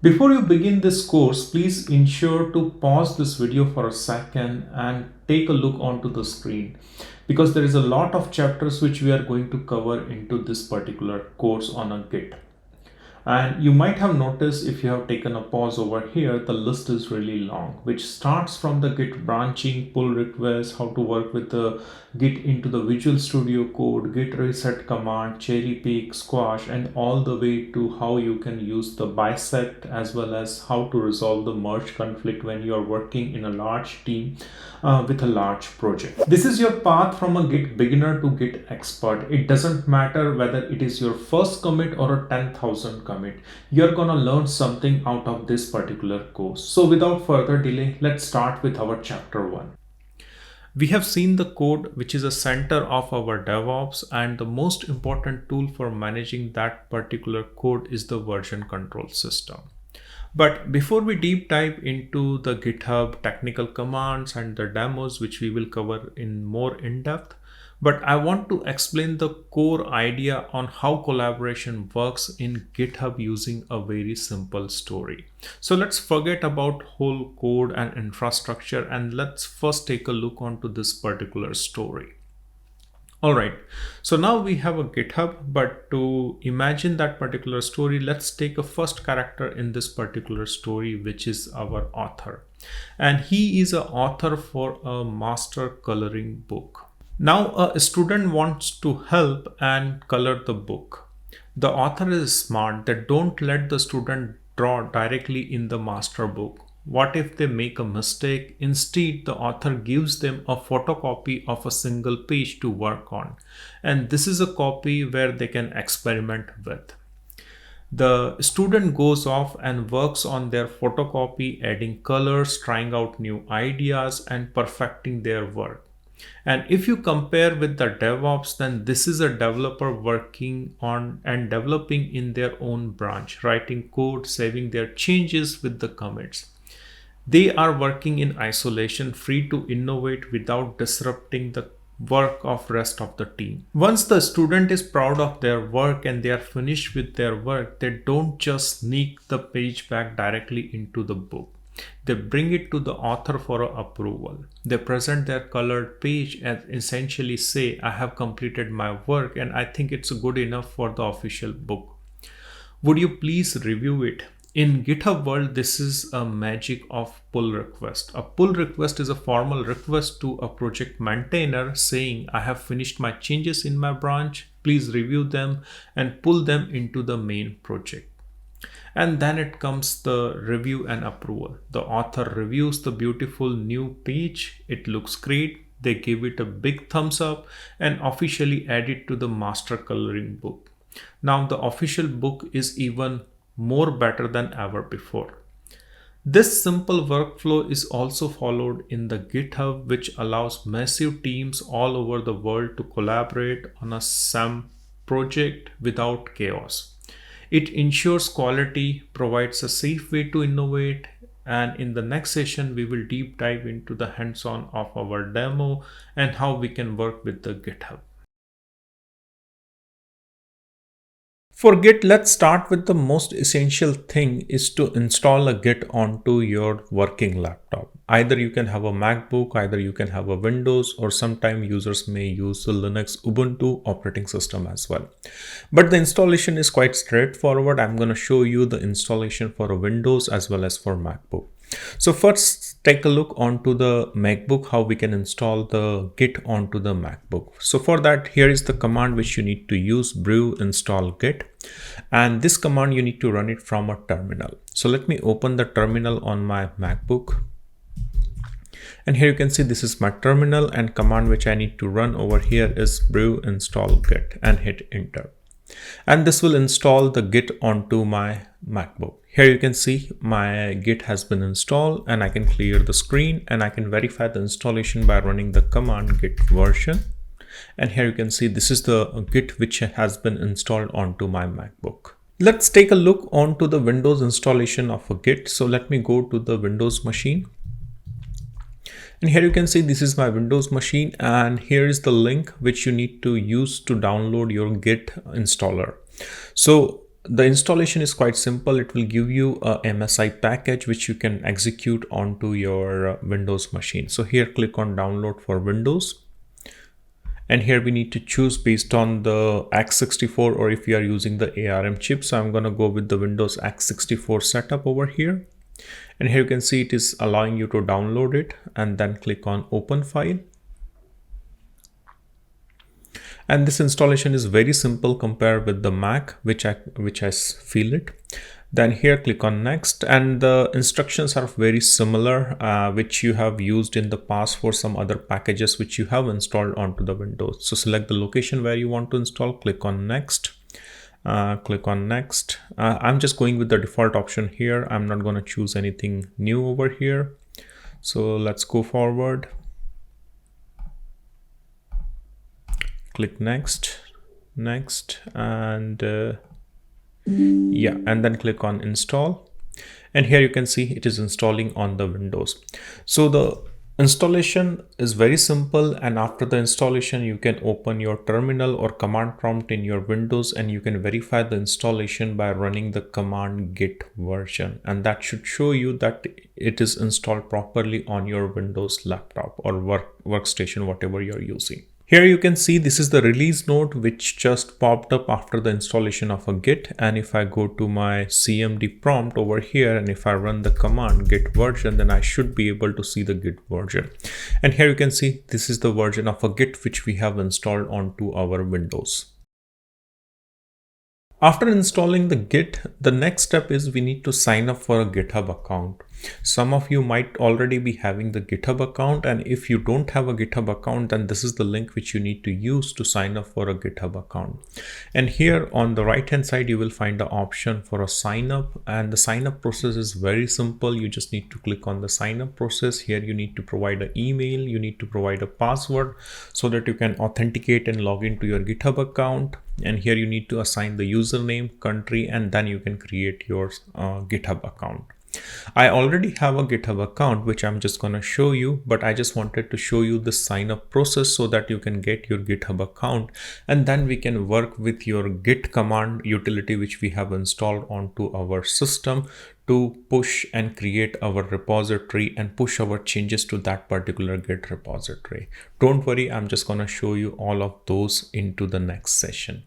Before you begin this course, please ensure to pause this video for a second and take a look onto the screen, because there is a lot of chapters which we are going to cover into this particular course on a Git. And you might have noticed, if you have taken a pause over here, the list is really long, which starts from the Git branching, pull requests, how to work with the Git into the Visual Studio code, Git Reset command, cherry pick, squash, and all the way to how you can use the Bisect, as well as how to resolve the merge conflict when you are working in a large team with a large project. This is your path from a Git beginner to Git expert. It doesn't matter whether it is your first commit or a 10,000 commit. You're gonna learn something out of this particular course. So without further delay, let's start with our chapter 1. We have seen the code, which is a center of our DevOps, and the most important tool for managing that particular code is the version control system. But before we deep dive into the GitHub technical commands and the demos, which we will cover in more in depth, but I want to explain the core idea on how collaboration works in GitHub using a very simple story. So let's forget about whole code and infrastructure, and let's first take a look onto this particular story. Alright, so now we have a GitHub, but to imagine that particular story, let's take a first character in this particular story, which is our author. And he is an author for a master coloring book. Now a student wants to help and color the book. The author is smart that don't let the student draw directly in the master book. What if they make a mistake? Instead, the author gives them a photocopy of a single page to work on. And this is a copy where they can experiment with. The student goes off and works on their photocopy, adding colors, trying out new ideas, and perfecting their work. And if you compare with the DevOps, then this is a developer working on and developing in their own branch, writing code, saving their changes with the commits. They are working in isolation, free to innovate without disrupting the work of rest of the team. Once the student is proud of their work and they are finished with their work, they don't just sneak the page back directly into the book. They bring it to the author for approval. They present their colored page and essentially say, I have completed my work and I think it's good enough for the official book. Would you please review it? In GitHub world, this is a magic of pull request. A pull request is a formal request to a project maintainer saying, I have finished my changes in my branch, please review them and pull them into the main project. And then it comes the review and approval. The author reviews the beautiful new page. It looks great. They give it a big thumbs up and officially add it to the master coloring book. Now the official book is even more better than ever before. This simple workflow is also followed in the GitHub, which allows massive teams all over the world to collaborate on a SAM project without chaos. It ensures quality, provides a safe way to innovate, and in the next session we will deep dive into the hands-on of our demo and how we can work with the GitHub. For Git, let's start with the most essential thing is to install a Git onto your working laptop. Either you can have a MacBook, either you can have a Windows, or sometimes users may use the Linux Ubuntu operating system as well. But the installation is quite straightforward. I'm going to show you the installation for a Windows as well as for MacBook. So first, take a look onto the MacBook, how we can install the Git onto the MacBook. So for that, here is the command which you need to use, brew install git. And this command, you need to run it from a terminal. So let me open the terminal on my MacBook. And here you can see this is my terminal, and command which I need to run over here is brew install git, and hit enter. And this will install the Git onto my MacBook. Here you can see my Git has been installed, and I can clear the screen and I can verify the installation by running the command git version. And here you can see this is the Git which has been installed onto my MacBook. Let's take a look onto the Windows installation of a Git. So let me go to the Windows machine. And here you can see this is my Windows machine, and here is the link which you need to use to download your Git installer. So the installation is quite simple. It will give you a MSI package which you can execute onto your Windows machine. So here click on download for Windows. And here we need to choose based on the x64 or if you are using the ARM chip. So I'm going to go with the Windows x64 setup over here. And here you can see it is allowing you to download it and then click on open file. And this installation is very simple compared with the Mac, which I feel it. Then here click on next, and the instructions are very similar, which you have used in the past for some other packages which you have installed onto the Windows. So select the location where you want to install, click on next. Click on next. I'm just going with the default option here. I'm not going to choose anything new over here. So let's go forward. Click next, and yeah, and then click on install. And here you can see it is installing on the Windows. So the installation is very simple, and after the installation you can open your terminal or command prompt in your Windows and you can verify the installation by running the command git version, and that should show you that it is installed properly on your Windows laptop or workstation, whatever you're using. Here you can see this is the release note which just popped up after the installation of a Git. And if I go to my CMD prompt over here and if I run the command git version, then I should be able to see the Git version. And here you can see this is the version of a Git which we have installed onto our Windows. After installing the Git, the next step is we need to sign up for a GitHub account. Some of you might already be having the GitHub account, and if you don't have a GitHub account, then this is the link which you need to use to sign up for a GitHub account. And here on the right hand side, you will find the option for a sign up, and the sign up process is very simple. You just need to click on the sign up process. Here you need to provide an email, you need to provide a password so that you can authenticate and log into your GitHub account. And here you need to assign the username, country, and then you can create your GitHub account. I already have a GitHub account which I'm just going to show you, but I just wanted to show you the sign up process so that you can get your GitHub account, and then we can work with your Git command utility which we have installed onto our system to push and create our repository and push our changes to that particular Git repository. Don't worry, I'm just going to show you all of those into the next session.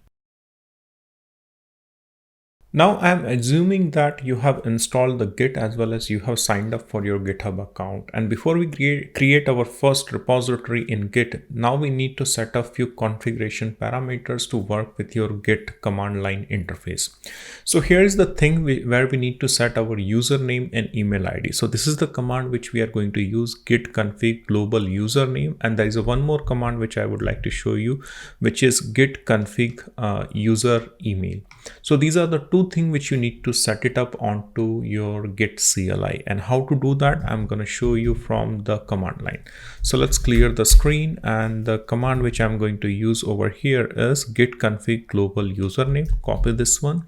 Now I'm assuming that you have installed the Git as well as you have signed up for your GitHub account. And before we create our first repository in Git, now we need to set a few configuration parameters to work with your Git command line interface. So here is the thing where we need to set our username and email ID. So this is the command which we are going to use, git config global username. And there is one more command which I would like to show you, which is git config user email. So these are the two things which you need to set it up onto your Git CLI. And how to do that, I'm going to show you from the command line. So let's clear the screen, and the command which I'm going to use over here is git config global username. Copy this one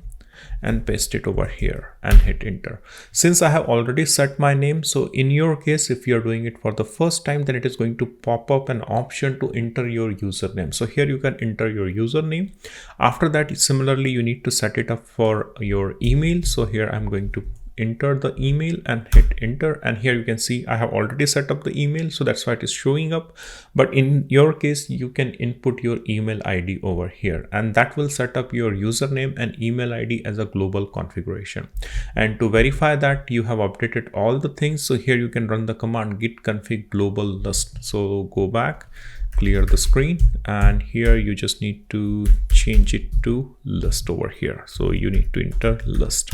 and paste it over here and hit enter. Since I have already set my name, so in your case, if you're doing it for the first time, then it is going to pop up an option to enter your username. So here you can enter your username. After that, similarly, you need to set it up for your email. So here I'm going to enter the email and hit enter, and here you can see I have already set up the email, so that's why it is showing up. But in your case, you can input your email ID over here, and that will set up your username and email ID as a global configuration. And to verify that you have updated all the things, so here you can run the command git config global list. So go back, clear the screen, and here you just need to change it to list over here. So you need to enter list.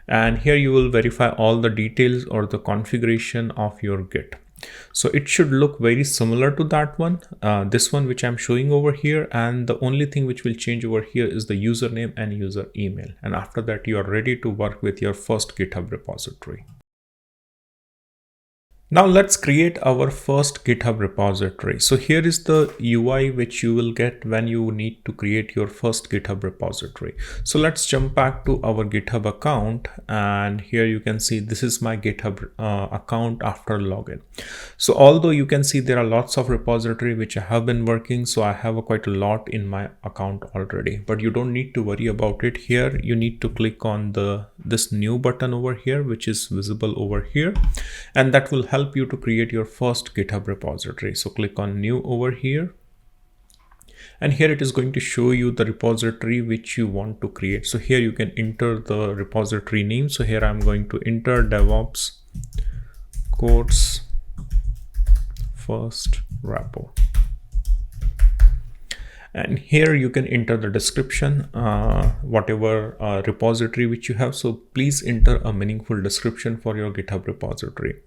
And here you will verify all the details or the configuration of your Git. So it should look very similar to that one, this one which I'm showing over here. And the only thing which will change over here is the username and user email. And after that, you are ready to work with your first GitHub repository. Now let's create our first GitHub repository. So here is the UI which you will get when you need to create your first GitHub repository. So let's jump back to our GitHub account, and here you can see this is my GitHub account after login. So although you can see there are lots of repository which I have been working, so I have quite a lot in my account already, but you don't need to worry about it. Here you need to click on this new button over here, which is visible over here, and that will help you to create your first GitHub repository. So click on new over here, and here it is going to show you the repository which you want to create. So here you can enter the repository name. So here I'm going to enter DevOps course first repo, and here you can enter the description, whatever repository which you have. So please enter a meaningful description for your GitHub repository.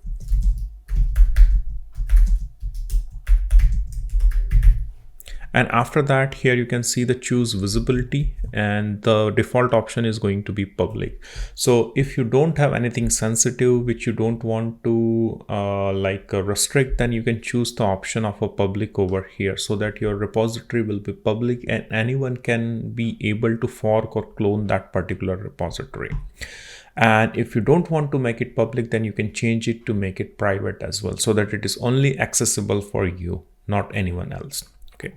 And after that, here you can see the choose visibility, and the default option is going to be public. So if you don't have anything sensitive which you don't want to restrict, then you can choose the option of a public over here, so that your repository will be public and anyone can be able to fork or clone that particular repository. And if you don't want to make it public, then you can change it to make it private as well, so that it is only accessible for you, not anyone else. Okay.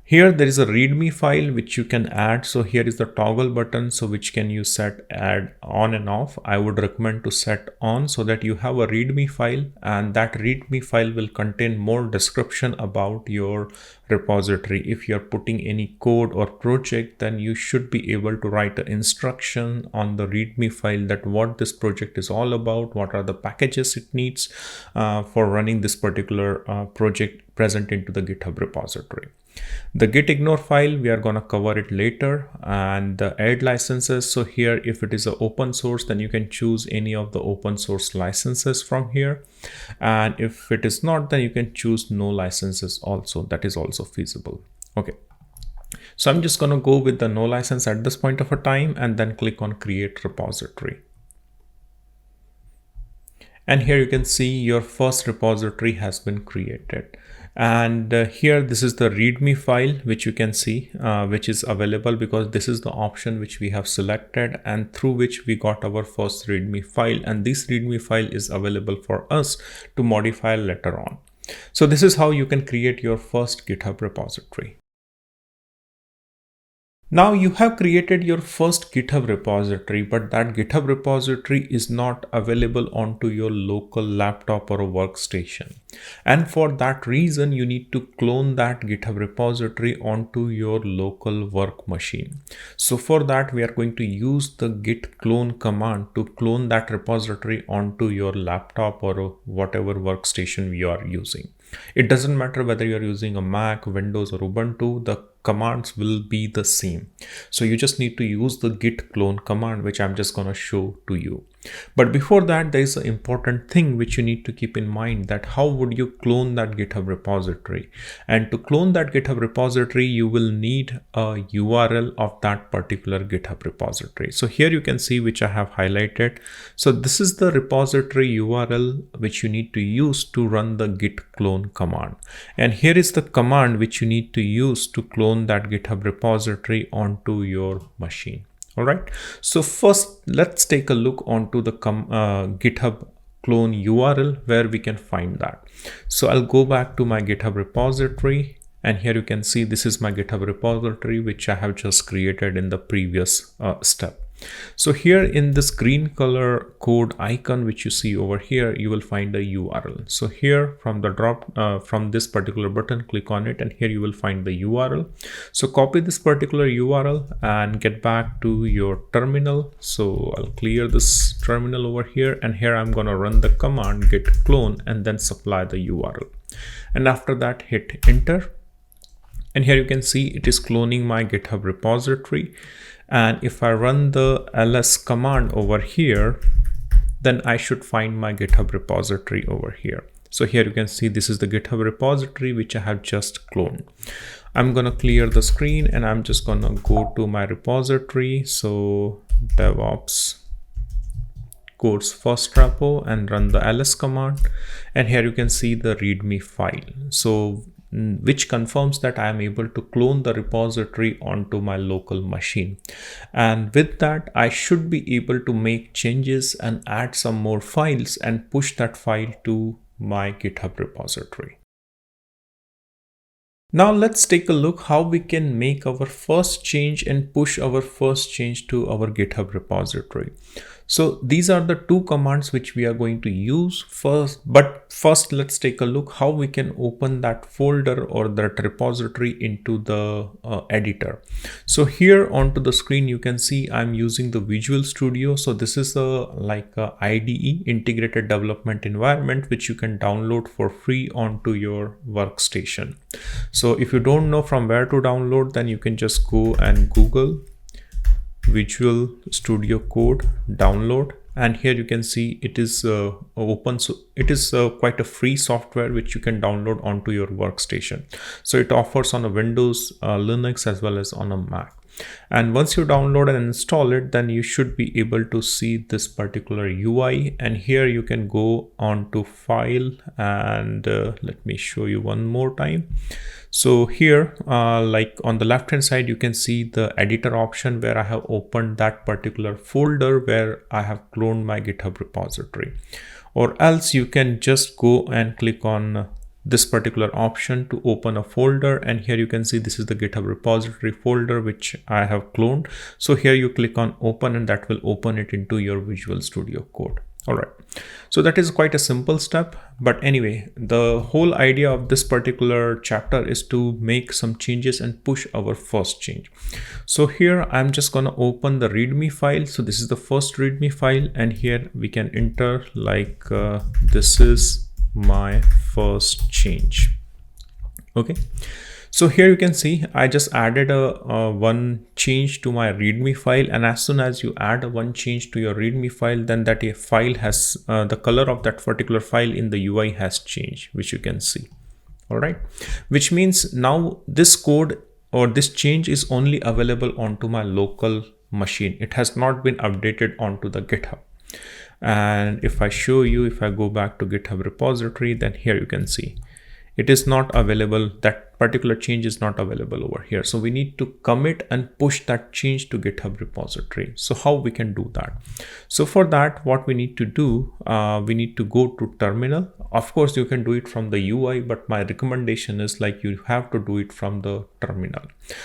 Here there is a readme file which you can add. So here is the toggle button, so which can you set add on and off. I would recommend to set on, so that you have a readme file, and that readme file will contain more description about your repository. If you're putting any code or project, then you should be able to write an instruction on the readme file that what this project is all about, what are the packages it needs for running this particular project present into the GitHub repository. The git ignore file, we are going to cover it later. And the add licenses, so here if it is an open source, then you can choose any of the open source licenses from here, and if it is not, then you can choose no licenses also. That is also feasible. Okay, so I'm just going to go with the no license at this point of a time, and then click on create repository. And here you can see your first repository has been created. And here this is the readme file which you can see which is available, because this is the option which we have selected and through which we got our first readme file, and this readme file is available for us to modify later on. So this is how you can create your first GitHub repository. Now you have created your first GitHub repository, but that GitHub repository is not available onto your local laptop or a workstation. And for that reason, you need to clone that GitHub repository onto your local work machine. So for that, we are going to use the git clone command to clone that repository onto your laptop or whatever workstation you are using. It doesn't matter whether you're using a Mac, Windows, or Ubuntu, the commands will be the same. So you just need to use the git clone command, which I'm just going to show to you. But before that, there is an important thing which you need to keep in mind, that how would you clone that GitHub repository? And to clone that GitHub repository, you will need a URL of that particular GitHub repository. So here you can see which I have highlighted. So this is the repository URL which you need to use to run the git clone command. And here is the command which you need to use to clone that GitHub repository onto your machine. All right, so first let's take a look onto the GitHub clone URL where we can find that. So I'll go back to my GitHub repository, and here you can see this is my GitHub repository which I have just created in the previous step. So here in this green color code icon which you see over here, you will find a URL. So here from the from this particular button, click on it, and here you will find the URL. So copy this particular URL and get back to your terminal. So I'll clear this terminal over here, and here I'm going to run the command git clone and then supply the URL. And after that, hit enter. And here you can see it is cloning my GitHub repository. And if I run the ls command over here, then I should find my GitHub repository over here. So here you can see this is the GitHub repository which I have just cloned. I'm going to clear the screen and I'm just going to go to my repository. So DevOps code's first repo and run the ls command. And here you can see the readme file. So which confirms that I am able to clone the repository onto my local machine. And with that, I should be able to make changes and add some more files and push that file to my GitHub repository. Now let's take a look how we can make our first change and push our first change to our GitHub repository. So these are the two commands which we are going to use first. But first, let's take a look how we can open that folder or that repository into the editor. So here onto the screen, you can see I'm using the Visual Studio. So this is a IDE, integrated development environment, which you can download for free onto your workstation. So if you don't know from where to download, then you can just go and Google Visual Studio Code download, and here you can see it is open. So it is quite a free software which you can download onto your workstation. So it offers on a Windows, Linux, as well as on a Mac. And once you download and install it, then you should be able to see this particular UI. And here you can go on to file, and let me show you one more time. So here, like on the left hand side, you can see the editor option where I have opened that particular folder where I have cloned my GitHub repository. Or else you can just go and click on this particular option to open a folder, and here you can see this is the GitHub repository folder which I have cloned. So here you click on open, and that will open it into your Visual Studio Code. All right, so that is quite a simple step. But anyway, the whole idea of this particular chapter is to make some changes and push our first change. So here I'm just gonna open the readme file. So this is the first readme file, and here we can enter like this is my first change. Okay, so here you can see I just added a one change to my readme file, and as soon as you add a one change to your readme file, then that a file has the color of that particular file in the UI has changed, which you can see. All right, which means now this code or this change is only available onto my local machine. It has not been updated onto the GitHub. And if I show you, if I go back to GitHub repository, then here you can see it is not available. That particular change is not available over here. So we need to commit and push that change to GitHub repository. So how we can do that? So for that, what we need to do, we need to go to terminal. Of course, you can do it from the UI, but my recommendation is like you have to do it from the terminal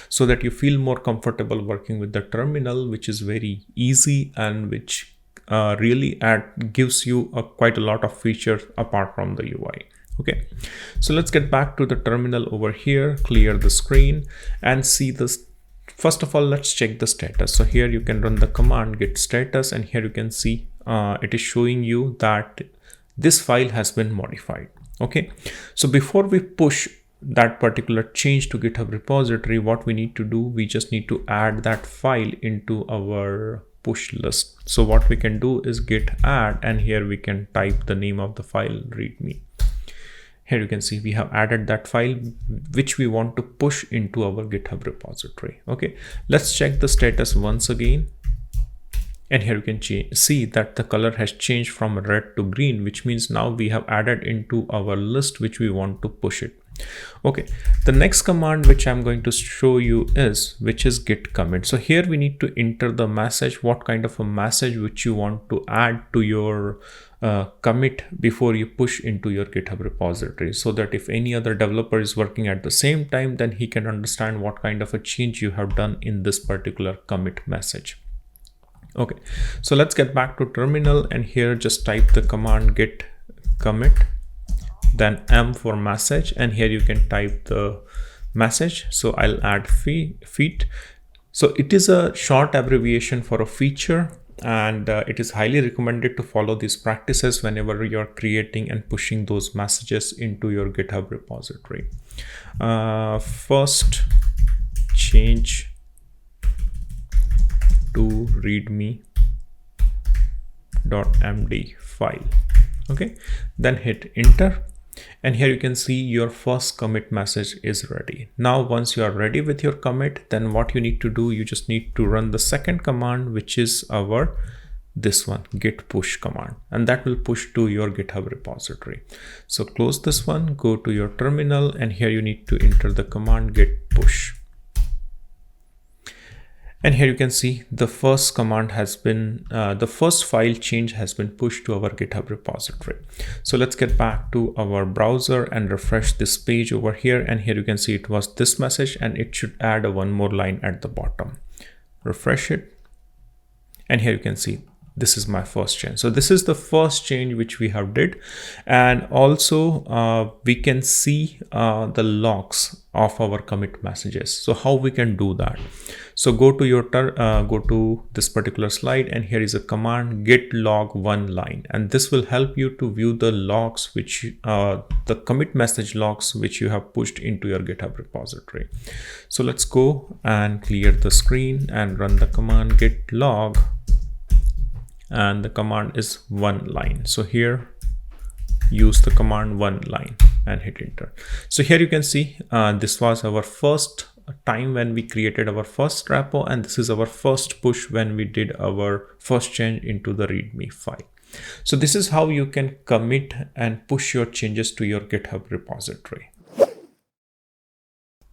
so that you feel more comfortable working with the terminal, which is very easy and which really gives you quite a lot of features apart from the UI. Okay, so let's get back to the terminal over here, clear the screen and see this. First of all, let's check the status. So here you can run the command git status, and here you can see it is showing you that this file has been modified. Okay, so before we push that particular change to GitHub repository, what we need to do, we just need to add that file into our push list. So what we can do is git add, and here we can type the name of the file readme. Here you can see we have added that file which we want to push into our GitHub repository. Okay, let's check the status once again. And here you can see that the color has changed from red to green, which means now we have added into our list which we want to push it. Okay, the next command which I'm going to show you is git commit. So here we need to enter the message, what kind of a message which you want to add to your commit before you push into your GitHub repository, so that if any other developer is working at the same time, then he can understand what kind of a change you have done in this particular commit message. Okay, so let's get back to terminal, and here just type the command git commit, then M for message, and here you can type the message. So I'll add feat. So it is a short abbreviation for a feature, and it is highly recommended to follow these practices whenever you're creating and pushing those messages into your GitHub repository. First change to readme.md file. Okay, then hit enter, and here you can see your first commit message is ready. Now once you are ready with your commit, then what you need to do, you just need to run the second command, which is our this one, git push command, and that will push to your GitHub repository. So close this one, go to your terminal, and here you need to enter the command git push. And here you can see the first command has been, the first file change has been pushed to our GitHub repository. So let's get back to our browser and refresh this page over here. And here you can see it was this message, and it should add one more line at the bottom. Refresh it. And here you can see this is my first change. So this is the first change which we have did. And also we can see the logs of our commit messages. So how we can do that? So go to your go to this particular slide, and here is a command git log one line, and this will help you to view the logs which the commit message logs which you have pushed into your GitHub repository. So let's go and clear the screen and run the command git log, and the command is one line. So here use the command one line and hit enter. So here you can see this was our first time when we created our first repo, and this is our first push when we did our first change into the readme file. So this is how you can commit and push your changes to your GitHub repository.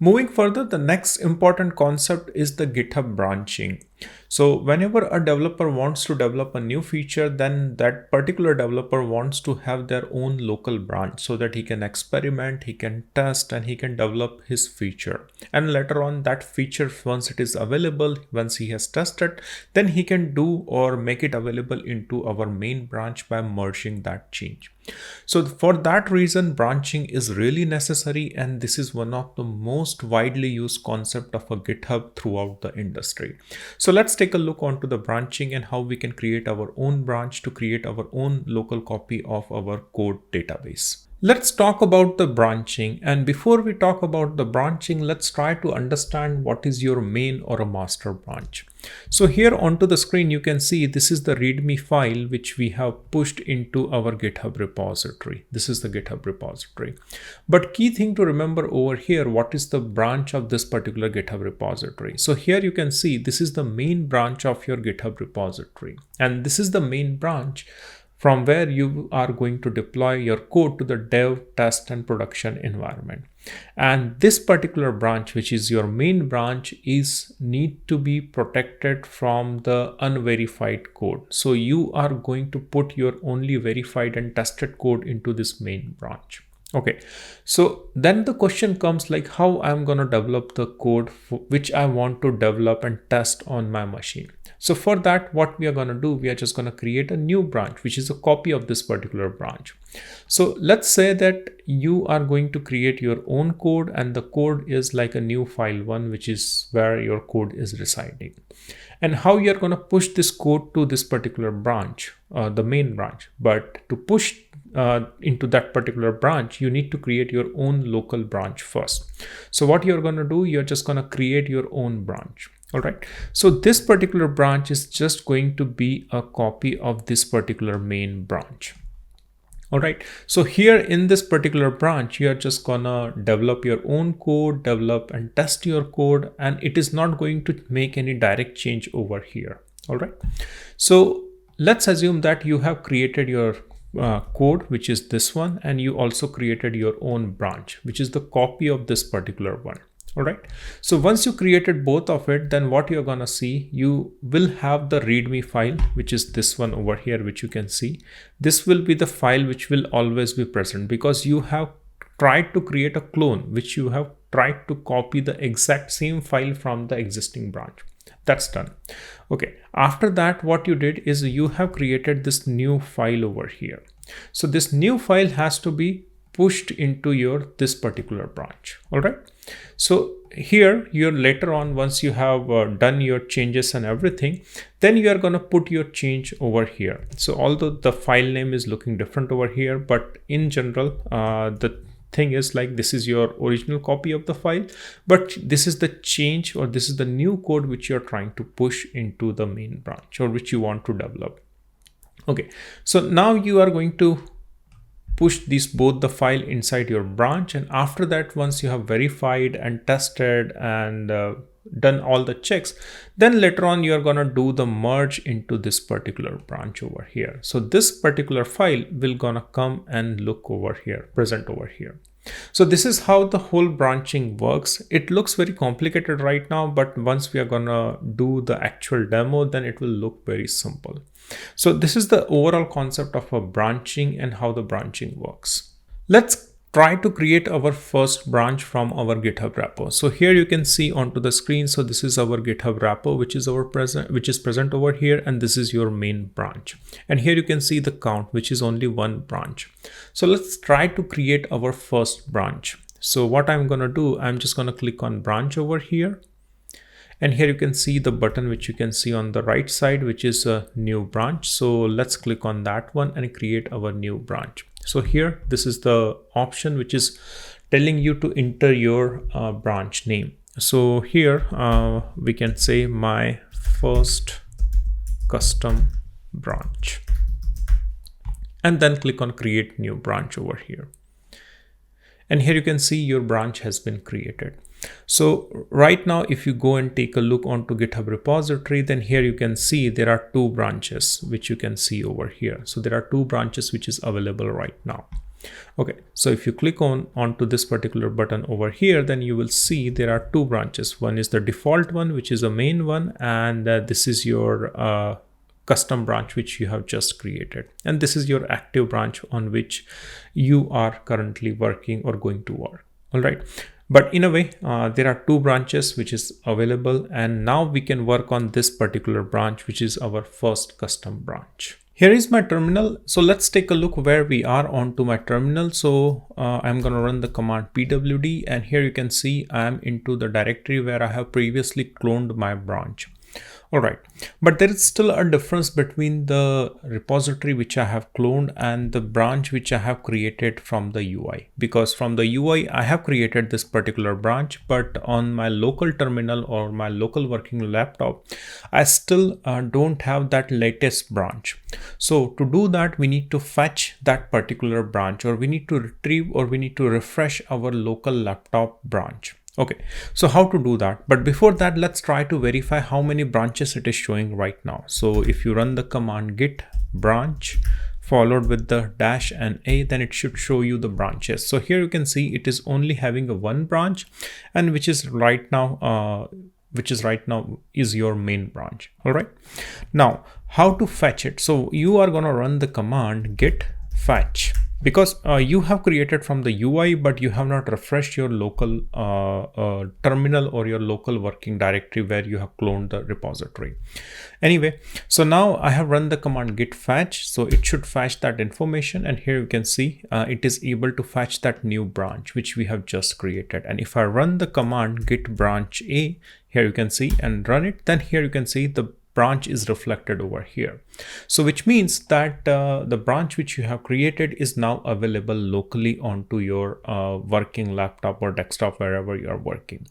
Moving further, the next important concept is the GitHub branching. So whenever a developer wants to develop a new feature, then that particular developer wants to have their own local branch so that he can experiment, he can test, and he can develop his feature. And later on, that feature, once it is available, once he has tested, then he can do or make it available into our main branch by merging that change. So for that reason, branching is really necessary, and this is one of the most widely used concept of a GitHub throughout the industry. So let's take a look onto the branching and how we can create our own branch to create our own local copy of our code database. Let's talk about the branching, and before we talk about the branching, let's try to understand what is your main or a master branch. So here onto the screen you can see this is the readme file which we have pushed into our GitHub repository. This is the GitHub repository. But key thing to remember over here, what is the branch of this particular GitHub repository? So here you can see this is the main branch of your GitHub repository, and this is the main branch from where you are going to deploy your code to the dev, test, and production environment. And this particular branch, which is your main branch, is need to be protected from the unverified code. So you are going to put your only verified and tested code into this main branch. Okay, so then the question comes like how I'm going to develop the code which I want to develop and test on my machine. So for that, what we are going to do, we are just going to create a new branch, which is a copy of this particular branch. So let's say that you are going to create your own code, and the code is like a new file one, which is where your code is residing. And how you're going to push this code to this particular branch, the main branch. But to push into that particular branch, you need to create your own local branch first. So what you're going to do, you're just going to create your own branch. All right. So this particular branch is just going to be a copy of this particular main branch. All right. So here in this particular branch, you are just gonna develop your own code, develop and test your code, and it is not going to make any direct change over here. All right. So let's assume that you have created your code, which is this one, and you also created your own branch, which is the copy of this particular one. All right. So once you created both of it, then what you're going to see, you will have the readme file, which is this one over here, which you can see. This will be the file which will always be present because you have tried to create a clone, which you have tried to copy the exact same file from the existing branch. That's done. Okay. After that, what you did is you have created this new file over here. So this new file has to be pushed into this particular branch. All right. So here you're later on, once you have done your changes and everything, then you are going to put your change over here. So although the file name is looking different over here, but in general, the thing is like this is your original copy of the file, but this is the change, or this is the new code which you're trying to push into the main branch, or which you want to develop. Okay. So now you are going to push these both the file inside your branch, and after that, once you have verified and tested and done all the checks, then later on you're gonna do the merge into this particular branch over here. So this particular file will gonna come and look over here, present over here. So this is how the whole branching works. It looks very complicated right now, but once we are gonna do the actual demo, then it will look very simple. So this is the overall concept of a branching and how the branching works. Let's try to create our first branch from our GitHub repo. So here you can see onto the screen. So this is our GitHub repo, which is present over here, and this is your main branch. And here you can see the count, which is only one branch. So let's try to create our first branch. So what I'm gonna do, I'm just gonna click on branch over here. And here you can see the button which you can see on the right side, which is a new branch. So let's click on that one and create our new branch. So here, this is the option which is telling you to enter your branch name. So here we can say my first custom branch, and then click on create new branch over here. And here you can see your branch has been created. So right now, if you go and take a look onto GitHub repository, then here you can see there are two branches which you can see over here. So there are two branches which is available right now. Okay, so if you click onto this particular button over here, then you will see there are two branches. One is the default one, which is a main one, and this is your custom branch which you have just created, and this is your active branch on which you are currently working or going to work. All right. But in a way, there are two branches which is available, and now we can work on this particular branch, which is our first custom branch. Here is my terminal. So let's take a look where we are onto my terminal. So I'm going to run the command pwd, and here you can see I'm into the directory where I have previously cloned my branch. All right, but there is still a difference between the repository which I have cloned and the branch which I have created from the UI, because from the UI I have created this particular branch, but on my local terminal or my local working laptop, I still don't have that latest branch. So to do that, we need to fetch that particular branch, or we need to retrieve, or we need to refresh our local laptop branch. Okay, so how to do that? But before that, let's try to verify how many branches it is showing right now. So if you run the command git branch followed with the dash and a, then it should show you the branches. So here you can see it is only having a one branch, and which is right now is your main branch. All right, now how to fetch it? So you are going to run the command git fetch, because you have created from the UI, but you have not refreshed your local terminal or your local working directory where you have cloned the repository. Anyway, so now I have run the command git fetch, so it should fetch that information, and here you can see it is able to fetch that new branch which we have just created. And if I run the command git branch a, here you can see, and run it, then here you can see the branch is reflected over here. So which means that the branch which you have created is now available locally onto your working laptop or desktop, wherever you are working.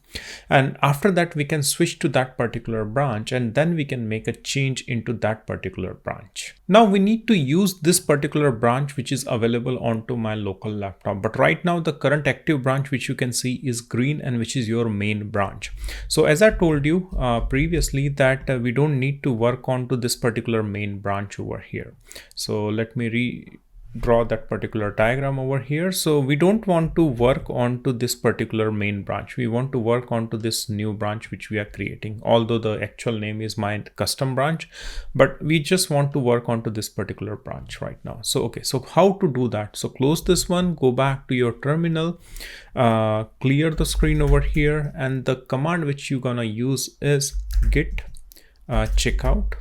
And after that, we can switch to that particular branch, and then we can make a change into that particular branch. Now we need to use this particular branch which is available onto my local laptop. But right now, the current active branch which you can see is green, and which is your main branch. So as I told you previously that we don't need to work on to this particular main branch over here. So let me redraw that particular diagram over here. So we don't want to work on to this particular main branch. We want to work on to this new branch which we are creating, although the actual name is my custom branch, but we just want to work on to this particular branch right now. So okay, so how to do that? So close this one, go back to your terminal, clear the screen over here, and the command which you're gonna use is git checkout,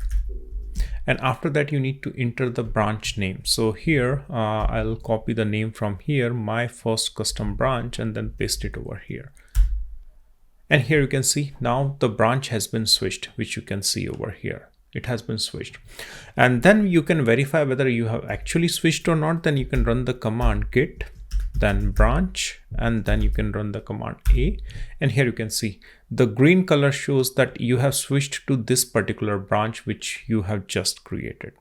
and after that you need to enter the branch name. So here I'll copy the name from here, my first custom branch, and then paste it over here. And here you can see now the branch has been switched, which you can see over here. It has been switched, and then you can verify whether you have actually switched or not. Then you can run the command git, then branch, and then you can run the command a, and here you can see the green color shows that you have switched to this particular branch which you have just created.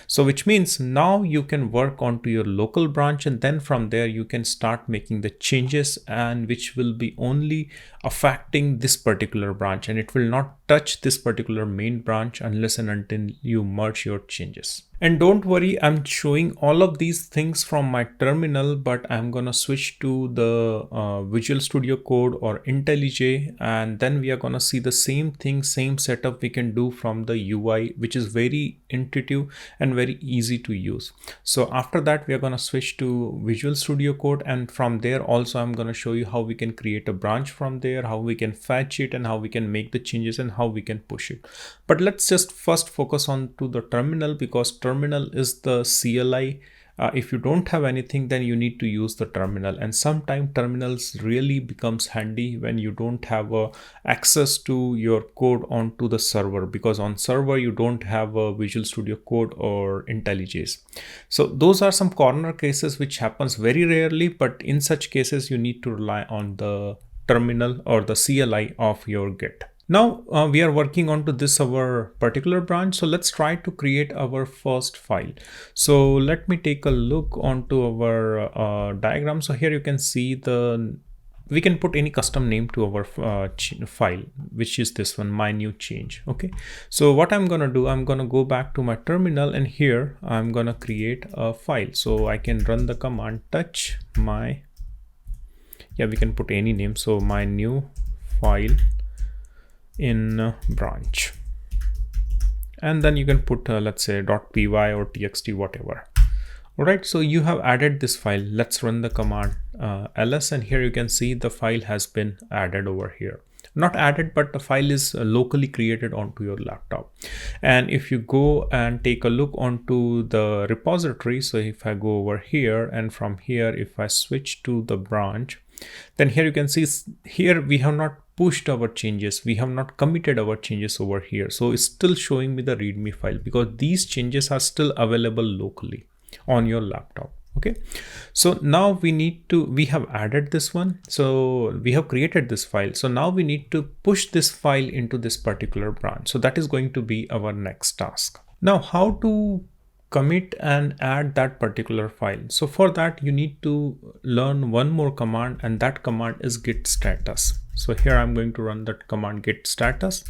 So which means now you can work onto your local branch, and then from there you can start making the changes, and which will be only affecting this particular branch, and it will not touch this particular main branch unless and until you merge your changes. And don't worry, I'm showing all of these things from my terminal, but I'm gonna switch to the Visual Studio Code or IntelliJ, and then we are gonna see the same thing, same setup we can do from the UI, which is very intuitive and very easy to use. So after that, we are gonna switch to Visual Studio Code, and from there also I'm gonna show you how we can create a branch from there, how we can fetch it, and how we can make the changes, and how we can push it. But let's just first focus on to the terminal, because terminal is the CLI. If you don't have anything, then you need to use the terminal, and sometimes terminals really becomes handy when you don't have access to your code onto the server, because on server you don't have a Visual Studio Code or IntelliJ. So those are some corner cases which happens very rarely, but in such cases you need to rely on the terminal or the CLI of your Git. Now we are working on to this our particular branch, so let's try to create our first file. So let me take a look onto our diagram. So here you can see we can put any custom name to our file, which is this one, my new change. Okay, so what I'm gonna do, I'm gonna go back to my terminal, and here I'm gonna create a file. So I can run the command touch my, we can put any name, so my new file in branch, and then you can put let's say .py or txt, whatever. All right, so you have added this file. Let's run the command ls, and here you can see the file has been added over here. Not added, but the file is locally created onto your laptop. And if you go and take a look onto the repository, so if I go over here, and from here if I switch to the branch, then here you can see here we have not pushed our changes, we have not committed our changes over here. So it's still showing me the readme file, because these changes are still available locally on your laptop. Okay, so now we have added this one, so we have created this file. So now we need to push this file into this particular branch. So that is going to be our next task. Now, how to commit and add that particular file? So for that you need to learn one more command, and that command is git status. So here I'm going to run that command git status,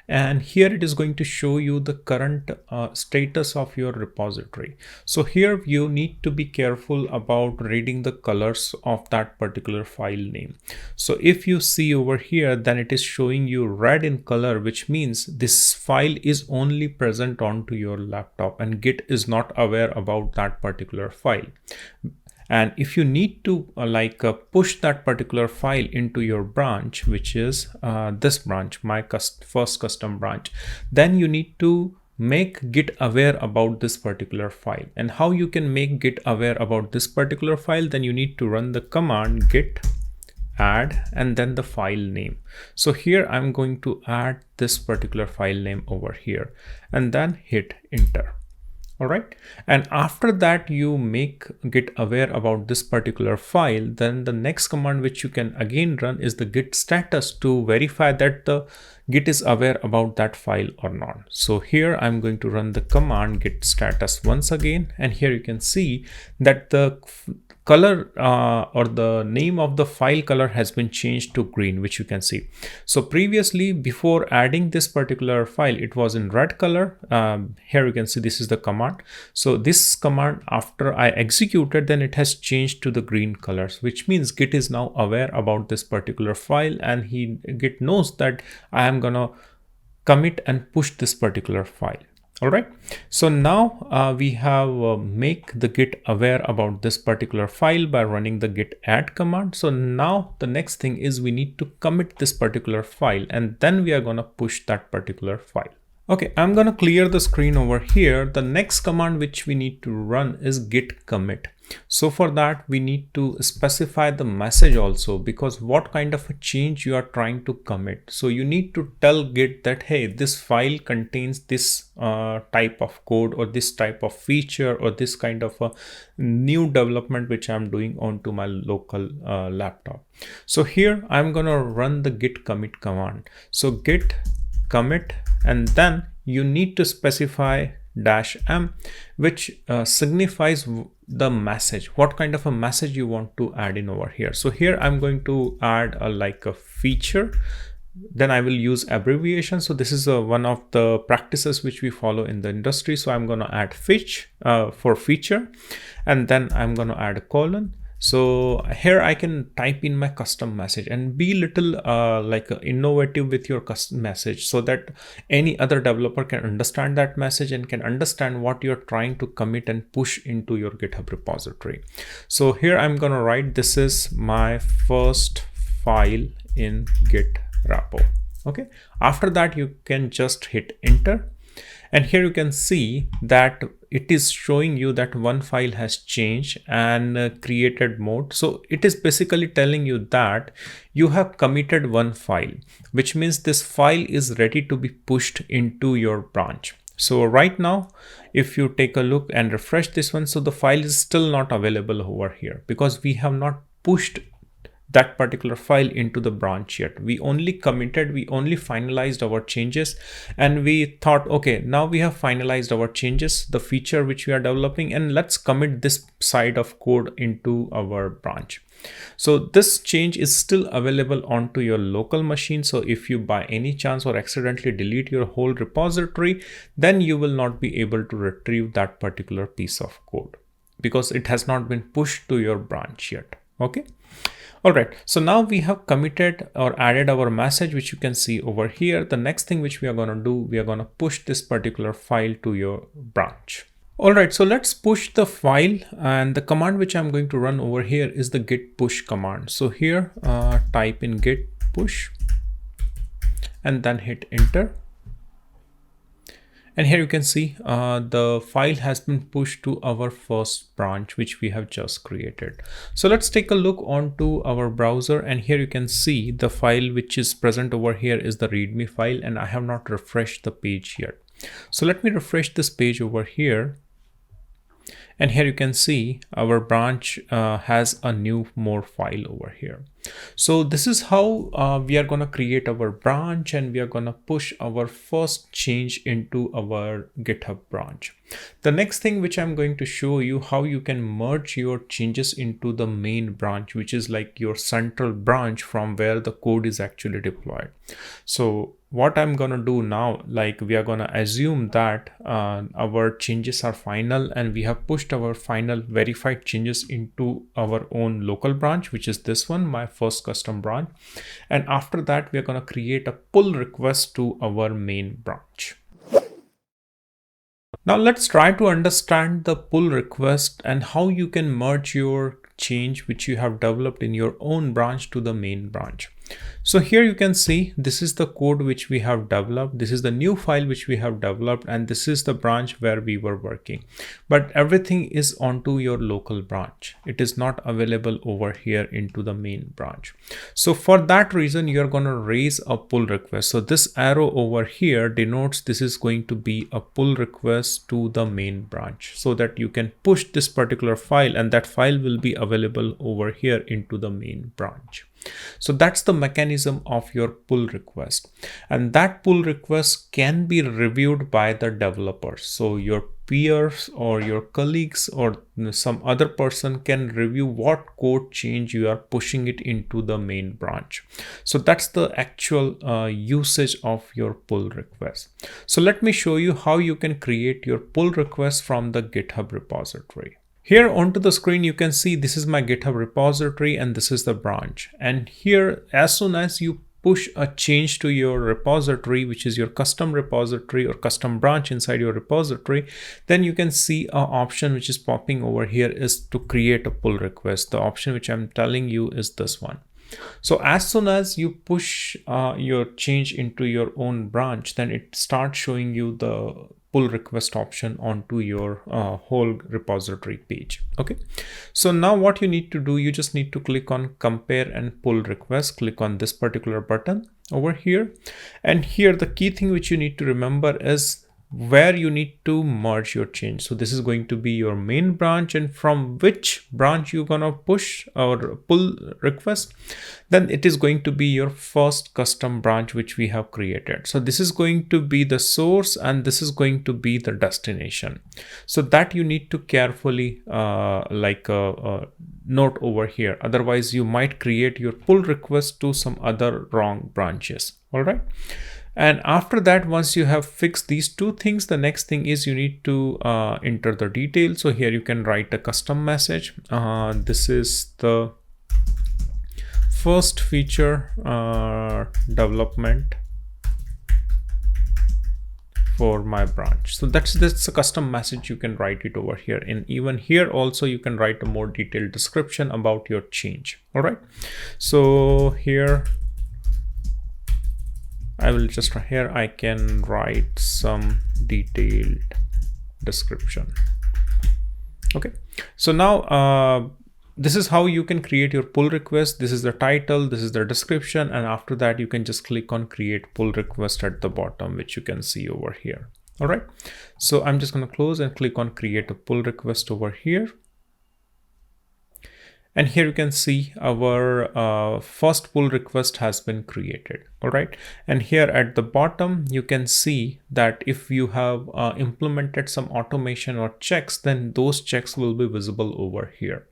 and here it is going to show you the current status of your repository. So here you need to be careful about reading the colors of that particular file name. So if you see over here, then it is showing you red in color, which means this file is only present onto your laptop, and Git is not aware about that particular file. And if you need to push that particular file into your branch, which is this branch, my first custom branch, then you need to make Git aware about this particular file. And how you can make Git aware about this particular file? Then you need to run the command git add and then the file name. So here I'm going to add this particular file name over here, and then hit enter. All right, and after that you make Git aware about this particular file. Then the next command which you can again run is the git status to verify that the Git is aware about that file or not. So here I'm going to run the command git status once again, and here you can see that the color or the name of the file color has been changed to green, which you can see. So previously, before adding this particular file, it was in red color. Here you can see this is the command. So this command, after I executed, then it has changed to the green colors, which means Git is now aware about this particular file, and Git knows that I am gonna commit and push this particular file. All right, so now we have make the Git aware about this particular file by running the git add command. So now the next thing is we need to commit this particular file, and then we are going to push that particular file. Okay, I'm going to clear the screen over here. The next command which we need to run is git commit. So for that we need to specify the message also, because what kind of a change you are trying to commit. So you need to tell Git that, hey, this file contains this type of code or this type of feature or this kind of a new development which I'm doing onto my local laptop. So here I'm gonna run the git commit command. So git commit, and then you need to specify -m, which signifies the message, what kind of a message you want to add in over here. So here I'm going to add like a feature, then I will use abbreviation. So this is one of the practices which we follow in the industry. So I'm going to add for feature, and then I'm going to add a colon. So here I can type in my custom message and be little innovative with your custom message, so that any other developer can understand that message and can understand what you're trying to commit and push into your GitHub repository. So here I'm going to write, this is my first file in Git repo. Okay, after that you can just hit enter, and here you can see that it is showing you that one file has changed and created mode. So it is basically telling you that you have committed one file, which means this file is ready to be pushed into your branch. So right now, if you take a look and refresh this one, so the file is still not available over here because we have not pushed that particular file into the branch yet. We only committed, we only finalized our changes, and we thought, okay, now we have finalized our changes, the feature which we are developing, and let's commit this side of code into our branch. So this change is still available onto your local machine. So if you by any chance or accidentally delete your whole repository, then you will not be able to retrieve that particular piece of code because it has not been pushed to your branch yet. Okay. All right, so now we have committed or added our message, which you can see over here. The next thing which we are going to do, we are going to push this particular file to your branch. All right, so let's push the file, and the command which I'm going to run over here is the git push command. So here type in git push and then hit enter. And here you can see the file has been pushed to our first branch, which we have just created. So let's take a look onto our browser, and here you can see the file which is present over here is the README file, and I have not refreshed the page yet. So let me refresh this page over here. And here you can see our branch has a new more file over here. So this is how we are going to create our branch, and we are going to push our first change into our GitHub branch. The next thing which I'm going to show you how you can merge your changes into the main branch, which is like your central branch from where the code is actually deployed. So what I'm going to do now, like we are going to assume that our changes are final and we have pushed our final verified changes into our own local branch, which is this one, my first custom branch. And after that, we are going to create a pull request to our main branch. Now let's try to understand the pull request and how you can merge your change which you have developed in your own branch to the main branch. So here you can see this is the code which we have developed. This is the new file which we have developed, and this is the branch where we were working. But everything is onto your local branch. It is not available over here into the main branch. So for that reason, you're going to raise a pull request. So this arrow over here denotes this is going to be a pull request to the main branch, so that you can push this particular file, and that file will be available over here into the main branch. So that's the mechanism of your pull request, and that pull request can be reviewed by the developers. So your peers or your colleagues or some other person can review what code change you are pushing it into the main branch. So that's the actual usage of your pull request. So let me show you how you can create your pull request from the GitHub repository. Here onto the screen, you can see this is my GitHub repository and this is the branch. And here, as soon as you push a change to your repository, which is your custom repository or custom branch inside your repository, then you can see an option which is popping over here is to create a pull request. The option which I'm telling you is this one. So as soon as you push your change into your own branch, then it starts showing you the pull request option onto your whole repository page. Okay, so now what you need to do, you just need to click on compare and pull request. Click on this particular button over here, and here the key thing which you need to remember is where you need to merge your change. So this is going to be your main branch, and from which branch you're gonna push or pull request, then it is going to be your first custom branch which we have created. So this is going to be the source and this is going to be the destination. So that you need to carefully note over here, otherwise you might create your pull request to some other wrong branches. All right. And after that, once you have fixed these two things, the next thing is you need to enter the details. So here you can write a custom message. This is the first feature development for my branch. So that's a custom message. You can write it over here, and even here also you can write a more detailed description about your change. All right. So here I will just here I can write some detailed description. Okay, so now this is how you can create your pull request. This is the title, this is the description, and after that you can just click on create pull request at the bottom, which you can see over here. All right, so I'm just going to close and click on create a pull request over here. And here you can see our first pull request has been created. All right. And here at the bottom, you can see that if you have implemented some automation or checks, then those checks will be visible over here.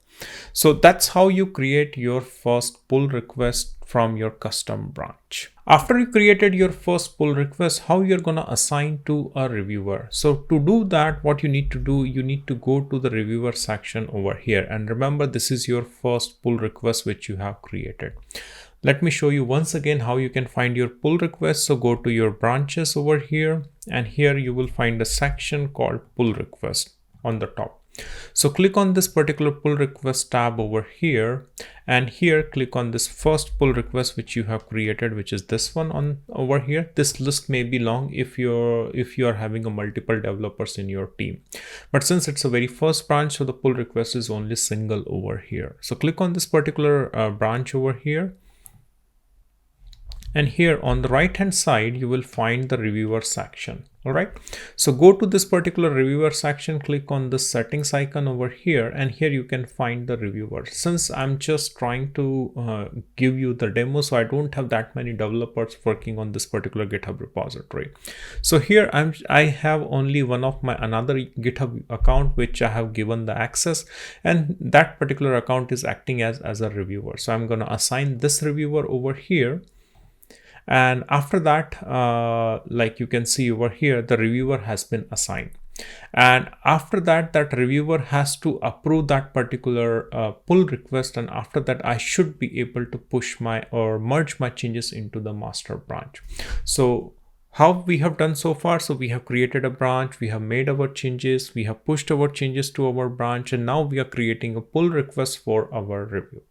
So that's how you create your first pull request from your custom branch. After you created your first pull request, how you're going to assign to a reviewer. So to do that, what you need to do, you need to go to the reviewer section over here. And remember, this is your first pull request which you have created. Let me show you once again how you can find your pull request. So go to your branches over here, and here you will find a section called pull request on the top. So click on this particular pull request tab over here, and here click on this first pull request which you have created, which is this one on over here. This list may be long if you are having a multiple developers in your team, but since it's a very first branch, so the pull request is only single over here. So click on this particular branch over here. And here on the right hand side, you will find the reviewer section. All right. So go to this particular reviewer section, click on the settings icon over here, and here you can find the reviewer. Since I'm just trying to give you the demo, so I don't have that many developers working on this particular GitHub repository. So here I have only one of my another GitHub account which I have given the access, and that particular account is acting as a reviewer. So I'm going to assign this reviewer over here. And after that, like you can see over here, the reviewer has been assigned. And after that, that reviewer has to approve that particular pull request. And after that, I should be able to push my or merge my changes into the master branch. So how we have done so far? So we have created a branch, we have made our changes, we have pushed our changes to our branch, and now we are creating a pull request for our review.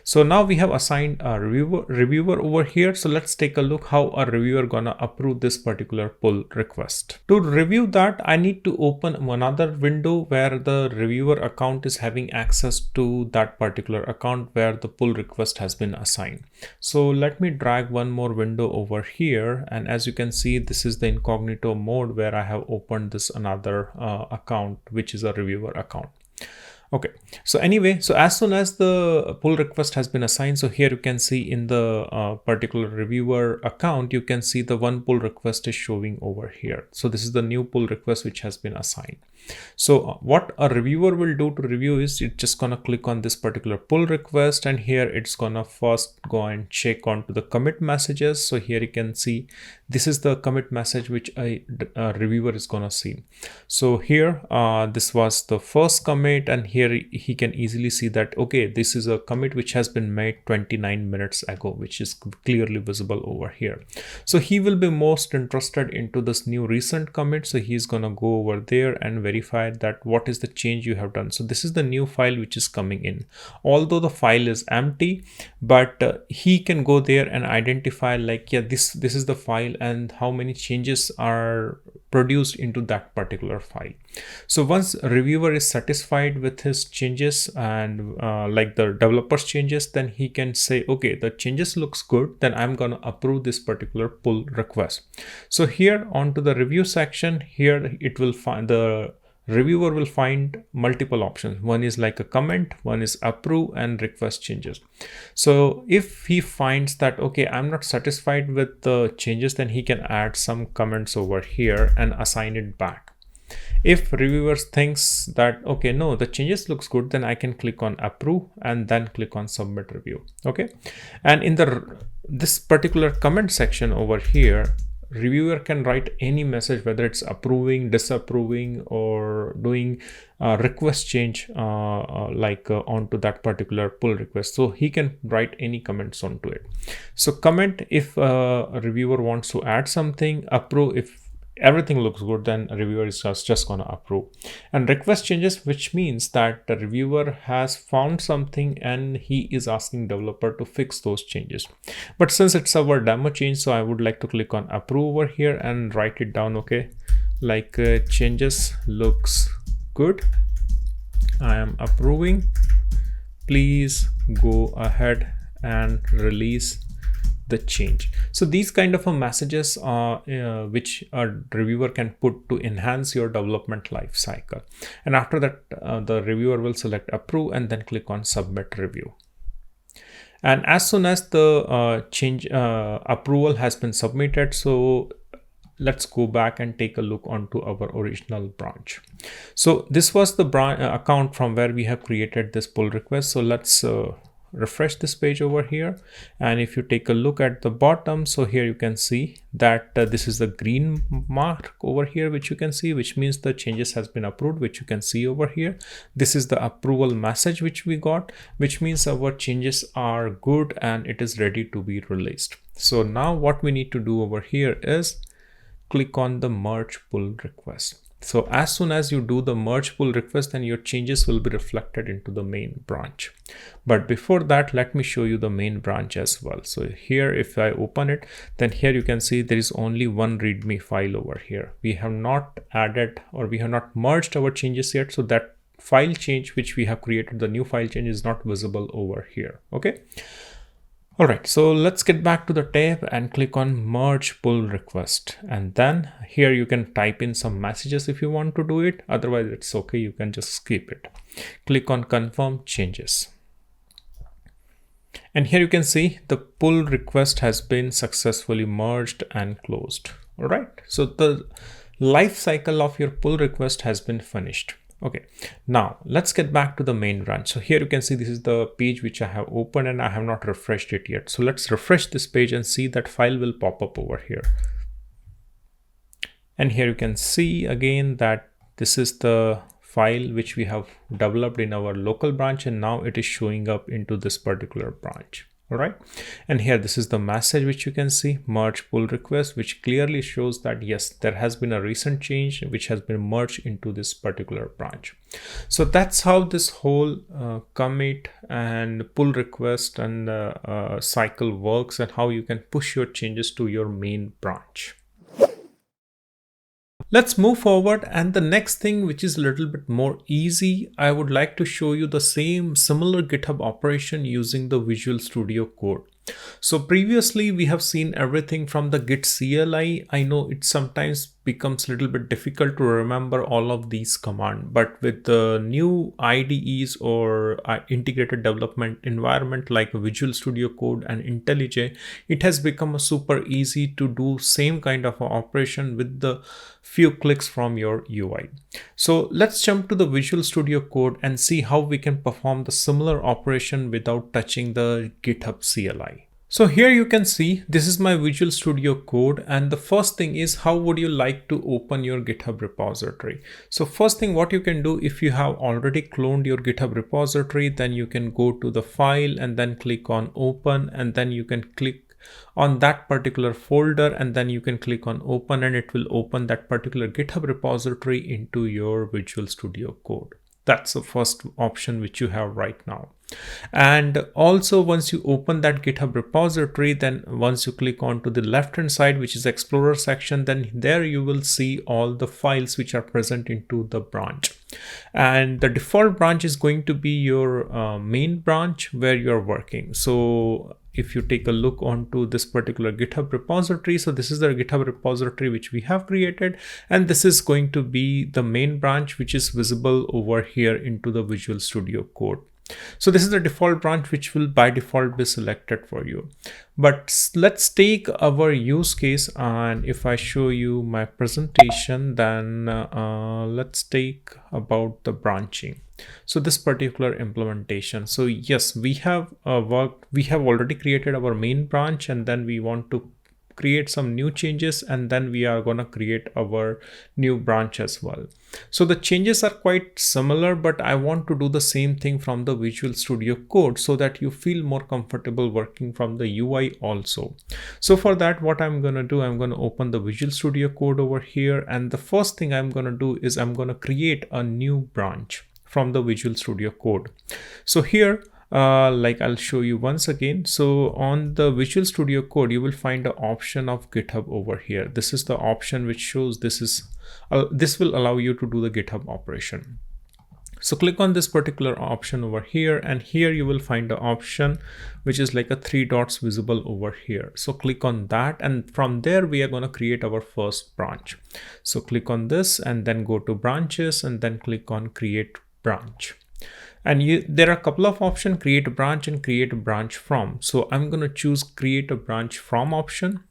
So now we have assigned a reviewer over here. So let's take a look how a reviewer gonna approve this particular pull request. To review that, I need to open another window where the reviewer account is having access to that particular account where the pull request has been assigned. So let me drag one more window over here. And as you can see, this is the incognito mode where I have opened this another account, which is a reviewer account. Okay, so anyway, so as soon as the pull request has been assigned, so here you can see in the particular reviewer account, you can see the one pull request is showing over here. So this is the new pull request which has been assigned. So what a reviewer will do to review is it's just gonna click on this particular pull request, and here it's gonna first go and check onto the commit messages. So here you can see this is the commit message which a reviewer is gonna see. So here this was the first commit, and here he can easily see that okay, this is a commit which has been made 29 minutes ago, which is clearly visible over here. So he will be most interested into this new recent commit, so he's gonna go over there and verify that what is the change you have done. So this is the new file which is coming in. Although the file is empty, but he can go there and identify like, yeah, this is the file and how many changes are produced into that particular file. So once a reviewer is satisfied with his changes and like the developer's changes, then he can say, okay, the changes looks good, then I'm going to approve this particular pull request. So here onto the review section, here it will find the reviewer will find multiple options. One is like a comment, one is approve and request changes. So if he finds that, okay, I'm not satisfied with the changes, then he can add some comments over here and assign it back. If reviewers thinks that, okay, no, the changes looks good, then I can click on approve and then click on submit review. Okay. And in this particular comment section over here, reviewer can write any message, whether it's approving, disapproving, or doing request change onto that particular pull request. So he can write any comments onto it. So comment if a reviewer wants to add something, approve if everything looks good, then a reviewer is just going to approve. And request changes, which means that the reviewer has found something and he is asking developer to fix those changes. But since it's our demo change, so I would like to click on approve over here and write it down. Okay, like changes looks good, I am approving, please go ahead and release the change. So these kind of messages which a reviewer can put to enhance your development life cycle. And after that, the reviewer will select approve and then click on submit review. And as soon as the change approval has been submitted, so let's go back and take a look onto our original branch. So this was the account from where we have created this pull request. So let's refresh this page over here, and if you take a look at the bottom, so here you can see that this is the green mark over here, which you can see, which means the changes has been approved, which you can see over here. This is the approval message which we got, which means our changes are good and it is ready to be released. So now what we need to do over here is click on the merge pull request. So as soon as you do the merge pull request, then your changes will be reflected into the main branch. But before that, let me show you the main branch as well. So here, if I open it, then here you can see there is only one readme file over here. We have not added or we have not merged our changes yet. So that file change which we have created, the new file change, is not visible over here. Okay. All right, so let's get back to the tab and click on merge pull request. And then here you can type in some messages if you want to do it. Otherwise, it's okay. You can just skip it. Click on confirm changes. And here you can see the pull request has been successfully merged and closed. All right, so the life cycle of your pull request has been finished. Okay, now let's get back to the main branch. So here you can see this is the page which I have opened and I have not refreshed it yet. So let's refresh this page and see that file will pop up over here. And here you can see again that this is the file which we have developed in our local branch, and now it is showing up into this particular branch. All right, and here this is the message which you can see, merge pull request, which clearly shows that yes, there has been a recent change which has been merged into this particular branch. So that's how this whole commit and pull request and cycle works, and how you can push your changes to your main branch. Let's move forward, and the next thing, which is a little bit more easy, I would like to show you the similar GitHub operation using the Visual Studio Code. So previously we have seen everything from the Git CLI. I know it sometimes becomes a little bit difficult to remember all of these commands, but with the new IDEs or integrated development environment like Visual Studio Code and IntelliJ, it has become super easy to do same kind of operation with the few clicks from your UI. So let's jump to the Visual Studio Code and see how we can perform the similar operation without touching the GitHub CLI. So here you can see this is my Visual Studio Code, and the first thing is, how would you like to open your GitHub repository? So first thing what you can do, if you have already cloned your GitHub repository, then you can go to the file and then click on open, and then you can click on that particular folder, and then you can click on open, and it will open that particular GitHub repository into your Visual Studio Code. That's the first option which you have right now. And also, once you open that GitHub repository, then once you click on to the left hand side, which is Explorer section, then there you will see all the files which are present into the branch. And the default branch is going to be your main branch where you're working. So if you take a look onto this particular GitHub repository, so this is the GitHub repository which we have created, and this is going to be the main branch which is visible over here into the Visual Studio Code. So this is the default branch which will by default be selected for you. But let's take our use case, and if I show you my presentation, then let's take about the branching. So this particular implementation. So yes, we have already created our main branch, and then we want to create some new changes, and then we are going to create our new branch as well. So the changes are quite similar, but I want to do the same thing from the Visual Studio Code so that you feel more comfortable working from the UI also. So for that, what I'm going to do, I'm going to open the Visual Studio Code over here, and the first thing I'm going to do is I'm going to create a new branch from the Visual Studio Code. So here, like I'll show you once again. So on the Visual Studio Code, you will find the option of GitHub over here. This is the option which shows this will allow you to do the GitHub operation. So click on this particular option over here, and here you will find the option which is like a 3 dots visible over here. So click on that, and from there we are going to create our first branch. So click on this and then go to branches, and then click on create branch. And there are a couple of options, create a branch and create a branch from. So I'm going to choose create a branch from option,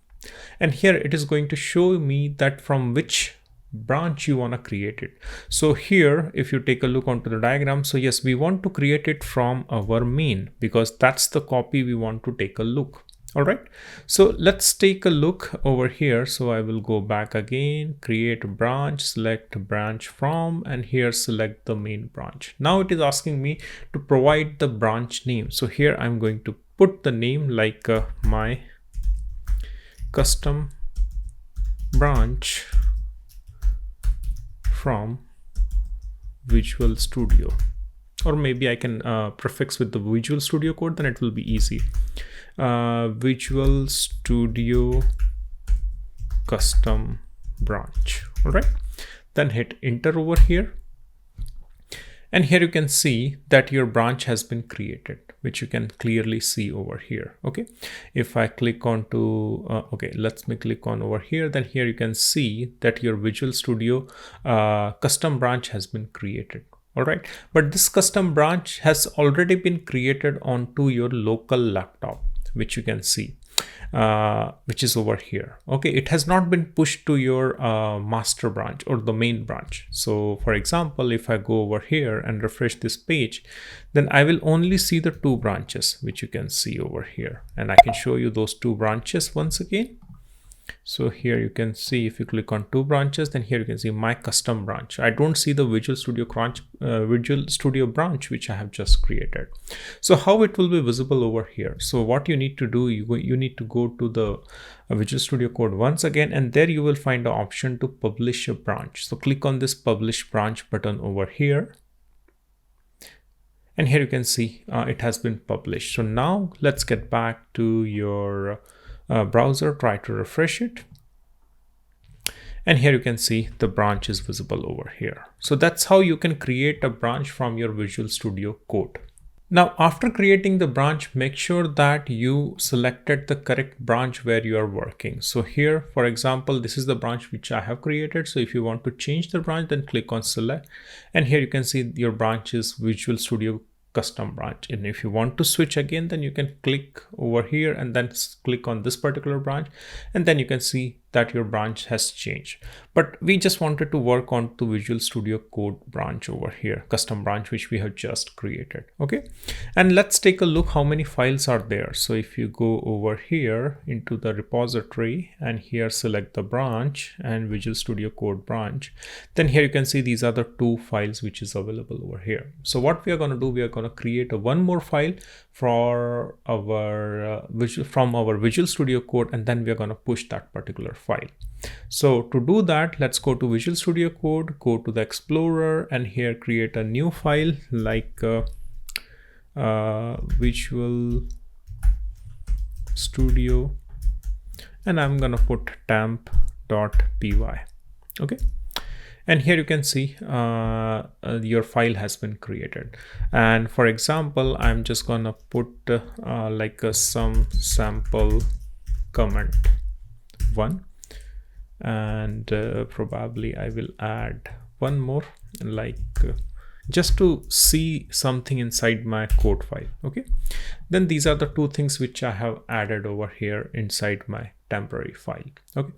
and here it is going to show me that from which branch you want to create it. So here, if you take a look onto the diagram, so yes, we want to create it from our main because that's the copy we want to take a look. All right, so let's take a look over here. So I will go back again, create a branch, select branch from, and here select the main branch. Now it is asking me to provide the branch name. So here I'm going to put the name like my custom branch from Visual Studio, or maybe I can prefix with the Visual Studio Code, then it will be easy. Visual Studio custom branch. All right, then hit enter over here, and here you can see that your branch has been created, which you can clearly see over here. Okay, if I click on to okay, let me click on over here, then here you can see that your Visual Studio custom branch has been created. All right, but this custom branch has already been created onto your local laptop, which you can see, which is over here. Okay, it has not been pushed to your master branch or the main branch. So for example, if I go over here and refresh this page, then I will only see the 2 branches, which you can see over here, and I can show you those 2 branches once again. So here you can see, if you click on 2 branches, then here you can see my custom branch. I don't see the Visual Studio branch which I have just created. So how it will be visible over here? So what you need to do, you need to go to the Visual Studio Code once again, and there you will find the option to publish a branch. So click on this publish branch button over here, and here you can see it has been published. So now let's get back to your browser, try to refresh it, and here you can see the branch is visible over here. So that's how you can create a branch from your Visual Studio Code. Now, after creating the branch, make sure that you selected the correct branch where you are working. So here, for example, this is the branch which I have created. So if you want to change the branch, then click on select, and here you can see your branch is Visual Studio custom branch. And if you want to switch again, then you can click over here and then click on this particular branch, and then you can see that your branch has changed. But we just wanted to work on the Visual Studio Code branch over here, custom branch, which we have just created. Okay, and let's take a look how many files are there. So if you go over here into the repository and here select the branch and Visual Studio Code branch, then here you can see these are the 2 files which is available over here. So what we are going to do, we are going to create one more file for our from our Visual Studio Code, and then we are going to push that particular file. So to do that, let's go to Visual Studio Code, go to the Explorer, and here create a new file like Visual Studio, and I'm gonna put temp.py. Okay, and here you can see your file has been created. And for example, I'm just gonna put like some sample comment 1, and probably I will add one more, like just to see something inside my code file. Okay, then these are the 2 things which I have added over here inside my temporary file. Okay,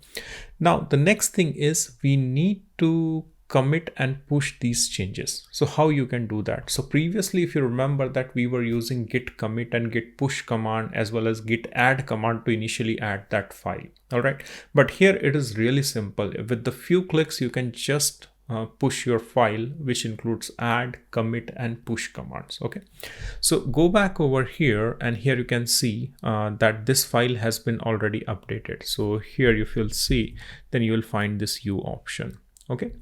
now the next thing is we need to commit and push these changes. So how you can do that? So previously, if you remember that we were using git commit and git push command as well as git add command to initially add that file. All right, but here it is really simple. With the few clicks, you can just push your file, which includes add, commit, and push commands. Okay, so go back over here, and here you can see that this file has been already updated. So here if you'll see, then you will find this U option. Okay,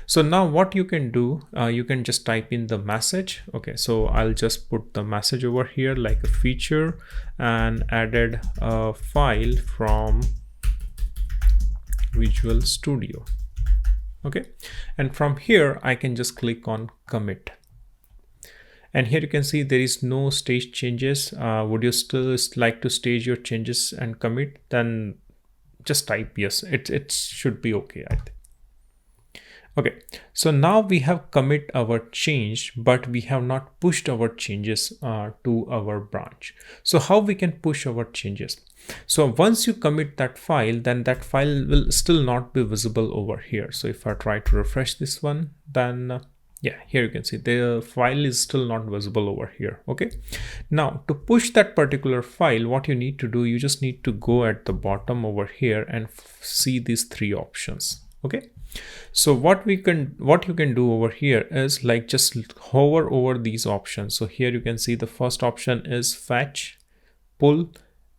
so now what you can do, you can just type in the message. Okay, so I'll just put the message over here like a feature and added a file from Visual Studio. Okay, and from here I can just click on commit, and here you can see there is no stage changes. Would you still like to stage your changes and commit? Then just type yes. It should be okay, I think. Okay, so now we have commit our change, but we have not pushed our changes to our branch. So how we can push our changes? So once you commit that file, then that file will still not be visible over here. So if I try to refresh this one, then yeah, here you can see the file is still not visible over here. Okay, now to push that particular file, what you need to do, you just need to go at the bottom over here and see these 3 options. Okay, so what you can do over here is like just hover over these options. So here you can see the first option is fetch, pull,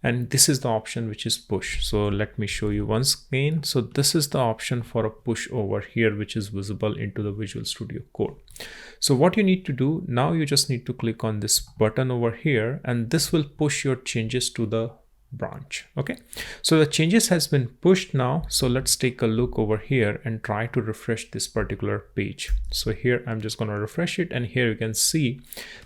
and this is the option which is push. So let me show you once again. So this is the option for a push over here, which is visible into the Visual Studio Code. So what you need to do now, you just need to click on this button over here, and this will push your changes to the branch. Okay, so the changes has been pushed now. So let's take a look over here and try to refresh this particular page. So here I'm just going to refresh it, and here you can see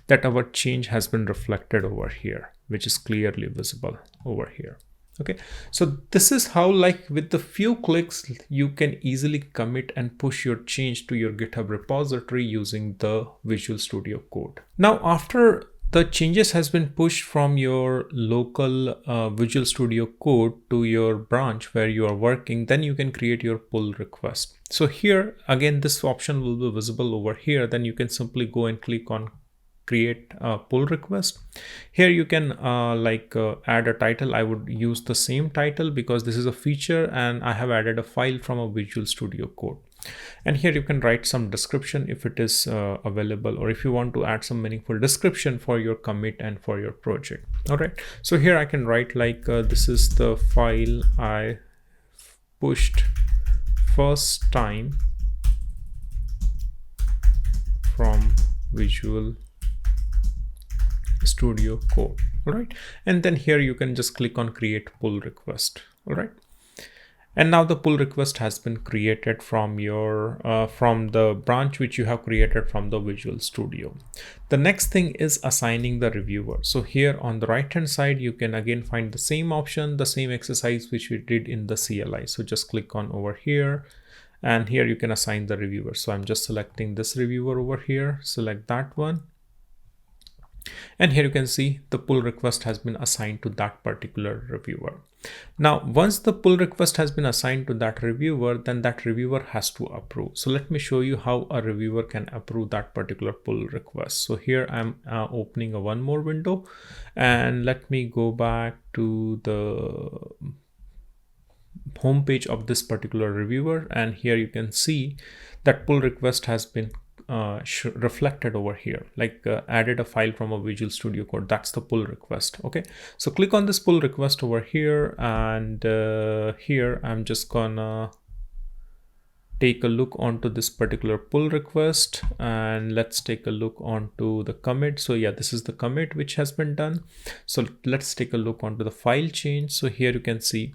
that our change has been reflected over here, which is clearly visible over here. Okay, so this is how, like with the few clicks, you can easily commit and push your change to your GitHub repository using the Visual Studio Code. Now after the changes has been pushed from your local Visual Studio Code to your branch where you are working, then you can create your pull request. So here again, this option will be visible over here. Then you can simply go and click on create a pull request. Here you can add a title. I would use the same title because this is a feature and I have added a file from a Visual Studio Code. And here you can write some description if it is available, or if you want to add some meaningful description for your commit and for your project. All right, so here I can write like this is the file I pushed first time from Visual Studio Code. All right, and then here you can just click on create pull request. All right, and now the pull request has been created from your from the branch which you have created from the Visual Studio. The next thing is assigning the reviewer. So here on the right hand side, you can again find the same option, the same exercise which we did in the CLI. So just click on over here, and here you can assign the reviewer. So I'm just selecting this reviewer over here, select that one. And here you can see the pull request has been assigned to that particular reviewer. Now, once the pull request has been assigned to that reviewer, then that reviewer has to approve. So let me show you how a reviewer can approve that particular pull request. So here I'm opening one more window, and let me go back to the home page of this particular reviewer, and here you can see that pull request has been reflected over here, like added a file from a Visual Studio Code. That's the pull request. Okay, so click on this pull request over here, and here I'm just gonna take a look onto this particular pull request, and let's take a look onto the commit. So yeah, this is the commit which has been done. So let's take a look onto the file change. So here you can see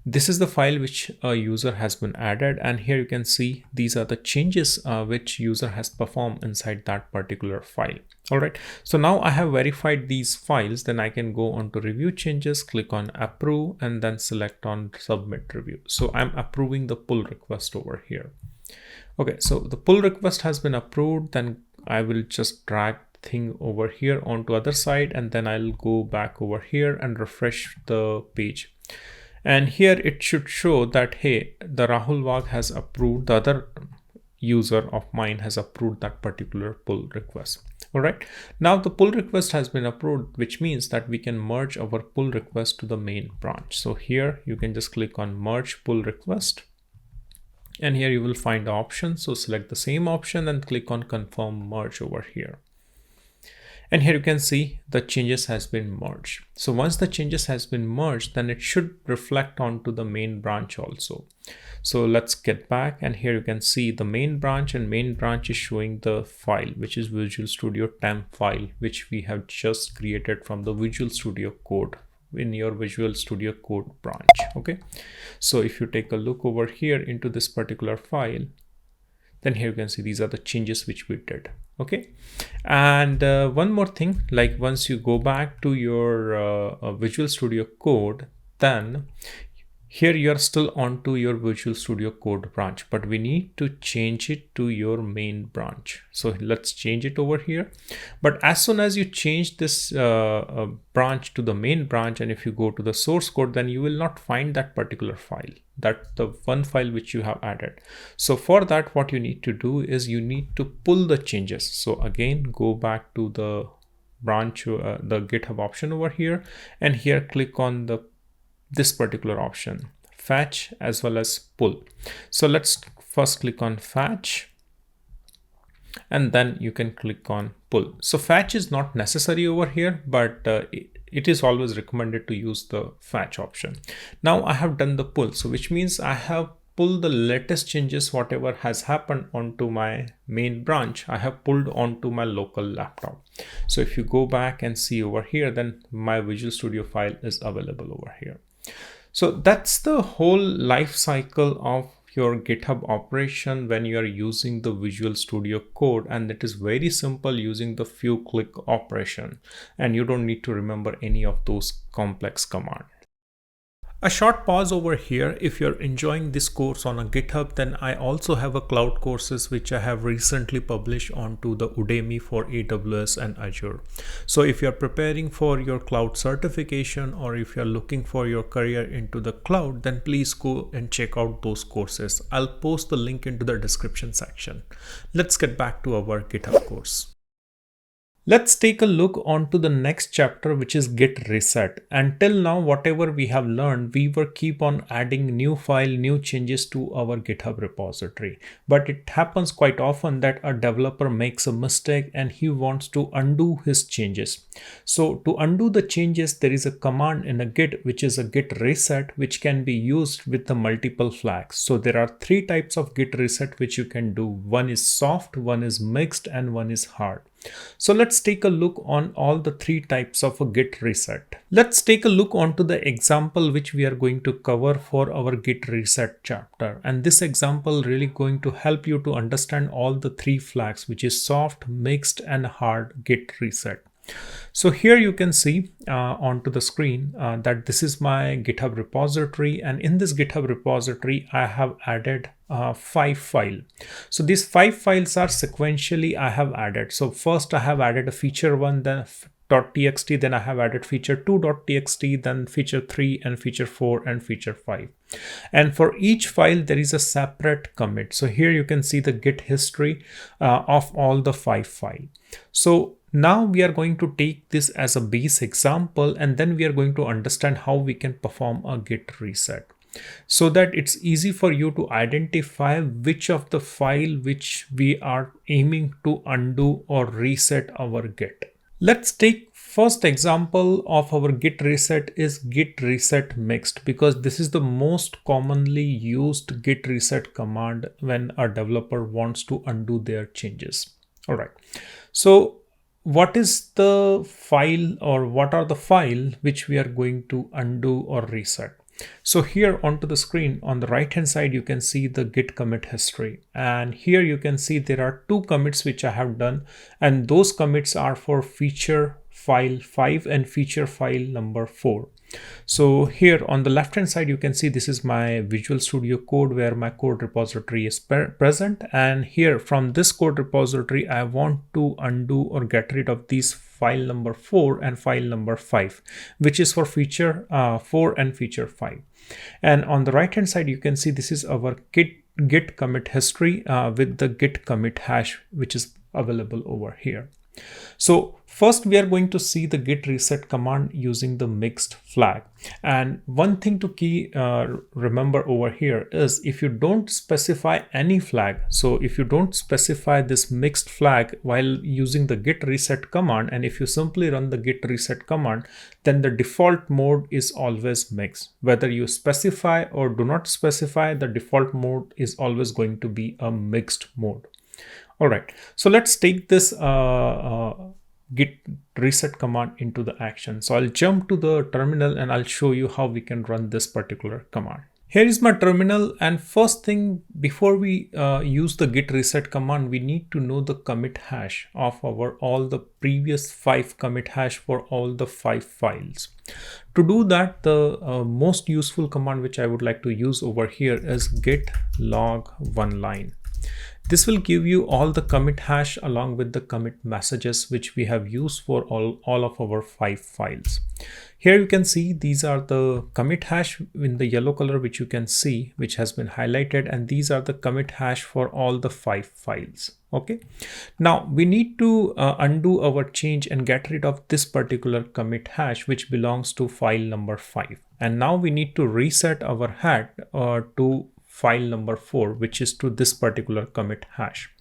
this is the file which a user has been added, and here you can see these are the changes which user has performed inside that particular file. All right, so now I have verified these files. Then I can go on to review changes, click on approve, and then select on submit review. So I'm approving the pull request over here. Okay, so the pull request has been approved. Then I will just drag thing over here onto other side, and then I'll go back over here and refresh the page. And here it should show that, hey, the Rahul Wag has approved, the other user of mine has approved that particular pull request. All right, now the pull request has been approved, which means that we can merge our pull request to the main branch. So here you can just click on merge pull request, and here you will find the option. So select the same option and click on confirm merge over here. And here you can see the changes has been merged. So once the changes has been merged, then it should reflect onto the main branch also. So let's get back, and here you can see the main branch, and main branch is showing the file, which is Visual Studio temp file, which we have just created from the Visual Studio Code in your Visual Studio Code branch. Okay, so if you take a look over here into this particular file, then here you can see these are the changes which we did. Okay, and one more thing, like once you go back to your Visual Studio Code, then here you are still onto your Visual Studio Code branch, but we need to change it to your main branch. So let's change it over here. But as soon as you change this branch to the main branch, and if you go to the source code, then you will not find that particular file, that the one file which you have added. So for that, what you need to do is you need to pull the changes. So again, go back to the branch, the GitHub option over here, and here click on this particular option, fetch as well as pull. So let's first click on fetch, and then you can click on pull. So fetch is not necessary over here, but it is always recommended to use the fetch option. Now I have done the pull, so which means I have pulled the latest changes, whatever has happened onto my main branch, I have pulled onto my local laptop. So if you go back and see over here, then my Visual Studio file is available over here. So that's the whole life cycle of your GitHub operation when you are using the Visual Studio Code, and it is very simple using the few click operation, and you don't need to remember any of those complex commands. A short pause over here. If you're enjoying this course on a GitHub, then I also have a cloud courses which I have recently published onto the Udemy for AWS and Azure. So if you're preparing for your cloud certification, or if you're looking for your career into the cloud, then please go and check out those courses. I'll post the link into the description section. Let's get back to our GitHub course. Let's take a look onto the next chapter, which is Git Reset. Until now, whatever we have learned, we were keep on adding new file, new changes to our GitHub repository. But it happens quite often that a developer makes a mistake and he wants to undo his changes. So to undo the changes, there is a command in a Git, which is a Git Reset, which can be used with the multiple flags. So there are three types of Git Reset which you can do. One is soft, one is mixed, and one is hard. So let's take a look on all the three types of a Git Reset. Let's take a look onto the example which we are going to cover for our Git Reset chapter. And this example really going to help you to understand all the three flags, which is soft, mixed, and hard Git Reset. So here you can see onto the screen that this is my GitHub repository, and in this GitHub repository I have added 5 files. So these 5 files are sequentially I have added. So first I have added a feature 1, then .txt, then I have added feature 2.txt, then feature 3 and feature 4 and feature 5. And for each file there is a separate commit. So here you can see the Git history of all the 5 files. So now we are going to take this as a base example, and then we are going to understand how we can perform a Git reset, so that it's easy for you to identify which of the file which we are aiming to undo or reset our Git. Let's take first example of our Git reset is Git reset mixed, because this is the most commonly used Git reset command when a developer wants to undo their changes. All right. So what is the file, or what are the file which we are going to undo or reset? So here onto the screen on the right hand side you can see the Git commit history, and here you can see there are 2 commits which I have done, and those commits are for feature file 5 and feature file number 4. So here on the left hand side you can see this is my Visual Studio code where my code repository is present, and here from this code repository I want to undo or get rid of these file number 4 and file number 5, which is for feature 4 and feature 5. And on the right hand side you can see this is our git commit history with the git commit hash which is available over here. So first we are going to see the git reset command using the mixed flag. And one thing to remember over here is if you don't specify any flag, so if you don't specify this mixed flag while using the git reset command, and if you simply run the git reset command, then the default mode is always mixed. Whether you specify or do not specify, the default mode is always going to be a mixed mode. All right, so let's take this git reset command into the action. So I'll jump to the terminal and I'll show you how we can run this particular command. Here is my terminal, and first thing before we use the git reset command, we need to know the commit hash of all the previous 5 commit hash for all the 5 files. To do that, the most useful command which I would like to use over here is git log one line. This will give you all the commit hash along with the commit messages which we have used for all of our 5 files. Here you can see these are the commit hash in the yellow color which you can see, which has been highlighted, and these are the commit hash for all the 5 files. Okay, now we need to undo our change and get rid of this particular commit hash which belongs to file number 5, and now we need to reset our head to file number 4, which is to this particular commit hash.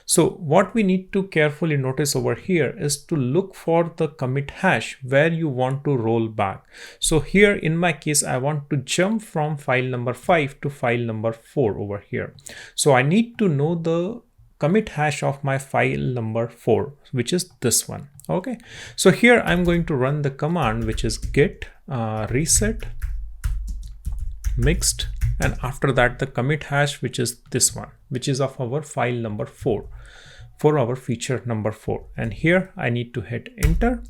So what we need to carefully notice over here is to look for the commit hash where you want to roll back. So here in my case, I want to jump from file number 5 to file number 4 over here. So I need to know the commit hash of my file number 4, which is this one. Okay, so here I'm going to run the command which is git reset mixed, and after that the commit hash which is this one, which is of our file number 4 for our feature number 4. And here I need to hit enter,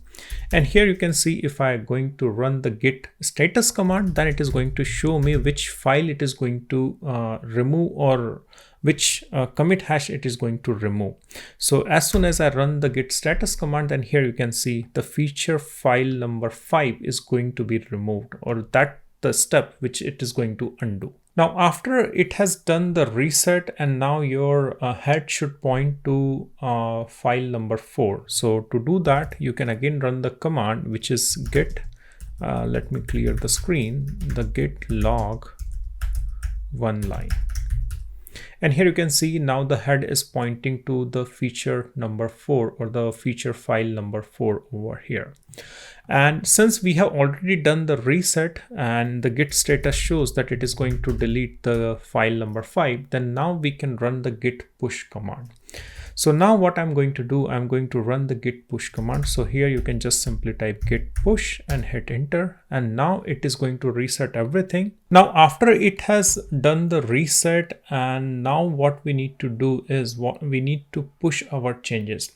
and here you can see if I'm going to run the git status command, then it is going to show me which file it is going to remove, or which commit hash it is going to remove. So as soon as I run the git status command, then here you can see the feature file number 5 is going to be removed, or that the step which it is going to undo. Now after it has done the reset, and now your head should point to file number 4. So to do that, you can again run the command which is git, let me clear the screen, the git log one line. And here you can see now the head is pointing to the feature number 4, or the feature file number 4 over here. And since we have already done the reset and the git status shows that it is going to delete the file number 5, then now we can run the git push command. So now what I'm going to do, I'm going to run the git push command. So here you can just simply type git push and hit enter, and now it is going to reset everything. Now after it has done the reset, and now what we need to do is we need to push our changes.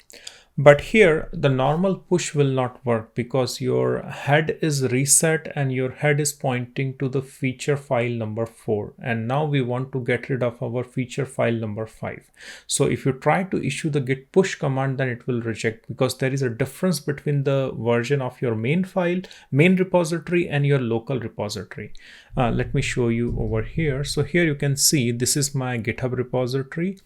But here the normal push will not work because your head is reset and your head is pointing to the feature file number 4, and now we want to get rid of our feature file number 5. So if you try to issue the git push command, then it will reject because there is a difference between the version of your main file, main repository, and your local repository. Let me show you over here. So here you can see this is my GitHub repository.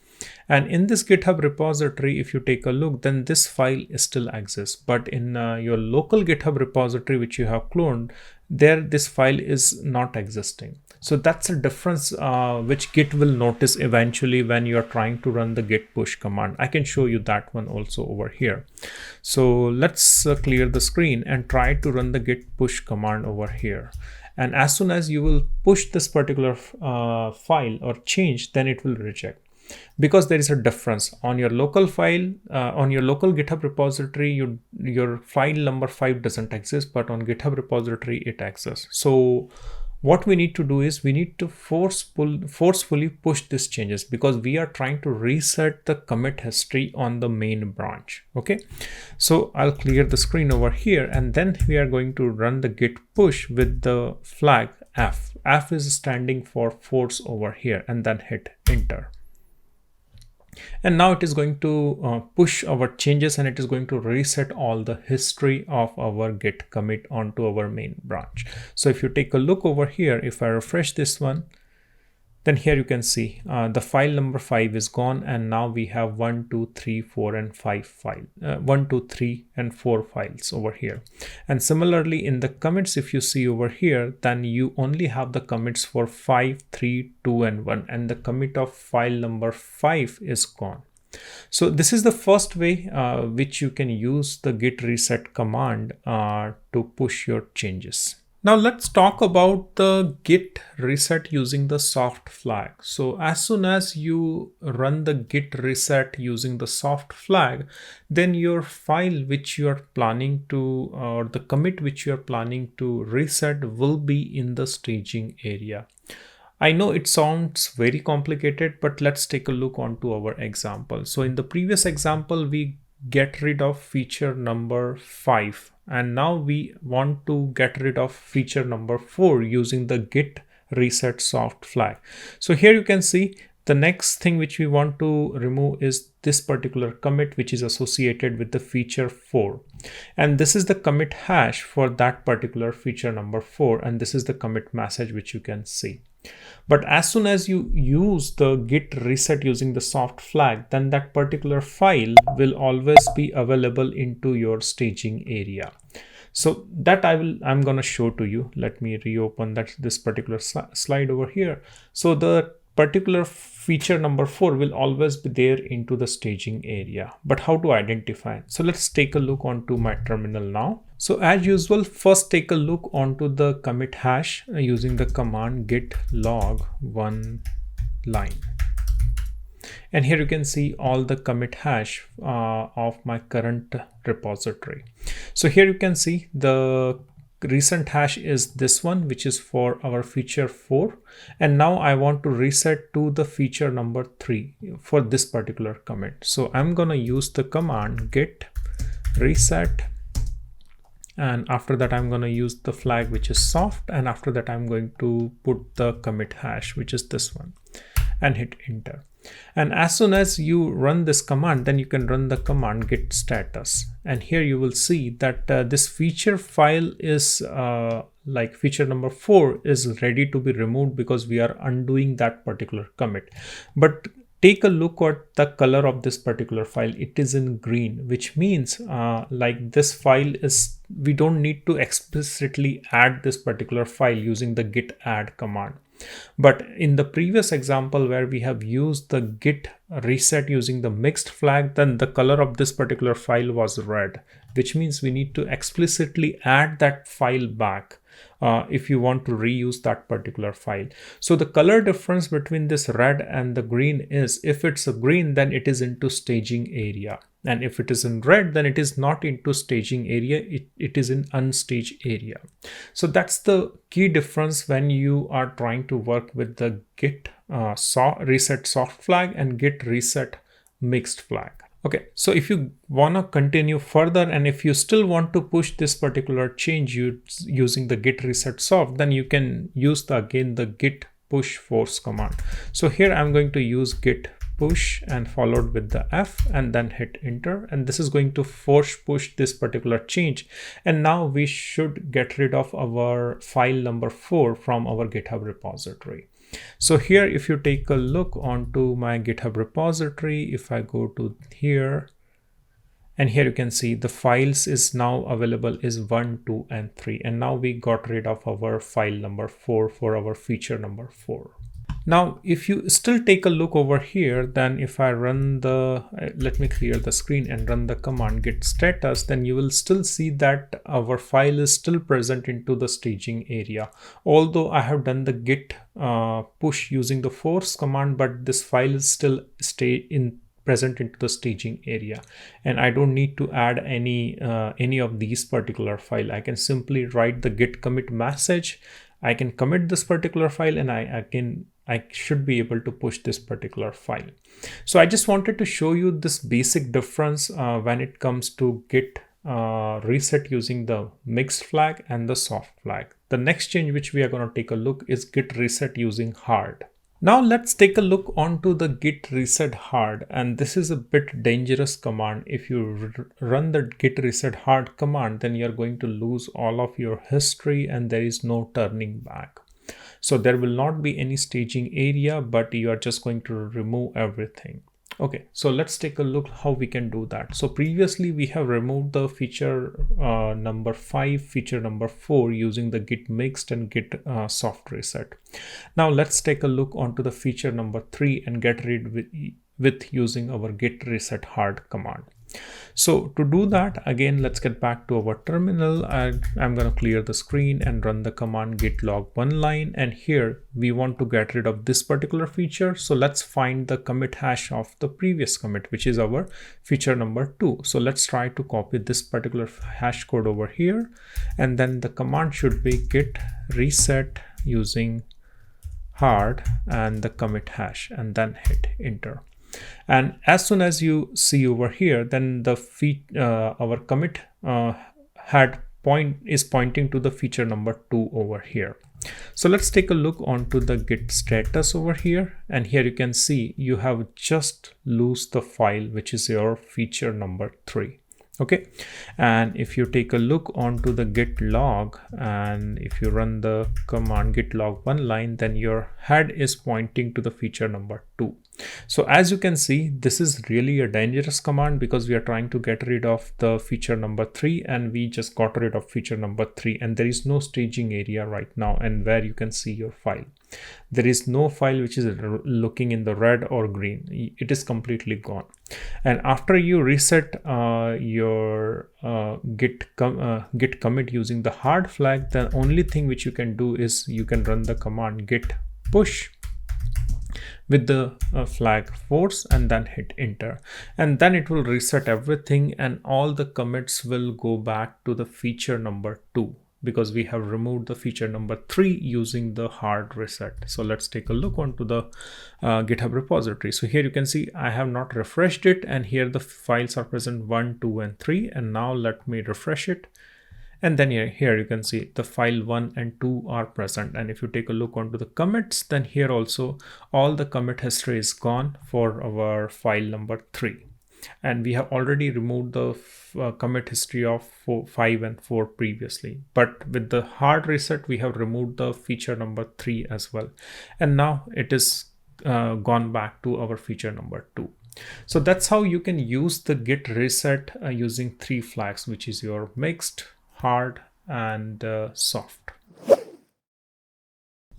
And in this GitHub repository, if you take a look, then this file still exists. But in your local GitHub repository, which you have cloned, there this file is not existing. So that's a difference which Git will notice eventually when you are trying to run the git push command. I can show you that one also over here. So let's clear the screen and try to run the git push command over here. And as soon as you will push this particular file or change, then it will reject. Because there is a difference on your local file, on your local GitHub repository, your file number 5 doesn't exist, but on GitHub repository it exists. So what we need to do is we need to forcefully push these changes because we are trying to reset the commit history on the main branch. Okay, so I'll clear the screen over here, and then we are going to run the git push with the flag F. F is standing for force over here, and then hit enter. And now it is going to push our changes, and it is going to reset all the history of our git commit onto our main branch. So if you take a look over here, if I refresh this one, then here you can see the file number 5 is gone, and now we have 1, 2, 3, 4, and 5 file 1, 2, 3, and 4 files over here. And similarly in the commits, if you see over here, then you only have the commits for 5, 3, 2, and 1, and the commit of file number 5 is gone. So this is the first way which you can use the git reset command to push your changes. Now let's talk about the git reset using the soft flag. So as soon as you run the git reset using the soft flag, then your file which you are planning to, or the commit which you are planning to reset, will be in the staging area. I know it sounds very complicated, but let's take a look onto our example. So in the previous example, we get rid of feature number 5, and now we want to get rid of feature number 4 using the git reset soft flag. So here you can see the next thing which we want to remove is this particular commit which is associated with the feature 4, and this is the commit hash for that particular feature number 4, and this is the commit message which you can see. But as soon as you use the git reset using the soft flag, then that particular file will always be available into your staging area. So that I'm gonna show to you. Let me reopen this particular slide over here. So the particular feature number 4 will always be there into the staging area. But how to identify? So let's take a look onto my terminal now. So as usual, first take a look onto the commit hash using the command git log 1 line. And here you can see all the commit hash of my current repository. So here you can see the recent hash is this one, which is for our feature 4, and now I want to reset to the feature number 3 for this particular commit. So I'm gonna use the command git reset, and after that I'm gonna use the flag which is soft, and after that I'm going to put the commit hash, which is this one, and hit enter. And as soon as you run this command, then you can run the command git status, and here you will see that this feature file is like feature number 4 is ready to be removed because we are undoing that particular commit. But take a look at the color of this particular file. It is in green, which means like this file is, we don't need to explicitly add this particular file using the git add command. But in the previous example where we have used the git reset using the mixed flag, then the color of this particular file was red, which means we need to explicitly add that file back if you want to reuse that particular file. So the color difference between this red and the green is, if it's a green, then it is into staging area, and if it is in red, then it is not into staging area, it is in unstaged area. So that's the key difference when you are trying to work with the git reset soft flag and git reset mixed flag. Okay, so if you want to continue further and if you still want to push this particular change using the git reset soft, then you can use again the git push force command. So here I'm going to use git push and followed with the F and then hit enter, and this is going to force push this particular change. And now we should get rid of our file number 4 from our GitHub repository. So here, if you take a look onto my GitHub repository, if I go to here, and here you can see the files is now available is 1, 2, and 3. And now we got rid of our file number 4 for our feature number 4. Now, if you still take a look over here, then if I run the, let me clear the screen and run the command git status, then you will still see that our file is still present into the staging area. Although I have done the git push using the force command, but this file is still present into the staging area, and I don't need to add any of these particular file. I can simply write the git commit message. I can commit this particular file, and I should be able to push this particular file. So I just wanted to show you this basic difference when it comes to git reset using the mixed flag and the soft flag. The next change which we are going to take a look is git reset using hard. Now let's take a look onto the git reset hard, and this is a bit dangerous command. If you run the git reset hard command, then you're going to lose all of your history and there is no turning back. So there will not be any staging area, but you are just going to remove everything. Okay, so let's take a look how we can do that. So previously we have removed the feature number 5, feature number 4 using the git mixed and git soft reset. Now let's take a look onto the feature number 3 and get rid with using our git reset hard command. So to do that, again, let's get back to our terminal. I'm going to clear the screen and run the command git log one line. And here we want to get rid of this particular feature. So let's find the commit hash of the previous commit, which is our feature number 2. So let's try to copy this particular hash code over here. And then the command should be git reset using hard and the commit hash, and then hit enter. And as soon as you see over here, then the our commit is pointing to the feature number 2 over here. So let's take a look onto the git status over here, and here you can see you have just lost the file which is your feature number 3. Okay, and if you take a look onto the git log, and if you run the command git log one line, then your head is pointing to the feature number 2. So as you can see, this is really a dangerous command because we are trying to get rid of the feature number 3, and we just got rid of feature number 3, and there is no staging area right now and where you can see your file. There is no file which is looking in the red or green. It is completely gone. And after you reset your git commit using the hard flag, the only thing which you can do is you can run the command git push with the flag force and then hit enter, and then it will reset everything and all the commits will go back to the feature number 2 because we have removed the feature number 3 using the hard reset. So let's take a look onto the GitHub repository. So here you can see I have not refreshed it, and here the files are present 1, 2, and 3. And now let me refresh it. And then here you can see the file 1 and 2 are present. And if you take a look onto the commits, then here also all the commit history is gone for our file number 3. And we have already removed the commit history of 5 and 4 previously. But with the hard reset, we have removed the feature number 3 as well. And now it is gone back to our feature number 2. So that's how you can use the git reset using 3 flags, which is your mixed, hard, and soft.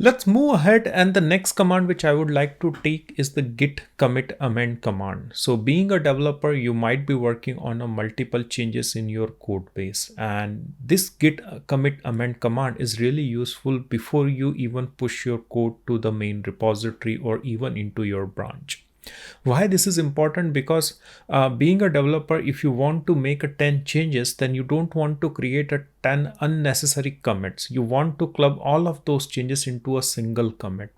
Let's move ahead, and the next command which I would like to take is the git commit amend command. So being a developer, you might be working on multiple changes in your code base, and this git commit amend command is really useful before you even push your code to the main repository or even into your branch. Why this is important? Because being a developer, if you want to make 10 changes, then you don't want to create 10 unnecessary commits. You want to club all of those changes into a single commit.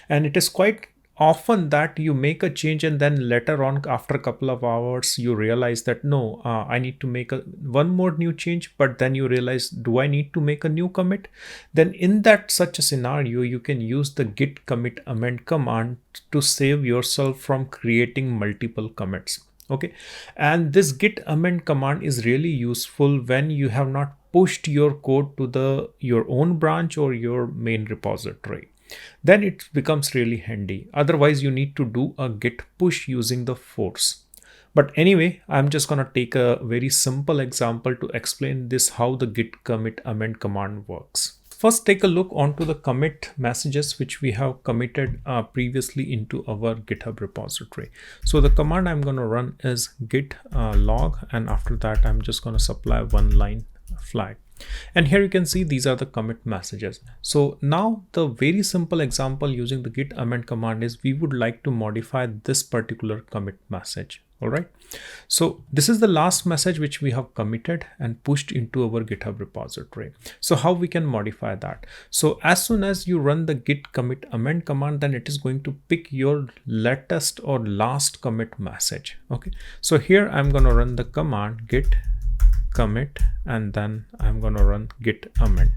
And it is quite often that you make a change and then later on after a couple of hours you realize that no, I need to make one more new change, but then you realize, do I need to make a new commit? Then in that such a scenario, you can use the git commit amend command to save yourself from creating multiple commits. Okay, and this git amend command is really useful when you have not pushed your code to your own branch or your main repository. Then it becomes really handy. Otherwise, you need to do a git push using the force. But anyway, I'm just going to take a very simple example to explain this, how the git commit amend command works. First, take a look onto the commit messages which we have committed previously into our GitHub repository. So the command I'm going to run is git log, and after that I'm just going to supply one line flag. And here you can see these are the commit messages. So now the very simple example using the git amend command is we would like to modify this particular commit message. All right. So this is the last message which we have committed and pushed into our GitHub repository. So how we can modify that? So as soon as you run the git commit amend command, then it is going to pick your latest or last commit message. Okay. So here I'm going to run the command git commit and then I'm going to run git amend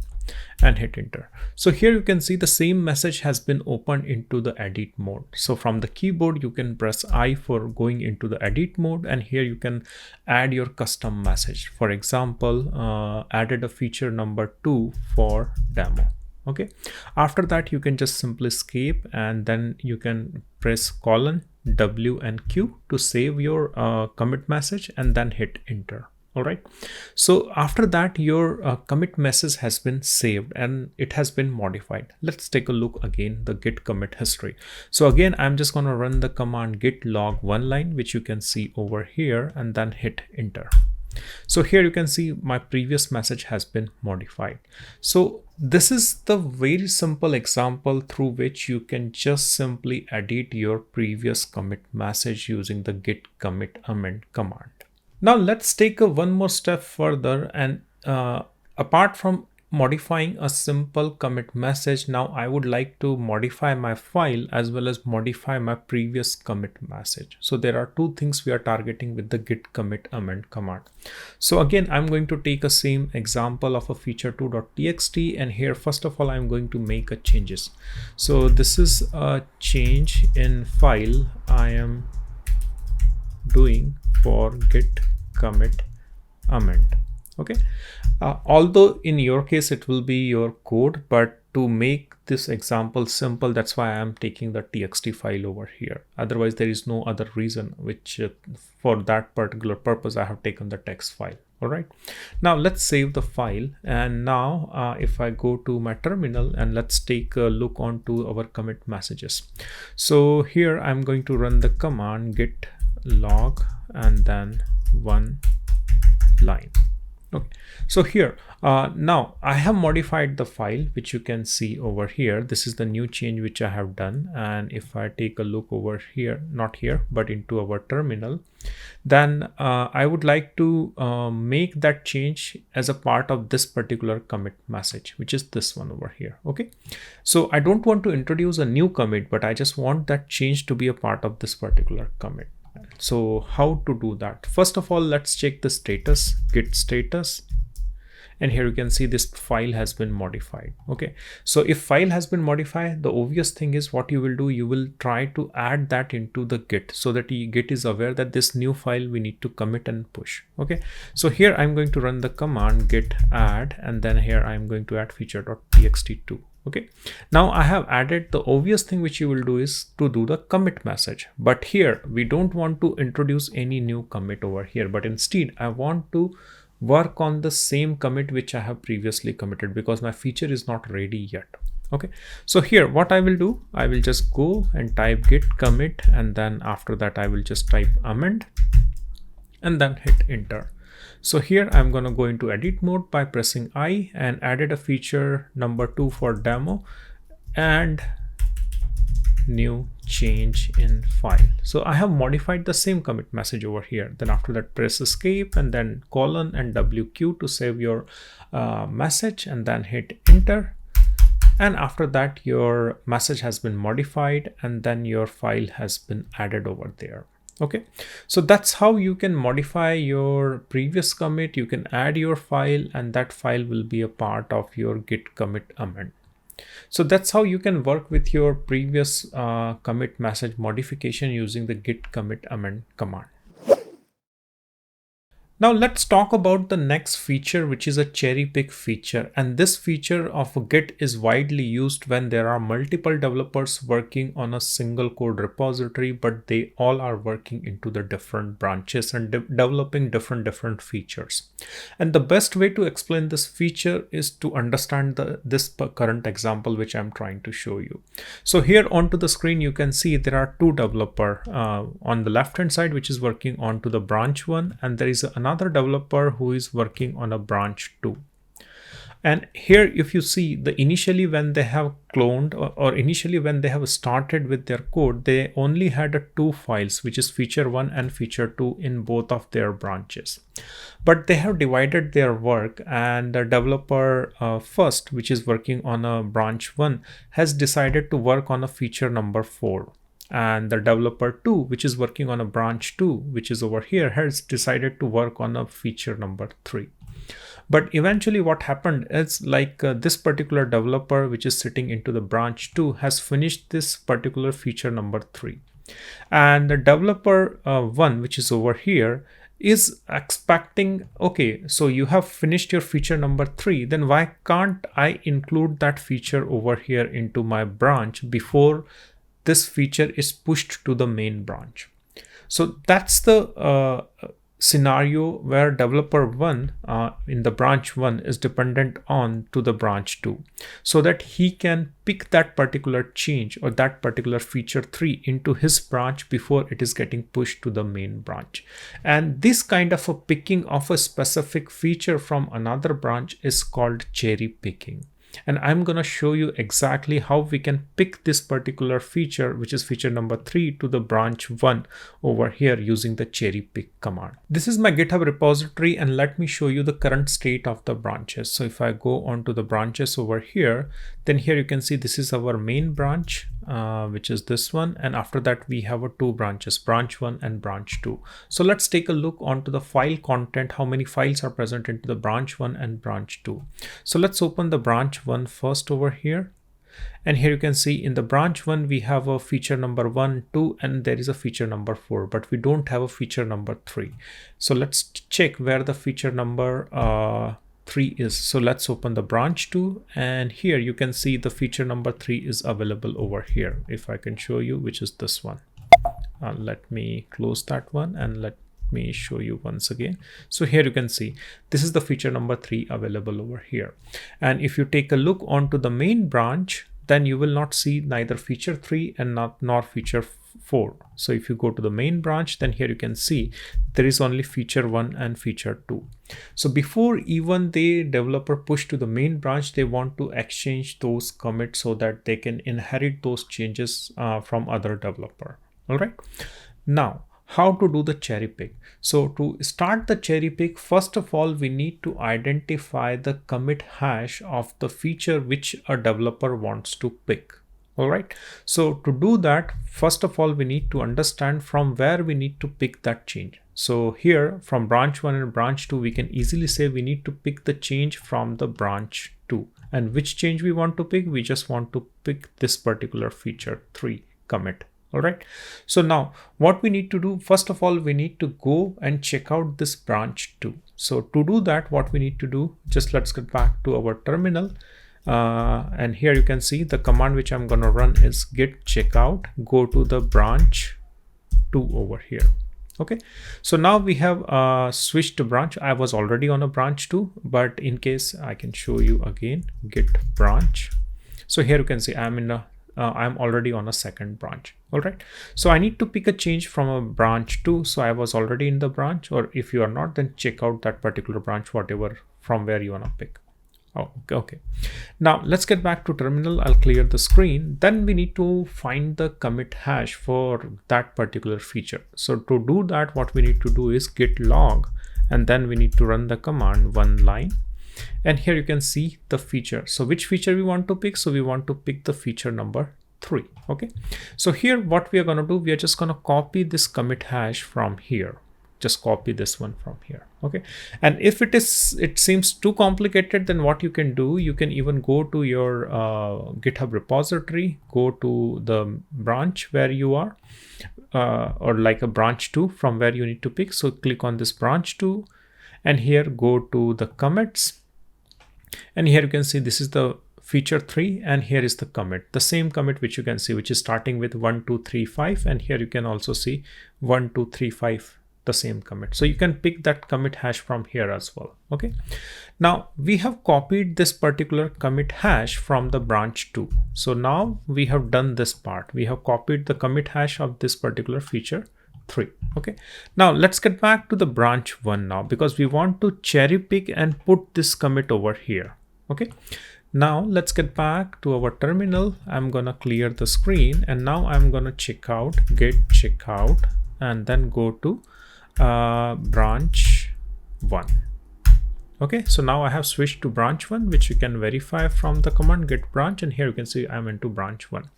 and hit enter. So here you can see the same message has been opened into the edit mode. So from the keyboard you can press I for going into the edit mode, and here you can add your custom message. For example, added a feature number 2 for demo. Okay, after that you can just simply escape and then you can press colon W and Q to save your commit message and then hit enter. All right, so after that your commit message has been saved and it has been modified. Let's take a look again the git commit history. So again I'm just going to run the command git log one line, which you can see over here, and then hit enter. So here you can see my previous message has been modified. So this is the very simple example through which you can just simply edit your previous commit message using the git commit amend command. Now let's take one more step further, and apart from modifying a simple commit message, now I would like to modify my file as well as modify my previous commit message. So there are two things we are targeting with the git commit amend command. So again, I'm going to take a same example of a feature2.txt, and here first of all I'm going to make a changes. So this is a change in file I am doing for git commit amend. Okay, although in your case it will be your code, but to make this example simple, that's why I am taking the txt file over here. Otherwise there is no other reason which for that particular purpose I have taken the text file. All right, now let's save the file, and now if I go to my terminal and let's take a look onto our commit messages. So here I'm going to run the command git log and then one line. Okay, so here now I have modified the file, which you can see over here. This is the new change which I have done, and if I take a look over here, not here but into our terminal, then I would like to make that change as a part of this particular commit message, which is this one over here. Okay, so I don't want to introduce a new commit, but I just want that change to be a part of this particular commit. So how to do that? First of all, let's check the status, git status, and here you can see this file has been modified. Okay, so if file has been modified, the obvious thing is what you will do, you will try to add that into the git so that git is aware that this new file we need to commit and push. Okay, so here I'm going to run the command git add, and then here I'm going to add feature.txt2. Okay, now I have added. The obvious thing which you will do is to do the commit message, but here we don't want to introduce any new commit over here, but instead I want to work on the same commit which I have previously committed because my feature is not ready yet. Okay, so here what I will do, I will just go and type git commit, and then after that I will just type amend and then hit enter. So here I'm going to go into edit mode by pressing I and added a feature number 2 for demo and new change in file. So I have modified the same commit message over here. Then after that press escape and then colon and WQ to save your message and then hit enter. and after that your message has been modified and then your file has been added over there. Okay, so that's how you can modify your previous commit. You can add your file and that file will be a part of your git commit amend. So that's how you can work with your previous commit message modification using the git commit amend command. Now let's talk about the next feature, which is a cherry pick feature. And this feature of Git is widely used when there are multiple developers working on a single code repository, but they all are working into the different branches and developing different features. And the best way to explain this feature is to understand this current example, which I'm trying to show you. So here onto the screen, you can see there are two developers on the left hand side, which is working onto the branch 1, and there is another developer who is working on a branch 2. And here if you see, the initially when they have cloned or initially when they have started with their code, they only had two files, which is feature 1 and feature 2 in both of their branches. But they have divided their work, and the developer first, which is working on a branch 1, has decided to work on a feature number 4. And the developer 2, which is working on a branch 2, which is over here, has decided to work on a feature number 3. But eventually what happened is this particular developer, which is sitting into the branch 2, has finished this particular feature number 3. And the developer 1, which is over here, is expecting, okay, so you have finished your feature number 3, then why can't I include that feature over here into my branch before this feature is pushed to the main branch? So that's the scenario where developer 1 in the branch 1 is dependent on to the branch 2, so that he can pick that particular change or that particular feature 3 into his branch before it is getting pushed to the main branch. And this kind of a picking of a specific feature from another branch is called cherry picking. And I'm going to show you exactly how we can pick this particular feature, which is feature number 3, to the branch 1 over here using the cherry pick command. This is my GitHub repository, and let me show you the current state of the branches. So if I go onto the branches over here, then here you can see this is our main branch, which is this one. And after that, we have two branches, branch 1 and branch 2. So let's take a look onto the file content, how many files are present into the branch 1 and branch 2. So let's open the branch 1 first over here. And here you can see in the branch 1, we have a feature number 1, 2, and there is a feature number 4, but we don't have a feature number 3. So let's check where the feature number 3 is. So let's open the branch 2, and here you can see the feature number 3 is available over here. If I can show you, which is this one. Let me close that one and let me show you once again. So here you can see this is the feature number 3 available over here. And if you take a look onto the main branch, then you will not see neither feature 3 and nor feature 4. So if you go to the main branch, then here you can see there is only feature 1 and feature 2. So before even the developer push to the main branch, they want to exchange those commits so that they can inherit those changes from other developer. All right. Now, how to do the cherry pick? So to start the cherry pick, first of all, we need to identify the commit hash of the feature which a developer wants to pick. All right. So to do that, first of all, we need to understand from where we need to pick that change. So here from branch 1 and branch 2, we can easily say we need to pick the change from the branch 2. And which change we want to pick? We just want to pick this particular feature 3 commit. All right. So now what we need to do, first of all, we need to go and check out this branch 2. So to do that, what we need to do, just let's get back to our terminal. And here you can see the command which I'm going to run is git checkout, go to the branch 2 over here. Okay. So now we have switched to branch. I was already on a branch 2, but in case I can show you again, git branch. So here you can see I'm already on a second branch. All right. So I need to pick a change from a branch 2. So I was already in the branch, or if you are not, then check out that particular branch, whatever from where you want to pick. Oh, okay. Now let's get back to terminal. I'll clear the screen. Then we need to find the commit hash for that particular feature. So to do that, what we need to do is git log, and then we need to run the command one line. And here you can see the feature. So which feature we want to pick? So we want to pick the feature number 3. Okay, so here what we are going to do, we are just going to copy this commit hash from here. Just copy this one from here. Okay, and if it seems too complicated, then what you can do, you can even go to your GitHub repository, go to the branch where you are, or like a branch 2 from where you need to pick. So click on this branch 2, and here go to the commits, and here you can see this is the feature 3, and here is the commit, the same commit which you can see, which is starting with 1 2 3 5, and here you can also see 1 2 3 5, the same commit. So you can pick that commit hash from here as well. Okay, now we have copied this particular commit hash from the branch 2. So now we have done this part, we have copied the commit hash of this particular feature 3. Okay, now let's get back to the branch 1 now, because we want to cherry pick and put this commit over here. Okay, now let's get back to our terminal. I'm gonna clear the screen, and now I'm gonna check out git checkout, and then go to branch 1. Okay, so now I have switched to branch 1, which you can verify from the command git branch, and here you can see I'm into branch 1.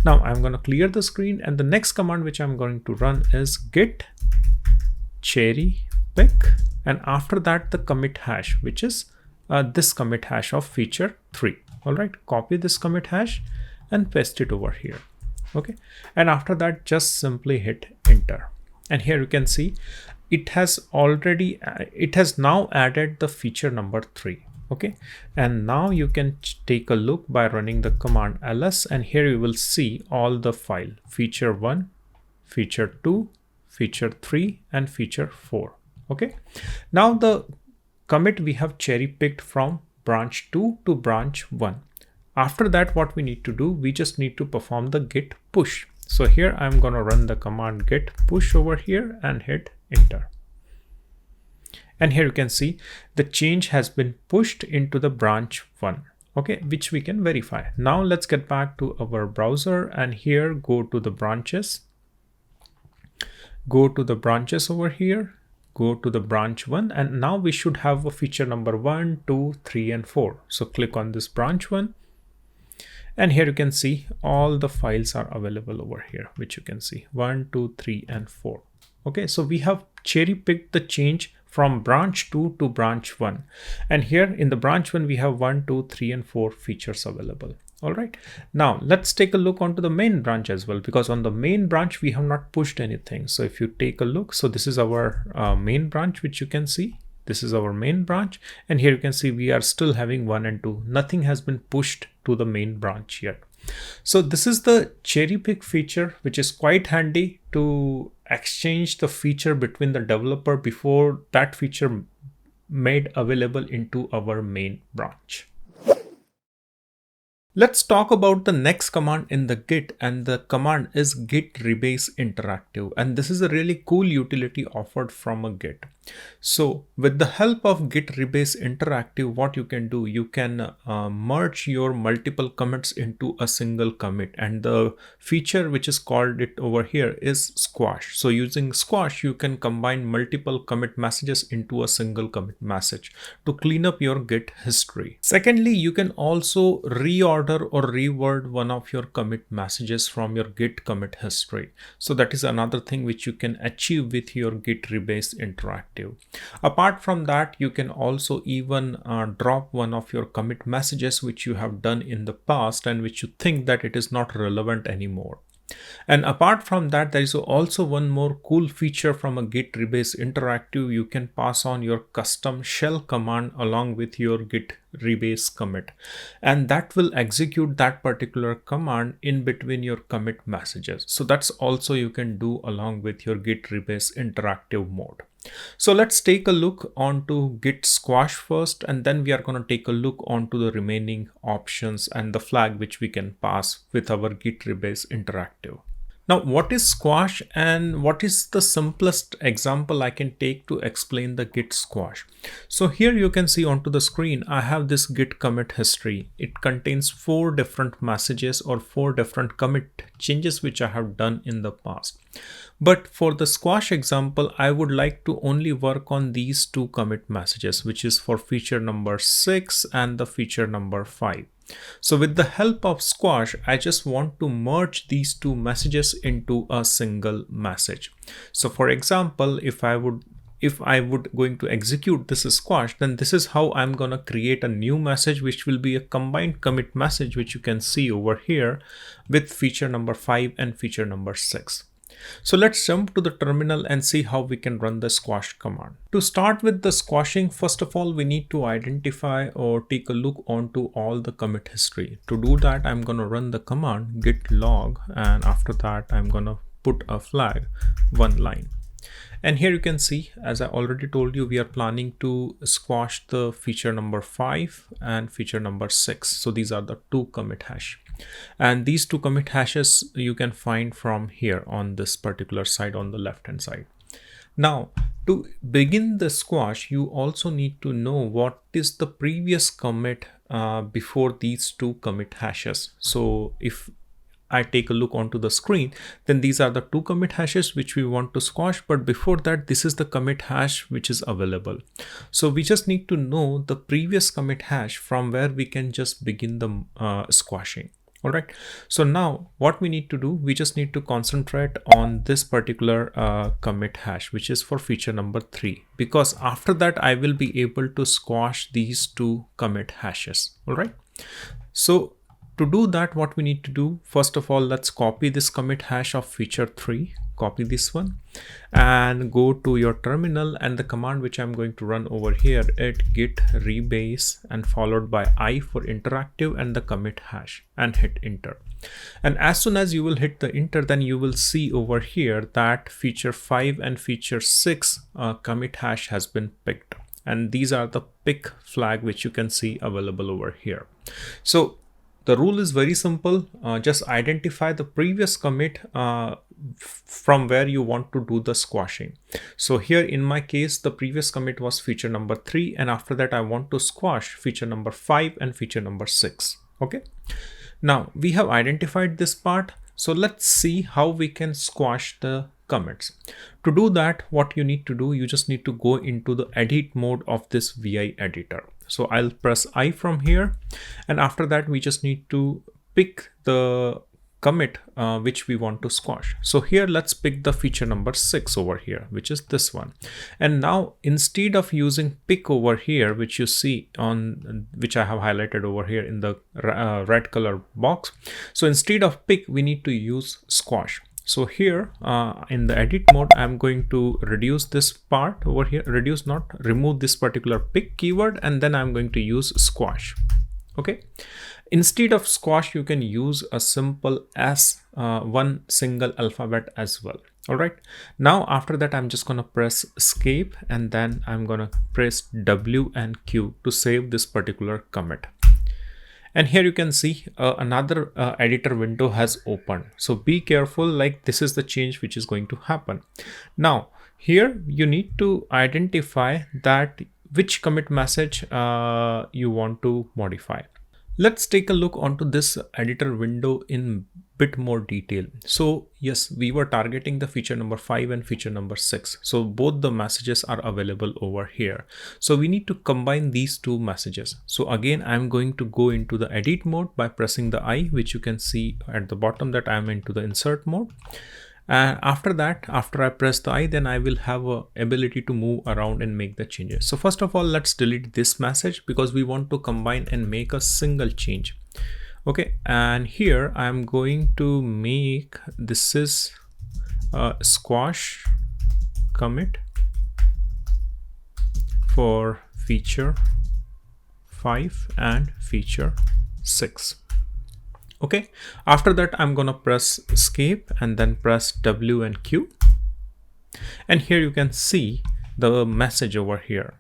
Now I'm going to clear the screen, and the next command which I'm going to run is git cherry pick, and after that the commit hash, which is this commit hash of feature 3. All right, copy this commit hash and paste it over here. Okay, and after that just simply hit enter, and here you can see it has now added the feature number 3. Okay, and now you can take a look by running the command ls, and here you will see all the file, feature 1, feature 2, feature 3, and feature 4. Okay, now the commit we have cherry picked from branch 2 to branch 1. After that, what we need to do, we just need to perform the git push. So here I'm going to run the command git push over here and hit enter. And here you can see the change has been pushed into the branch 1. Okay, which we can verify. Now let's get back to our browser, and here go to the branches. Go to the branches over here. Go to the branch 1, and now we should have a feature number 1, 2, 3, and 4. So click on this branch 1. And here you can see all the files are available over here, which you can see 1, 2, 3, and 4. Okay, so we have cherry picked the change from branch 2 to branch 1. And here in the branch 1, we have 1, 2, 3, and 4 features available. All right, now let's take a look onto the main branch as well, because on the main branch, we have not pushed anything. So if you take a look, so this is our main branch, which you can see. This is our main branch, and here you can see we are still having 1 and 2. Nothing has been pushed to the main branch yet. So this is the cherry pick feature, which is quite handy to exchange the feature between the developer before that feature made available into our main branch. Let's talk about the next command in the Git, and the command is Git rebase interactive, and this is a really cool utility offered from a Git. So with the help of Git rebase interactive, what you can do, you can merge your multiple commits into a single commit, and the feature which is called it over here is squash. So using squash, you can combine multiple commit messages into a single commit message to clean up your Git history. Secondly, you can also reorder or reword one of your commit messages from your Git commit history. So that is another thing which you can achieve with your Git rebase interactive. Apart from that, you can also even drop one of your commit messages which you have done in the past and which you think that it is not relevant anymore. And apart from that, there is also one more cool feature from a Git rebase interactive. You can pass on your custom shell command along with your Git rebase commit, and that will execute that particular command in between your commit messages. So that's also you can do along with your Git rebase interactive mode. So let's take a look onto Git squash first, and then we are going to take a look onto the remaining options and the flag which we can pass with our Git rebase interactive. Now, what is squash and what is the simplest example I can take to explain the Git squash? So here you can see onto the screen, I have this Git commit history. It contains 4 different messages or 4 different commit changes which I have done in the past. But for the squash example, I would like to only work on these 2 commit messages, which is for feature number 6 and the feature number 5. So with the help of squash, I just want to merge these 2 messages into a single message. So for example, if I would going to execute this squash, then this is how I'm going to create a new message, which will be a combined commit message, which you can see over here with feature number 5 and feature number 6. So let's jump to the terminal and see how we can run the squash command. To start with the squashing, first of all, we need to identify or take a look onto all the commit history. To do that, I'm going to run the command git log, and after that, I'm going to put a flag 1 line. And here you can see, as I already told you, we are planning to squash the feature number 5 and feature number 6. So these are the 2 commit hash. And these 2 commit hashes you can find from here on this particular side on the left hand side. Now, to begin the squash, you also need to know what is the previous commit before these 2 commit hashes. So if I take a look onto the screen, then these are the 2 commit hashes which we want to squash. But before that, this is the commit hash which is available. So we just need to know the previous commit hash from where we can just begin the squashing. All right. So now what we need to do, we just need to concentrate on this particular commit hash, which is for feature number 3, because after that I will be able to squash these 2 commit hashes. All right. So to do that, what we need to do, first of all, let's copy this commit hash of feature 3, copy this one and go to your terminal, and the command which I'm going to run over here at git rebase and followed by I for interactive and the commit hash, and hit enter. And as soon as you will hit the enter, then you will see over here that feature 5 and feature 6 commit hash has been picked, and these are the pick flag which you can see available over here. So the rule is very simple. Just identify the previous commit from where you want to do the squashing. So here in my case, the previous commit was feature number 3, and after that I want to squash feature number 5 and feature number 6. Okay. Now we have identified this part. So let's see how we can squash the commits. To do that, what you need to do, you just need to go into the edit mode of this VI editor. So I'll press I from here, and after that we just need to pick the commit which we want to squash. So here let's pick the feature number 6 over here, which is this one. And now instead of using pick over here, which you see on, which I have highlighted over here in the red color box, so instead of pick we need to use squash. So here in the edit mode, I'm going to reduce this part over here, remove this particular pick keyword, and then I'm going to use squash. Okay. Instead of squash, you can use a simple S, one single alphabet as well. All right. Now, after that, I'm just going to press escape, and then I'm going to press W and Q to save this particular commit. And here you can see another editor window has opened. So be careful, like this is the change which is going to happen. Now here you need to identify that which commit message you want to modify. Let's take a look onto this editor window in bit more detail. So yes, we were targeting the feature number 5 and feature number 6. So both the messages are available over here. So we need to combine these 2 messages. So again, I'm going to go into the edit mode by pressing the I, which you can see at the bottom that I'm into the insert mode. And after that, after I press the I, then I will have a ability to move around and make the changes. So first of all, let's delete this message because we want to combine and make a single change. Okay, and here I'm going to make, this is a squash commit for feature 5 and feature 6. Okay, after that I'm gonna press escape and then press W and Q, and here you can see the message over here.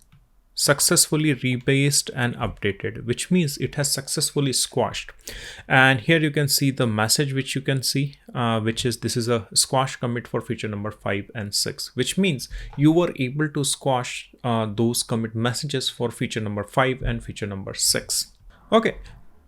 successfully rebased and updated, which means it has successfully squashed. And here you can see the message, which you can see, which is this is a squash commit for feature number 5 and 6, which means you were able to squash those commit messages for feature number 5 and feature number 6. Okay.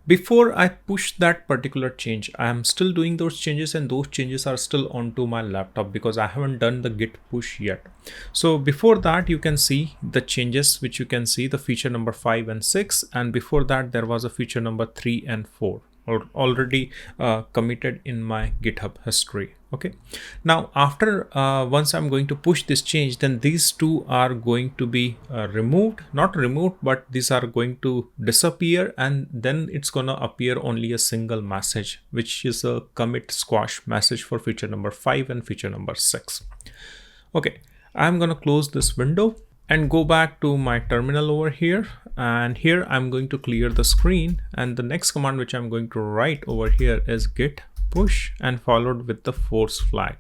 Before I push that particular change, I am still doing those changes, and those changes are still onto my laptop because I haven't done the git push yet. So before that, you can see the changes, which you can see the feature number 5 and 6, and before that there was a feature number 3 and 4 already committed in my GitHub history. Okay, now after once I'm going to push this change, then these two are going to be not removed, but these are going to disappear, and then it's gonna appear only a single message, which is a commit squash message for feature number 5 and feature number 6. Okay, I'm gonna close this window and go back to my terminal over here, and here I'm going to clear the screen, and the next command which I'm going to write over here is git push and followed with the force flag,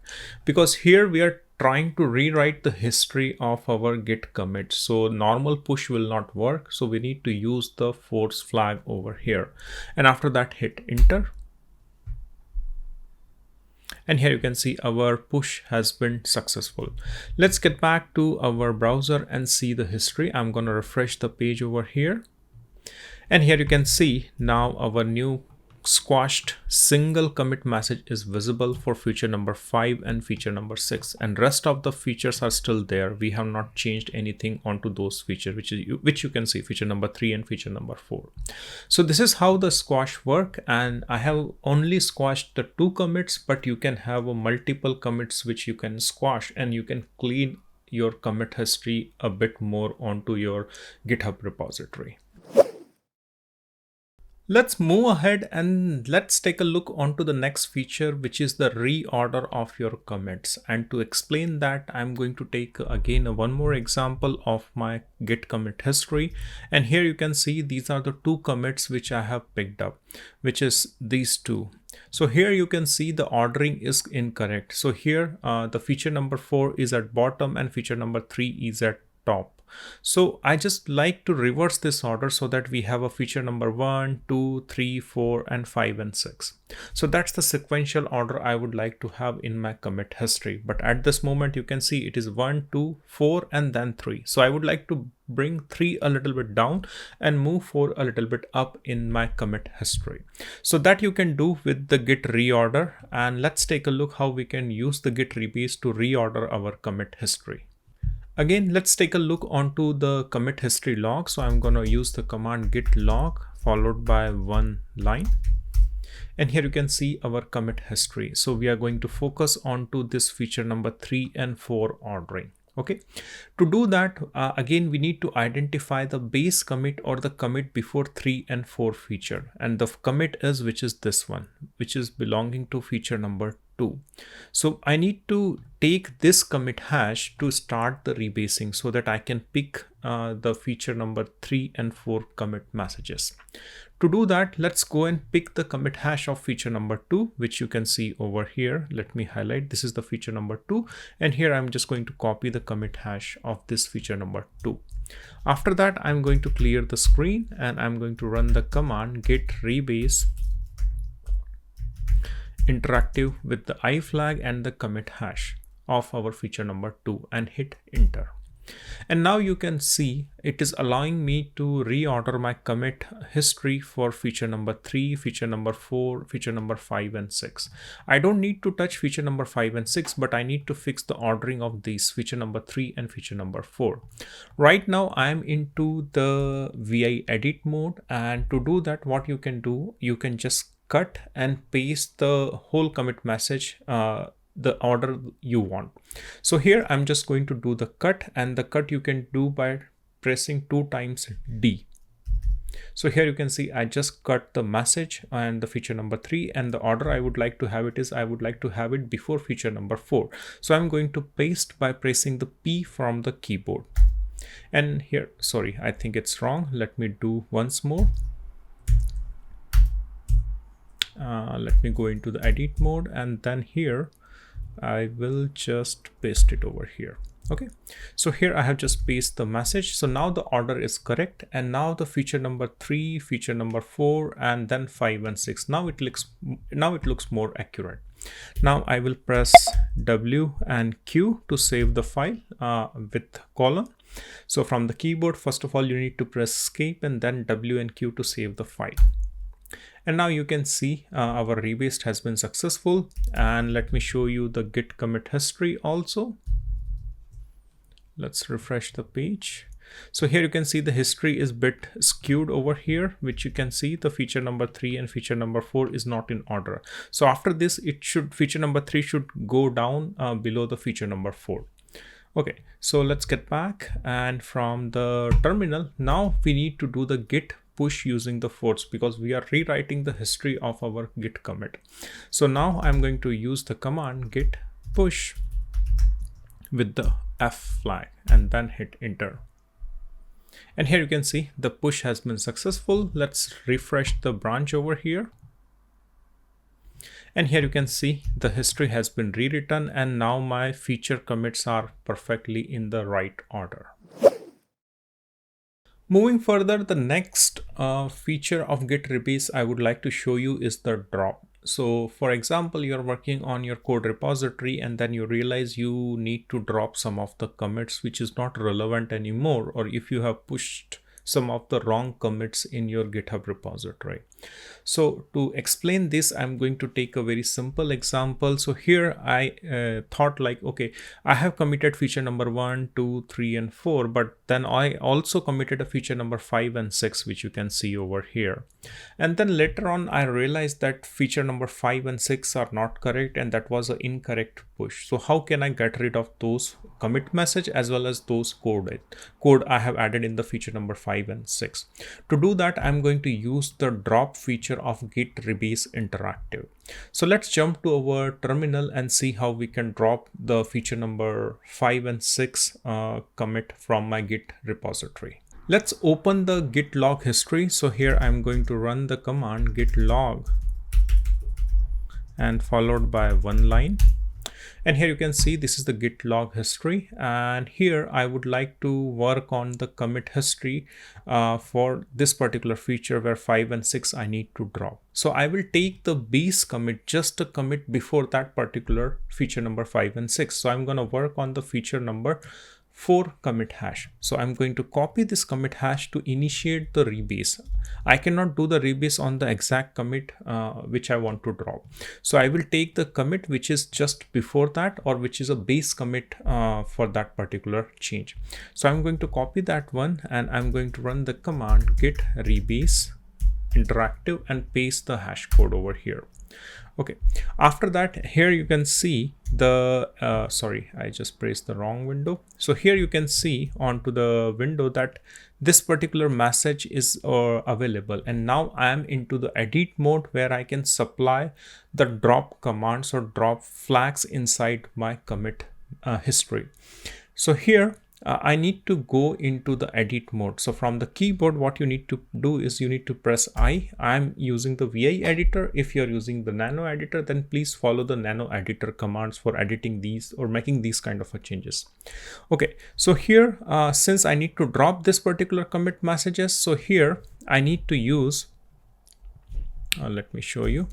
because here we are trying to rewrite the history of our git commit. So normal push will not work, so we need to use the force flag over here, and after that hit enter. And here you can see our push has been successful. Let's get back to our browser and see the history. I'm going to refresh the page over here. And here you can see now our new squashed single commit message is visible for feature number 5 and feature number 6, and rest of the features are still there. We have not changed anything onto those features, which you can see feature number 3 and feature number 4. So this is how the squash work, and I have only squashed the 2 commits, but you can have multiple commits which you can squash, and you can clean your commit history a bit more onto your GitHub repository. Let's move ahead and let's take a look onto the next feature, which is the reorder of your commits. And to explain that, I'm going to take again one more example of my Git commit history. And here you can see these are the 2 commits which I have picked up, which is these 2. So here you can see the ordering is incorrect. So here the feature number 4 is at bottom and feature number 3 is at top. So I just like to reverse this order so that we have a feature number 1, 2, 3, 4, and 5 and 6. So that's the sequential order I would like to have in my commit history. But at this moment, you can see it is 1, 2, 4, and then 3. So I would like to bring 3 a little bit down and move 4 a little bit up in my commit history. So that you can do with the git reorder. And let's take a look how we can use the git rebase to reorder our commit history. Again, let's take a look onto the commit history log. So I'm going to use the command git log followed by 1 line. And here you can see our commit history. So we are going to focus onto this feature number 3 and 4 ordering. Okay, to do that, again, we need to identify the base commit or the commit before 3 and 4 feature. And the commit is, which is this one, which is belonging to feature number 2. So I need to take this commit hash to start the rebasing so that I can pick the feature number 3 and 4 commit messages. To do that, let's go and pick the commit hash of feature number 2, which you can see over here. Let me highlight. This is the feature number 2. And here I'm just going to copy the commit hash of this feature number 2. After that, I'm going to clear the screen and I'm going to run the command git rebase interactive with the I flag and the commit hash of our feature number 2 and hit enter. And now you can see it is allowing me to reorder my commit history for feature number 3, feature number 4, feature number 5 and 6. I don't need to touch feature number 5 and 6, but I need to fix the ordering of these feature number 3 and feature number 4. Right now I am into the VI edit mode, and to do that, what you can do, you can just cut and paste the whole commit message the order you want. So here I'm just going to do the cut, and the cut you can do by pressing 2 times D. So here you can see I just cut the message and the feature number 3, and the order I would like to have it is I would like to have it before feature number 4. So I'm going to paste by pressing the P from the keyboard. And here, sorry, I think it's wrong. Let me do once more. Let me go into the edit mode, and then here I will just paste it over here. Okay, so here I have just pasted the message. So now the order is correct, and now the feature number 3, feature number 4, and then 5 and 6. Now it looks more accurate. Now I will press W and Q to save the file with colon. So from the keyboard, first of all, you need to press escape and then W and Q to save the file. And now you can see our rebase has been successful. And let me show you the git commit history also. Let's refresh the page. So here you can see the history is bit skewed over here, which you can see the feature number 3 and feature number 4 is not in order. So after this, feature number 3 should go down below the feature number 4. Okay, so let's get back, and from the terminal, now we need to do the git push using the force because we are rewriting the history of our git commit. So now I'm going to use the command git push with the F flag and then hit enter. And here you can see the push has been successful. Let's refresh the branch over here. And here you can see the history has been rewritten, and now my feature commits are perfectly in the right order. Moving further, the next feature of Git rebase I would like to show you is the drop. So for example, you're working on your code repository and then you realize you need to drop some of the commits which is not relevant anymore, or if you have pushed some of the wrong commits in your GitHub repository. So to explain this, I'm going to take a very simple example. So here I thought like, okay, I have committed feature number 1, 2, 3, and 4, but then I also committed a feature number 5 and 6, which you can see over here. And then later on, I realized that feature number 5 and 6 are not correct, and that was an incorrect push. So how can I get rid of those commit message as well as those code I have added in the feature number 5 and 6? To do that, I'm going to use the drop feature of Git rebase interactive. So let's jump to our terminal and see how we can drop the feature number 5 and 6 commit from my Git repository. Let's open the Git log history. So here I'm going to run the command git log and followed by one line. And here you can see this is the Git log history, and here I would like to work on the commit history for this particular feature where 5 and 6 I need to drop. So I will take the base commit, just a commit before that particular feature number 5 and 6. So I'm going to work on the feature number 4 commit hash. So I'm going to copy this commit hash to initiate the rebase. I cannot do the rebase on the exact commit which I want to drop. So I will take the commit which is just before that, or which is a base commit for that particular change. So I'm going to copy that one and I'm going to run the command git rebase interactive and paste the hash code over here. Okay, after that, here you can see the sorry, I just pressed the wrong window. So here you can see onto the window that this particular message is available, and now I am into the edit mode where I can supply the drop commands or drop flags inside my commit history. So here I need to go into the edit mode. So from the keyboard, what you need to do is you need to press I. I'm using the VI editor. If you're using the nano editor, then please follow the nano editor commands for editing these or making these kind of changes. Okay, so here since I need to drop this particular commit messages, so here I need to use let me show you.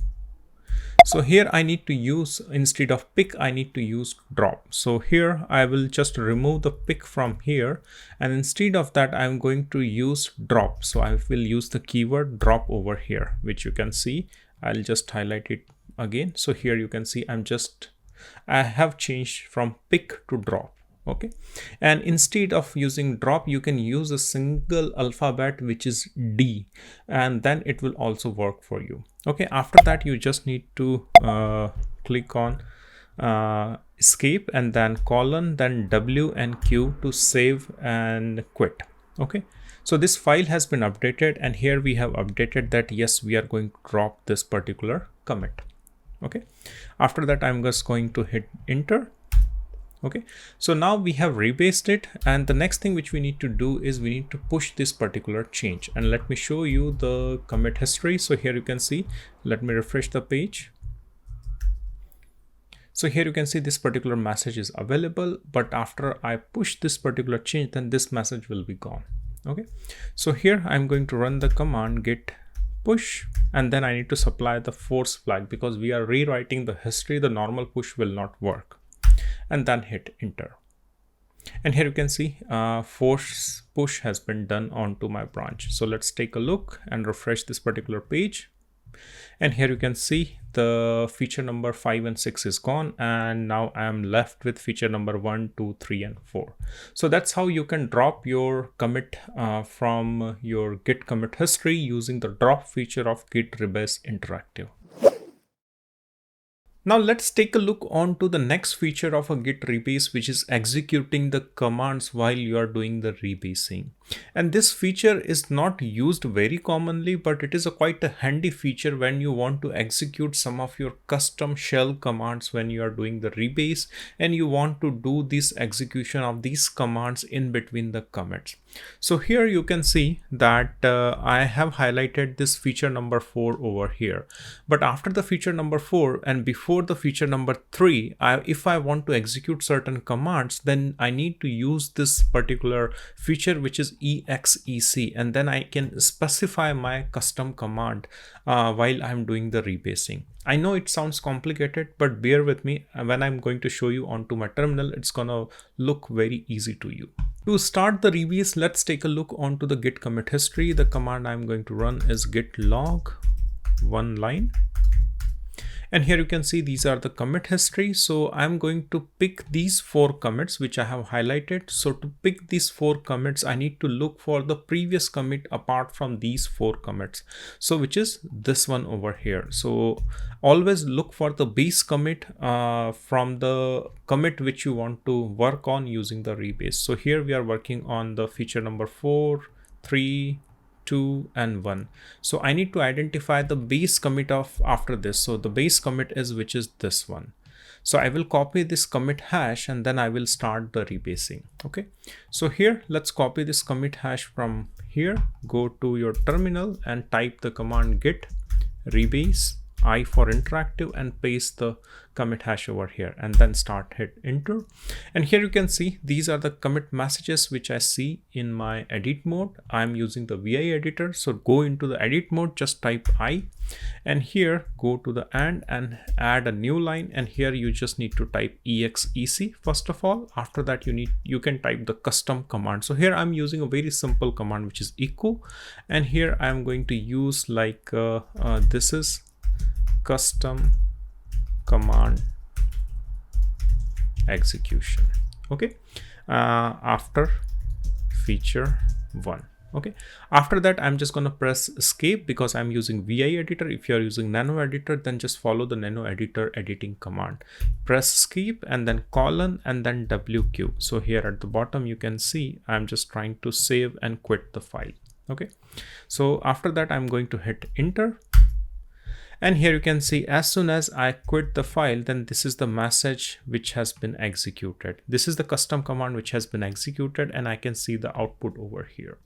So here I need to use, instead of pick, I need to use drop. So here I will just remove the pick from here, and instead of that I'm going to use drop. So I will use the keyword drop over here, which you can see. I'll just highlight it again. So here you can see I have changed from pick to drop. Okay, and instead of using drop, you can use a single alphabet, which is D, and then it will also work for you. Okay, after that you just need to click on escape and then colon, then W and Q to save and quit. Okay, so this file has been updated, and here we have updated that yes, we are going to drop this particular commit. Okay, after that I'm just going to hit enter. Okay, so now we have rebased it, and the next thing which we need to do is we need to push this particular change. And let me show you the commit history. So here you can see, let me refresh the page. So here you can see this particular message is available, but after I push this particular change, then this message will be gone. Okay, so here I'm going to run the command git push, and then I need to supply the force flag because we are rewriting the history. The normal push will not work, and then hit enter. And here you can see force push has been done onto my branch. So let's take a look and refresh this particular page. And here you can see the feature number 5 and 6 is gone, and now I am left with feature number 1, 2, 3 and 4. So that's how you can drop your commit from your git commit history using the drop feature of Git Rebase Interactive. Now let's take a look on to the next feature of a Git rebase, which is executing the commands while you are doing the rebasing. And this feature is not used very commonly, but it is quite a handy feature when you want to execute some of your custom shell commands when you are doing the rebase and you want to do this execution of these commands in between the commits. So here you can see that I have highlighted this feature number 4 over here, but after the feature number 4 and before the feature number 3, if I want to execute certain commands, then I need to use this particular feature, which is exec, and then I can specify my custom command while I'm doing the rebasing. I know it sounds complicated, but bear with me. When I'm going to show you onto my terminal, it's gonna look very easy to you. To start the rebase, let's take a look onto the git commit history. The command I'm going to run is git log, one line. And here you can see these are the commit history. So I'm going to pick these 4 commits which I have highlighted. So to pick these 4 commits, I need to look for the previous commit apart from these 4 commits. So which is this one over here. So always look for the base commit from the commit which you want to work on using the rebase. So here we are working on the feature number 4, 3, 2 and 1. So I need to identify the base commit of after this. So the base commit is which is this one. So I will copy this commit hash and then I will start the rebasing. Okay, so here let's copy this commit hash from here. Go to your terminal and type the command git rebase I for interactive and paste the commit hash over here and then hit enter. And here you can see these are the commit messages which I see in my edit mode. I'm using the VI editor. So go into the edit mode, just type I, and here go to the and add a new line, and here you just need to type exec first of all. After that you can type the custom command. So here I'm using a very simple command which is echo, and here I'm going to use like this is custom command execution. Okay, after feature 1. Okay, after that I'm just gonna press escape because I'm using VI editor. If you're using nano editor, then just follow the nano editor editing command. Press escape and then colon and then WQ. So here at the bottom you can see I'm just trying to save and quit the file. Okay, so after that I'm going to hit enter. And here you can see as soon as I quit the file, then this is the message which has been executed. This is the custom command which has been executed, and I can see the output over here.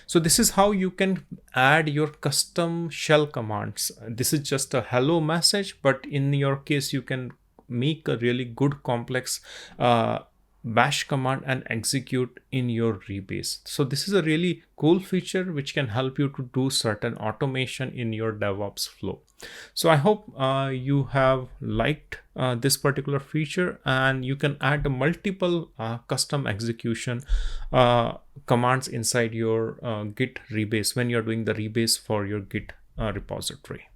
So this is how you can add your custom shell commands. This is just a hello message, but in your case, you can make a really good complex bash command and execute in your rebase. So this is a really cool feature which can help you to do certain automation in your DevOps flow. So I hope you have liked this particular feature, and you can add multiple custom execution commands inside your Git rebase when you're doing the rebase for your Git repository.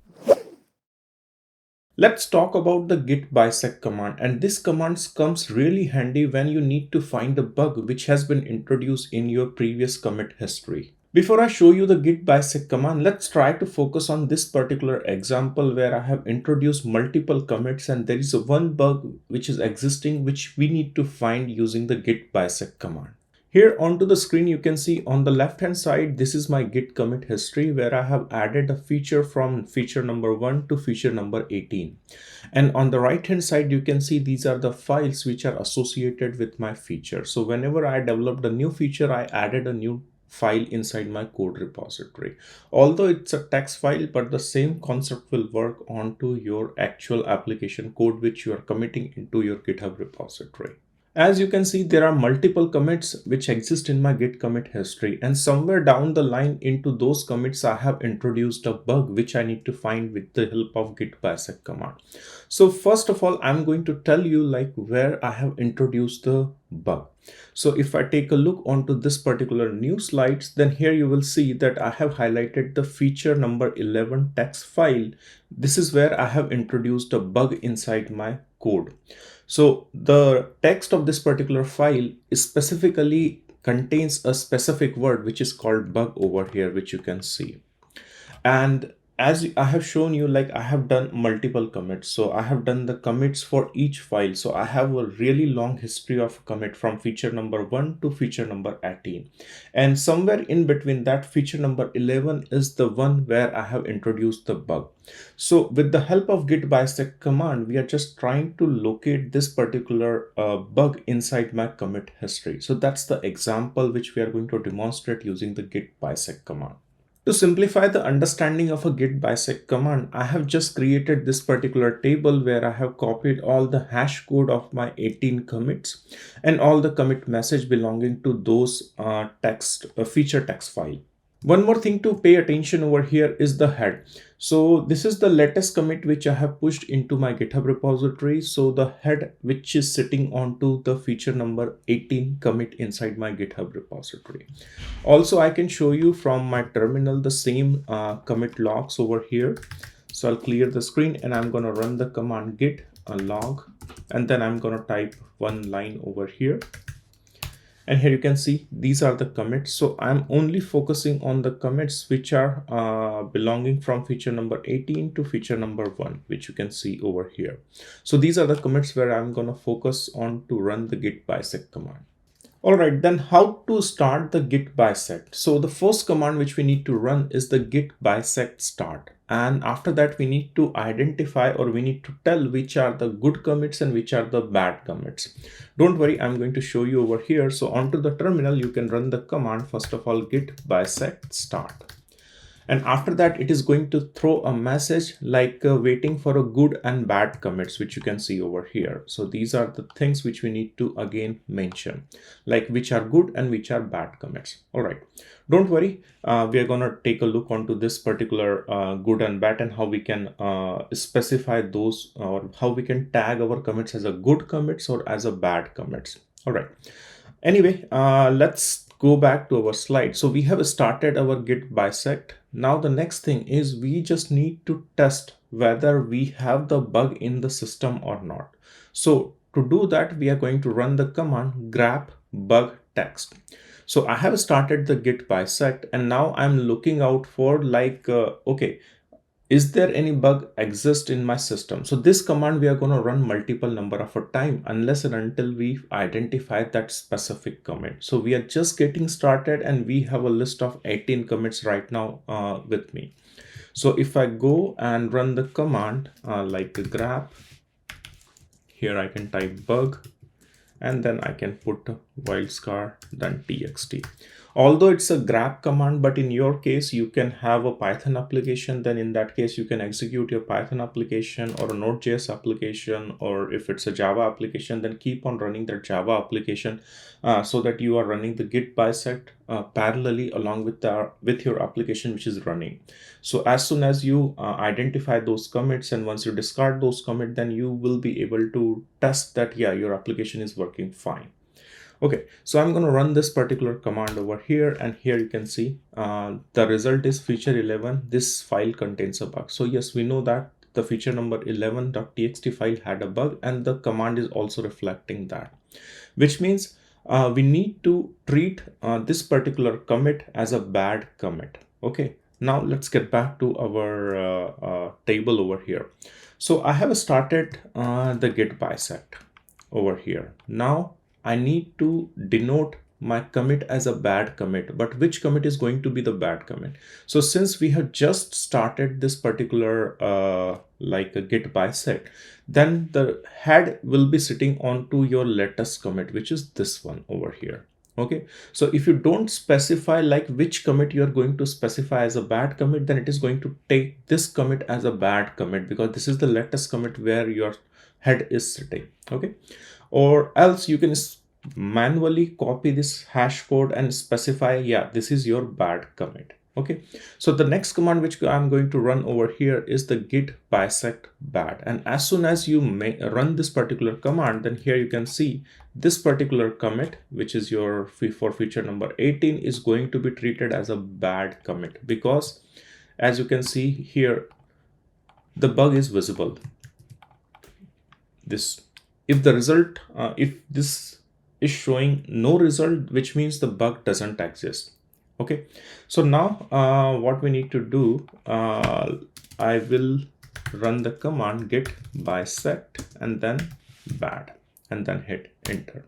Let's talk about the Git Bisect command, and this command comes really handy when you need to find a bug which has been introduced in your previous commit history. Before I show you the Git Bisect command, let's try to focus on this particular example where I have introduced multiple commits and there is one bug which is existing which we need to find using the Git Bisect command. Here onto the screen you can see on the left hand side, this is my Git commit history where I have added a feature from feature number 1 to feature number 18. And on the right hand side you can see these are the files which are associated with my feature. So whenever I developed a new feature, I added a new file inside my code repository. Although it's a text file, but the same concept will work onto your actual application code which you are committing into your GitHub repository. As you can see, there are multiple commits which exist in my Git commit history, and somewhere down the line into those commits, I have introduced a bug which I need to find with the help of Git Bisect command. So first of all, I'm going to tell you like where I have introduced the bug. So if I take a look onto this particular new slides, then here you will see that I have highlighted the feature number 11 text file. This is where I have introduced a bug inside my code. So the text of this particular file is specifically contains a specific word which is called bug over here, which you can see. And as I have shown you, like I have done multiple commits. So I have done the commits for each file. So I have a really long history of commit from feature number 1 to feature number 18. And somewhere in between that, feature number 11 is the one where I have introduced the bug. So with the help of Git Bisect command, we are just trying to locate this particular bug inside my commit history. So that's the example which we are going to demonstrate using the Git Bisect command. To simplify the understanding of a Git Bisect command, I have just created this particular table where I have copied all the hash code of my 18 commits and all the commit message belonging to those feature text file. One more thing to pay attention over here is the head. So this is the latest commit which I have pushed into my GitHub repository. So the head which is sitting onto the feature number 18 commit inside my GitHub repository. Also, I can show you from my terminal the same commit logs over here. So I'll clear the screen and I'm going to run the command git log, and then I'm going to type one line over here. And here you can see these are the commits. So I'm only focusing on the commits which are belonging from feature number 18 to feature number 1, which you can see over here. So these are the commits where I'm going to focus on to run the Git Bisect command. All right, then how to start the Git Bisect? So the first command which we need to run is the Git Bisect start. And after that, we need to identify, or we need to tell which are the good commits and which are the bad commits. Don't worry, I'm going to show you over here. So onto the terminal, you can run the command, first of all, Git Bisect start. And after that, it is going to throw a message like waiting for a good and bad commits, which you can see over here. So these are the things which we need to again mention, like which are good and which are bad commits. All right, don't worry. We are going to take a look onto this particular good and bad and how we can specify those, or how we can tag our commits as a good commits or as a bad commits. All right. Anyway, let's go back to our slide. So we have started our Git Bisect. Now the next thing is we just need to test whether we have the bug in the system or not. So to do that, we are going to run the command grep bug text. So I have started the Git Bisect, and now I'm looking out for like, okay, is there any bug exist in my system? So this command we are going to run multiple number of a time unless and until we identify that specific commit. So we are just getting started and we have a list of 18 commits right now with me. So if I go and run the command like grep, here I can type bug, and then I can put wildcard then txt. Although it's a grep command, but in your case, you can have a Python application. Then in that case, you can execute your Python application or a Node.js application, or if it's a Java application, then keep on running that Java application so that you are running the Git Bisect parallelly along with your application which is running. So as soon as you identify those commits, and once you discard those commits, then you will be able to test that, yeah, your application is working fine. Okay, so I'm going to run this particular command over here, and here you can see the result is feature 11. This file contains a bug. So yes, we know that the feature number 11.txt file had a bug, and the command is also reflecting that, which means we need to treat this particular commit as a bad commit. Okay, now let's get back to our table over here. So I have started the Git Bisect over here. Now I need to denote my commit as a bad commit, but which commit is going to be the bad commit? So since we have just started this particular like a Git Bisect, then the head will be sitting onto your latest commit, which is this one over here. Okay, so if you don't specify like which commit you are going to specify as a bad commit, then it is going to take this commit as a bad commit because this is the latest commit where your head is sitting. Okay, or else you can manually copy this hash code and specify, yeah, this is your bad commit. Okay, so the next command which I'm going to run over here is the git bisect bad, and as soon as you may run this particular command, then here you can see this particular commit, which is your for feature number 18, is going to be treated as a bad commit because as you can see here, the bug is visible. This if the result if this is showing no result, which means the bug doesn't exist. Okay, so now what we need to do, I will run the command git bisect and then bad and then hit enter,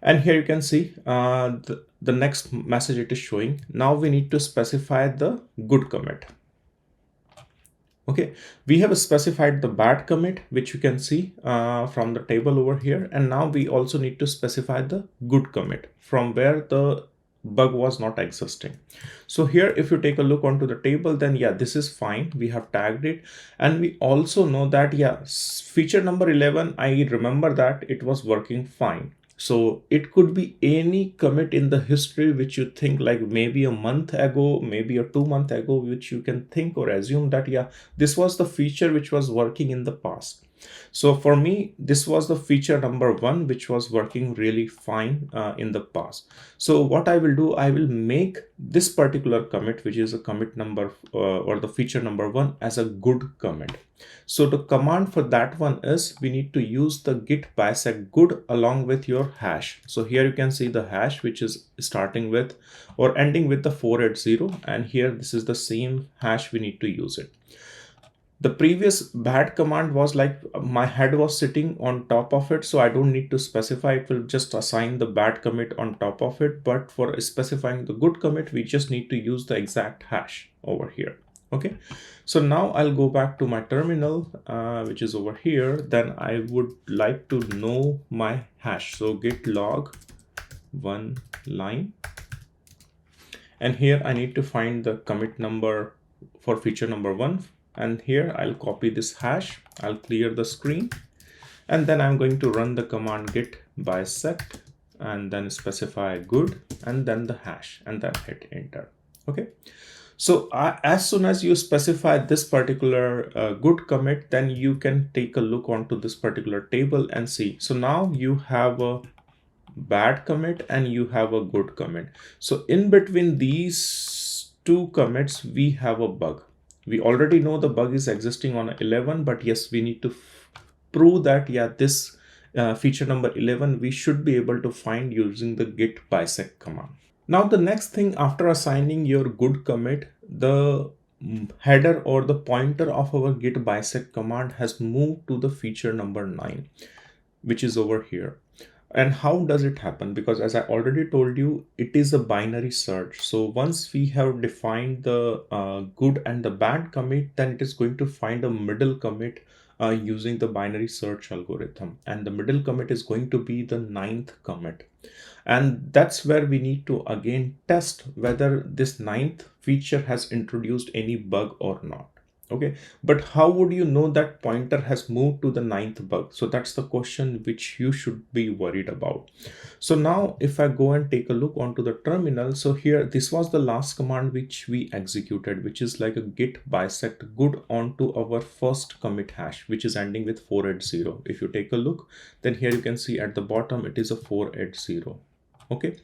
and here you can see the next message it is showing. Now we need to specify the good commit. Okay, we have specified the bad commit, which you can see from the table over here, and now we also need to specify the good commit from where the bug was not existing. So here if you take a look onto the table, then yeah, this is fine, we have tagged it, and we also know that yeah, feature number 11, I remember that it was working fine. So it could be any commit in the history which you think, like maybe a month ago, maybe a 2 month ago, which you can think or assume that yeah, this was the feature which was working in the past. So for me, this was the feature number 1 which was working really fine in the past. So what I will do, I will make this particular commit, which is a commit number or the feature number 1, as a good commit. So the command for that one is we need to use the git bisect good along with your hash. So here you can see the hash, which is starting with or ending with the 480, and here this is the same hash we need to use it. The previous bad command was like my head was sitting on top of it, so I don't need to specify, it will just assign the bad commit on top of it. But for specifying the good commit, we just need to use the exact hash over here. Okay, so now I'll go back to my terminal, which is over here. Then I would like to know my hash. So git log 1 line, and here I need to find the commit number for feature number 1. And here I'll copy this hash, I'll clear the screen, and then I'm going to run the command git bisect and then specify good and then the hash and then hit enter. Okay, so as soon as you specify this particular good commit, then you can take a look onto this particular table and see. So now you have a bad commit and you have a good commit. So in between these two commits, we have a bug. We already know the bug is existing on 11, but yes, we need to prove that yeah, this feature number 11 we should be able to find using the git bisect command. Now the next thing, after assigning your good commit, the header or the pointer of our git bisect command has moved to the feature number 9, which is over here. And how does it happen? Because as I already told you, it is a binary search. So once we have defined the good and the bad commit, then it is going to find a middle commit using the binary search algorithm. And the middle commit is going to be the 9th commit. And that's where we need to again test whether this 9th feature has introduced any bug or not. Okay, but how would you know that pointer has moved to the 9th bug? So that's the question which you should be worried about. So now if I go and take a look onto the terminal, so here this was the last command which we executed, which is like a git bisect good onto our first commit hash, which is ending with 480. If you take a look, then here you can see at the bottom it is a 480. Okay,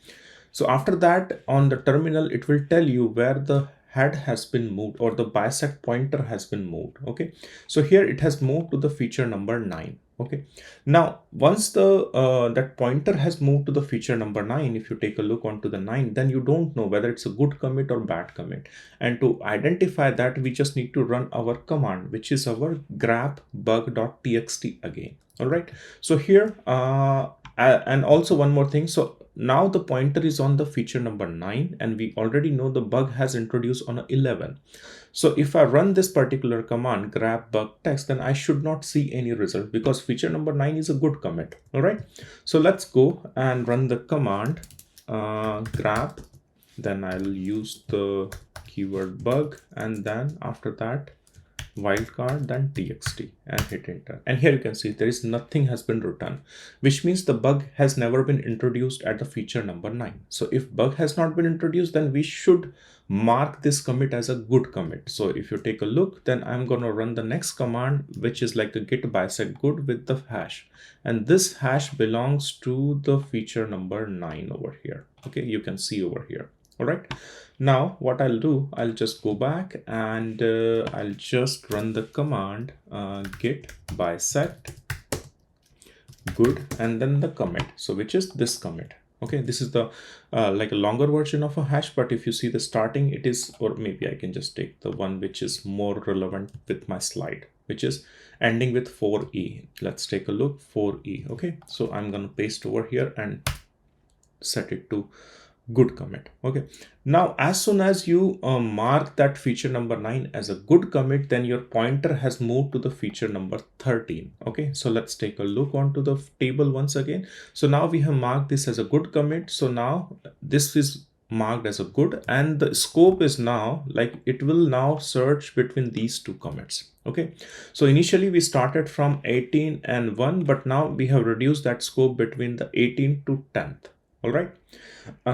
so after that on the terminal it will tell you where the head has been moved or the bisect pointer has been moved. Okay, so here it has moved to the feature number 9. Okay, now once the that pointer has moved to the feature number 9, if you take a look onto the 9, then you don't know whether it's a good commit or bad commit. And to identify that, we just need to run our command, which is our grab bug.txt again. All right, so here and also one more thing. So now the pointer is on the feature number 9, and we already know the bug has introduced on 11. So if I run this particular command grab bug text, then I should not see any result because feature number 9 is a good commit. All right, so let's go and run the command grab, then I'll use the keyword bug, and then after that wildcard, then txt, and hit enter. And here you can see there is nothing has been returned, which means the bug has never been introduced at the feature number 9. So if bug has not been introduced, then we should mark this commit as a good commit. So if you take a look, then I'm going to run the next command, which is like a git bisect good with the hash, and this hash belongs to the feature number 9 over here. Okay, you can see over here. All right, now what I'll do, I'll just go back and I'll just run the command git bisect good and then the commit, so which is this commit. Okay, this is the like a longer version of a hash, but if you see the starting, it is, or maybe I can just take the one which is more relevant with my slide, which is ending with 4e. Let's take a look, 4e. Okay, so I'm gonna paste over here and set it to good commit. Okay, now as soon as you mark that feature number 9 as a good commit, then your pointer has moved to the feature number 13. Okay, so let's take a look onto the table once again. So now we have marked this as a good commit. So now this is marked as a good, and the scope is now like it will now search between these two commits. Okay, so initially we started from 18 and 1, but now we have reduced that scope between the 18 to 10th. All right,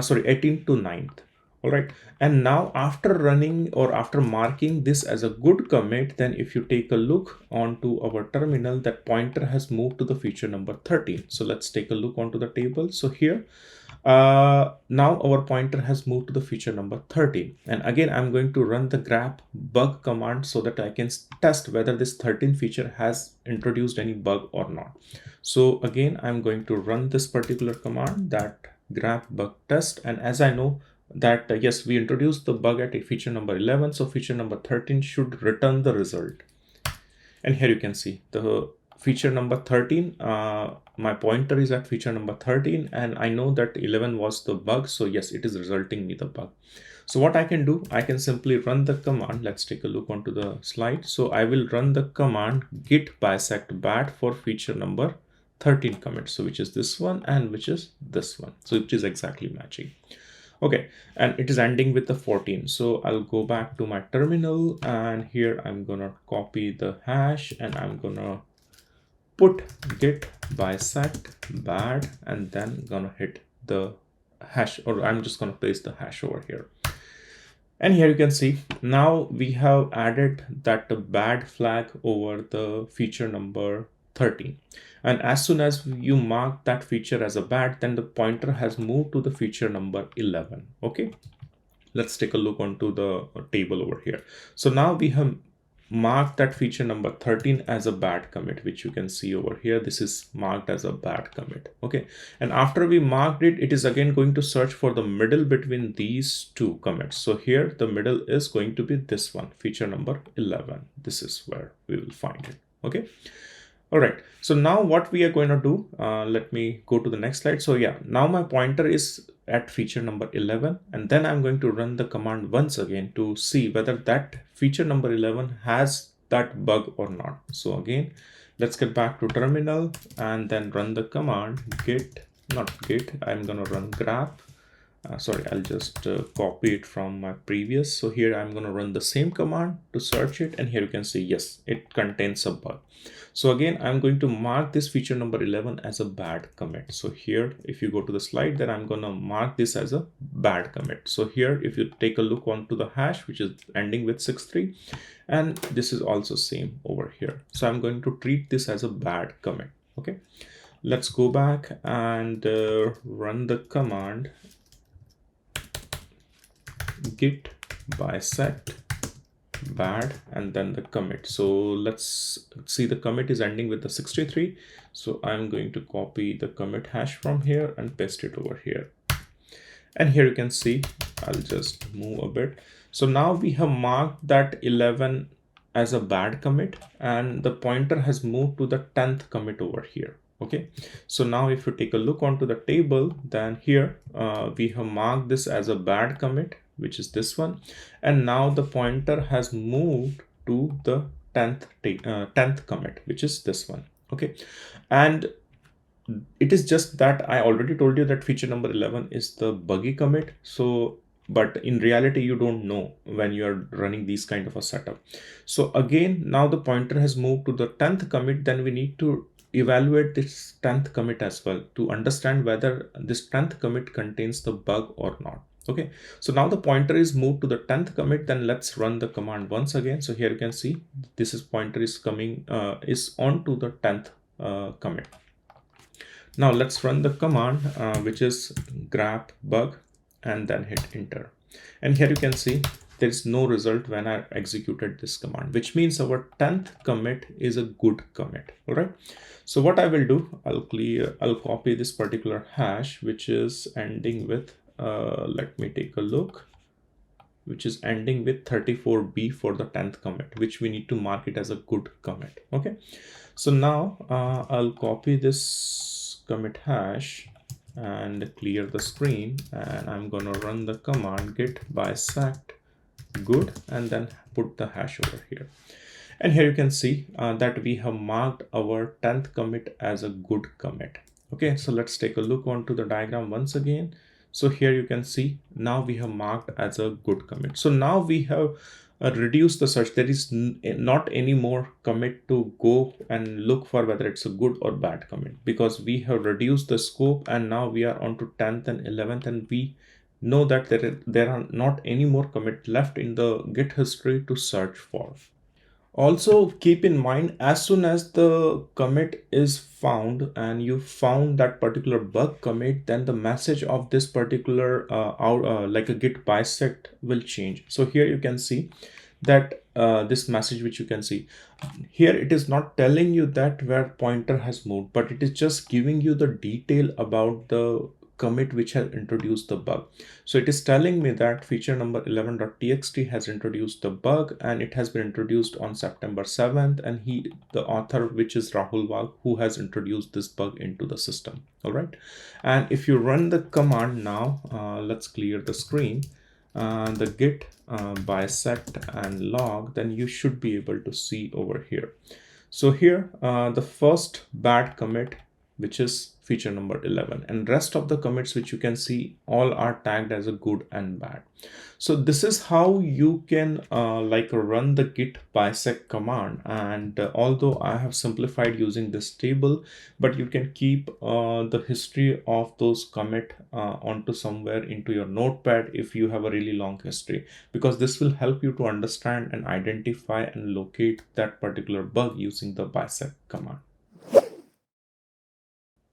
sorry, 18 to 9th. All right, and now after running or after marking this as a good commit, then if you take a look onto our terminal, that pointer has moved to the feature number 13. So let's take a look onto the table. So here now our pointer has moved to the feature number 13, and again I'm going to run the grep bug command so that I can test whether this 13 feature has introduced any bug or not. So again I'm going to run this particular command, that grep bug test, and as I know that yes, we introduced the bug at a feature number 11, so feature number 13 should return the result. And here you can see the feature number 13, my pointer is at feature number 13, and I know that 11 was the bug, so yes, it is resulting me the bug. So what I can do, I can simply run the command. Let's take a look onto the slide. So I will run the command git bisect bad for feature number 13 commit, so which is this one and which is this one, so it is exactly matching. Okay, and it is ending with the 14. So I'll go back to my terminal, and here I'm gonna copy the hash and I'm gonna put git bisect bad and then gonna hit the hash, or I'm just gonna paste the hash over here. And here you can see now we have added that bad flag over the feature number 13, and as soon as you mark that feature as a bad, then the pointer has moved to the feature number 11. Okay, let's take a look onto the table over here. So now we have marked that feature number 13 as a bad commit, which you can see over here. This is marked as a bad commit. Okay, and after we marked it, it is again going to search for the middle between these two commits. So here the middle is going to be this one, feature number 11. This is where we will find it. Okay, all right, so now what we are going to do, let me go to the next slide. So yeah, now my pointer is at feature number 11, and then I'm going to run the command once again to see whether that feature number 11 has that bug or not. So again, let's get back to terminal and then run the command I'm going to run grep. Sorry, I'll just copy it from my previous. So here I'm going to run the same command to search it, and here you can see yes, it contains a bug. So again, I'm going to mark this feature number 11 as a bad commit. So here, if you go to the slide, then I'm going to mark this as a bad commit. So here, if you take a look onto the hash, which is ending with 63, and this is also same over here. So I'm going to treat this as a bad commit. Okay, let's go back and run the command git bisect bad and then the commit. So let's see, the commit is ending with the 63. So I'm going to copy the commit hash from here and paste it over here. And here you can see, I'll just move a bit. So now we have marked that 11 as a bad commit, and the pointer has moved to the 10th commit over here. Okay, so now if you take a look onto the table, then here we have marked this as a bad commit, which is this one, and now the pointer has moved to the 10th commit, which is this one. Okay, and it is just that I already told you that feature number 11 is the buggy commit. So, but in reality, you don't know when you are running these kind of a setup. So again, now the pointer has moved to the 10th commit, then we need to evaluate this 10th commit as well to understand whether this 10th commit contains the bug or not. Okay, so now the pointer is moved to the 10th commit, then let's run the command once again. So here you can see this is pointer is coming, is on to the 10th commit. Now let's run the command, which is grep bug, and then hit enter. And here you can see there is no result when I executed this command, which means our 10th commit is a good commit. All right. So what I will do, I'll copy this particular hash, which is ending with, let me take a look, which is ending with 34B for the 10th commit, which we need to mark it as a good commit. Okay. So now I'll copy this commit hash and clear the screen, and I'm going to run the command git bisect good and then put the hash over here. And here you can see that we have marked our 10th commit as a good commit. Okay, so let's take a look onto the diagram once again. So here you can see now we have marked as a good commit. So now we have reduced the search. There is not any more commit to go and look for whether it's a good or bad commit, because we have reduced the scope and now we are on to 10th and 11th, and we know that there are not any more commit left in the Git history to search for. Also keep in mind, as soon as the commit is found and you found that particular bug commit, then the message of this particular like a git bisect will change. So here you can see that this message, which you can see here, it is not telling you that where pointer has moved, but it is just giving you the detail about the commit which has introduced the bug. So it is telling me that feature number 11.txt has introduced the bug, and it has been introduced on September 7th, and the author, which is Rahul Wagh, who has introduced this bug into the system. All right, and if you run the command now, let's clear the screen, the git bisect and log, then you should be able to see over here. So here the first bad commit, which is feature number 11, and rest of the commits which you can see all are tagged as a good and bad. So this is how you can like run the git bisect command, and although I have simplified using this table, but you can keep the history of those commit onto somewhere into your notepad if you have a really long history, because this will help you to understand and identify and locate that particular bug using the bisect command.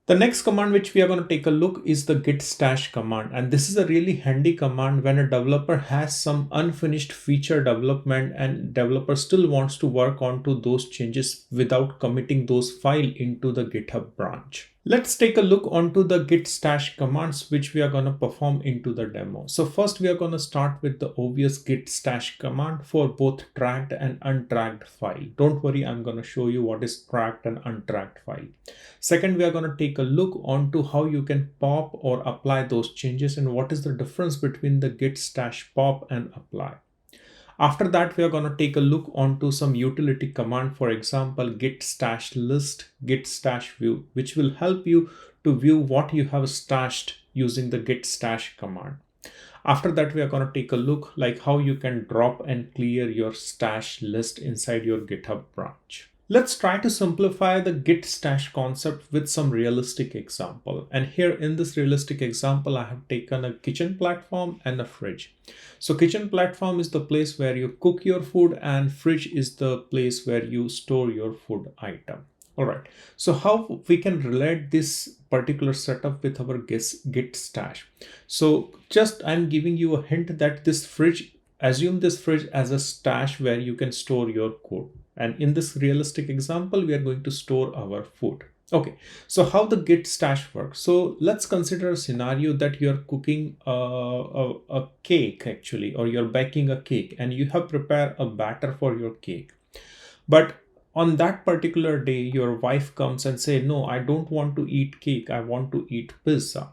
The next command which we are going to take a look is the Git Stash command, and this is a really handy command when a developer has some unfinished feature development and developer still wants to work on to those changes without committing those files into the GitHub branch. Let's take a look onto the Git Stash commands which we are going to perform into the demo. So first we are going to start with the obvious Git Stash command for both tracked and untracked file. Don't worry, I'm going to show you what is tracked and untracked file. Second, we are going to take a look onto how you can pop or apply those changes and what is the difference between the Git Stash pop and apply. After that, we are going to take a look onto some utility command, for example, git stash list, git stash view, which will help you to view what you have stashed using the git stash command. After that, we are going to take a look like how you can drop and clear your stash list inside your GitHub branch. Let's try to simplify the Git Stash concept with some realistic example. And here in this realistic example, I have taken a kitchen platform and a fridge. So kitchen platform is the place where you cook your food, and fridge is the place where you store your food item. All right. So how we can relate this particular setup with our Git Stash? So just I'm giving you a hint that this fridge, assume this fridge as a stash where you can store your code. And in this realistic example, we are going to store our food. Okay, so how the Git Stash works? So let's consider a scenario that you're cooking a cake actually, or you're baking a cake and you have prepared a batter for your cake. But on that particular day, your wife comes and say, no, I don't want to eat cake. I want to eat pizza.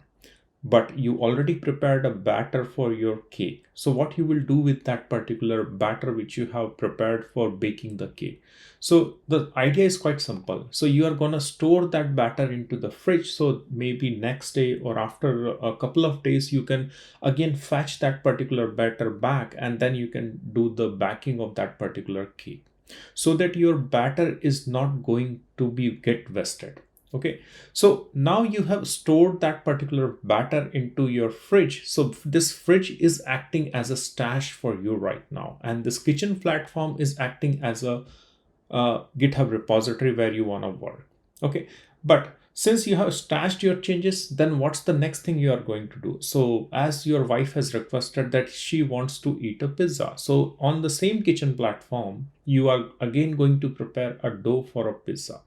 but you already prepared a batter for your cake. So what you will do with that particular batter which you have prepared for baking the cake? So the idea is quite simple. So you are going to store that batter into the fridge. So maybe next day or after a couple of days, you can again fetch that particular batter back, and then you can do the baking of that particular cake, so that your batter is not going to be get wasted. Okay, so now you have stored that particular batter into your fridge. So this fridge is acting as a stash for you right now, and this kitchen platform is acting as a GitHub repository where you want to work. Okay, but since you have stashed your changes, then what's the next thing you are going to do? So as your wife has requested that she wants to eat a pizza, so on the same kitchen platform, you are again going to prepare a dough for a pizza.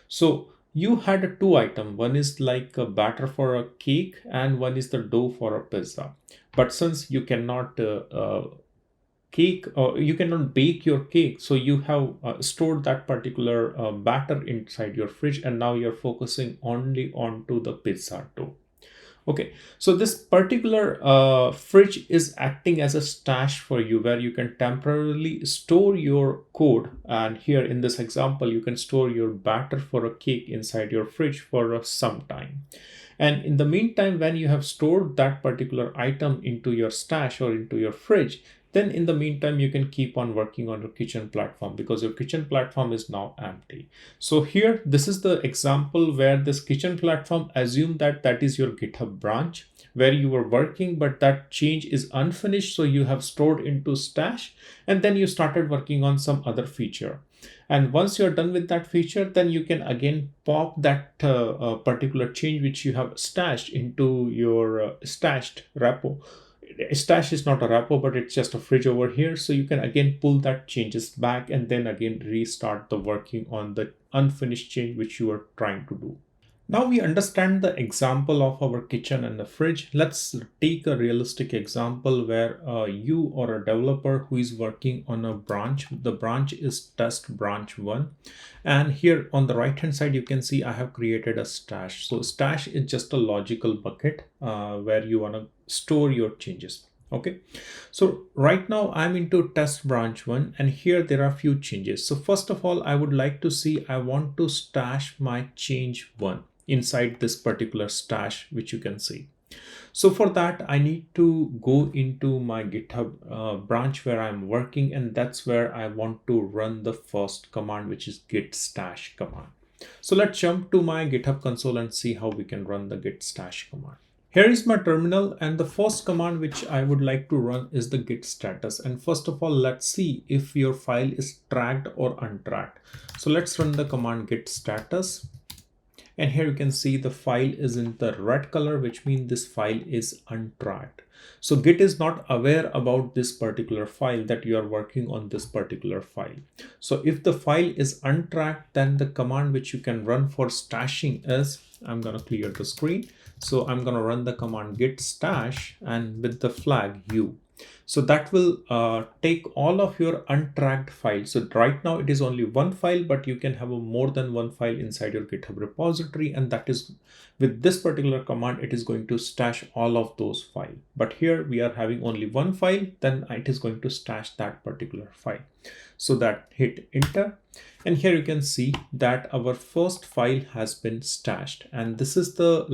So you had a two item. One is like a batter for a cake, and one is the dough for a pizza. But since you cannot you cannot bake your cake, so you have stored that particular batter inside your fridge, and now you're focusing only onto the pizza dough. Okay, so this particular fridge is acting as a stash for you, where you can temporarily store your code. And here in this example, you can store your batter for a cake inside your fridge for some time. And in the meantime, when you have stored that particular item into your stash or into your fridge, then in the meantime, you can keep on working on your kitchen platform, because your kitchen platform is now empty. So here, this is the example where this kitchen platform, assume that that is your GitHub branch where you were working, but that change is unfinished. So you have stored into stash, and then you started working on some other feature. And once you're done with that feature, then you can again pop that particular change which you have stashed into your stashed repo. Stash is not a repo, but it's just a fridge over here. So you can again pull that changes back, and then again restart the working on the unfinished change which you are trying to do. Now we understand the example of our kitchen and the fridge. Let's take a realistic example where you or a developer who is working on a branch. The branch is test branch 1. And here on the right hand side, you can see I have created a stash. So stash is just a logical bucket where you want to store your changes. Okay, so right now I'm into test branch 1, and here there are a few changes. So first of all, I would like to see, I want to stash my change 1 inside this particular stash, which you can see. So for that, I need to go into my GitHub branch where I'm working, and that's where I want to run the first command, which is git stash command. So let's jump to my GitHub console and see how we can run the git stash command. Here is my terminal, and the first command which I would like to run is the git status. And first of all, let's see if your file is tracked or untracked. So let's run the command git status. And here you can see the file is in the red color, which means this file is untracked. So Git is not aware about this particular file, that you are working on this particular file. So if the file is untracked, then the command which you can run for stashing is, I'm going to clear the screen. So I'm going to run the command git stash and with the flag u. So that will take all of your untracked files. So right now it is only one file, but you can have more than one file inside your GitHub repository. And that is with this particular command, it is going to stash all of those files. But here we are having only one file, then it is going to stash that particular file. So that hit enter. And here you can see that our first file has been stashed. And this is the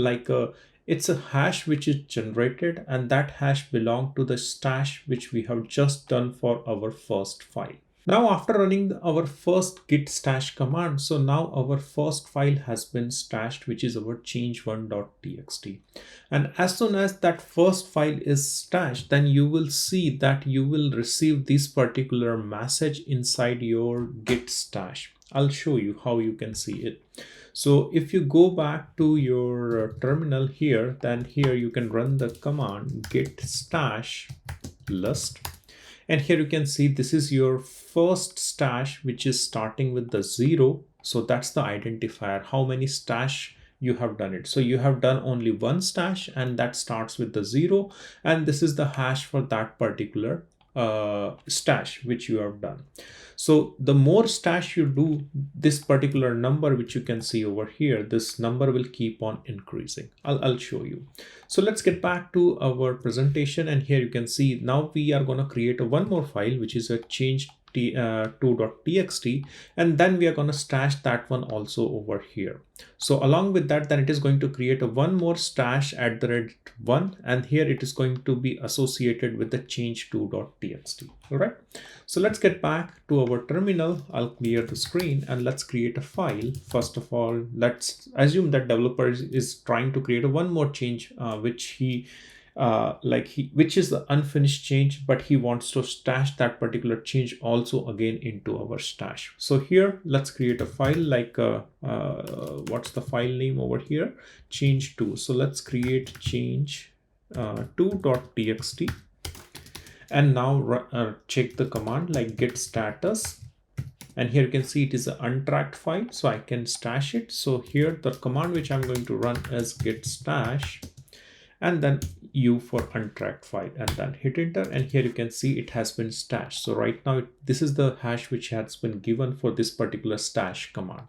it's a hash which is generated, and that hash belongs to the stash which we have just done for our first file. Now after running our first git stash command, so now our first file has been stashed, which is our change1.txt. And as soon as that first file is stashed, then you will see that you will receive this particular message inside your git stash. I'll show you how you can see it. So if you go back to your terminal here, then here you can run the command git stash list. And here you can see this is your first stash, which is starting with the 0. So that's the identifier, how many stash you have done it. So you have done only one stash, and that starts with the 0. And this is the hash for that particular stash which you have done. So the more stash you do, this particular number which you can see over here, this number will keep on increasing. I'll show you. So let's get back to our presentation, and here you can see now we are going to create one more file which is a change to.txt, and then we are going to stash that one also over here. So along with that, then it is going to create a one more stash @1, and here it is going to be associated with the change to.txt. All right, so let's get back to our terminal. I'll clear the screen and let's create a file. First of all, let's assume that developer is trying to create a one more change which is the unfinished change, but he wants to stash that particular change also again into our stash. So here let's create a file like what's the file name over here? Change2. So let's create change2.txt, and now check the command like git status, and here you can see it is an untracked file, so I can stash it. So here the command which I'm going to run is git stash and then U for untracked file, and then hit enter, and here you can see it has been stashed. So right now this is the hash which has been given for this particular stash command.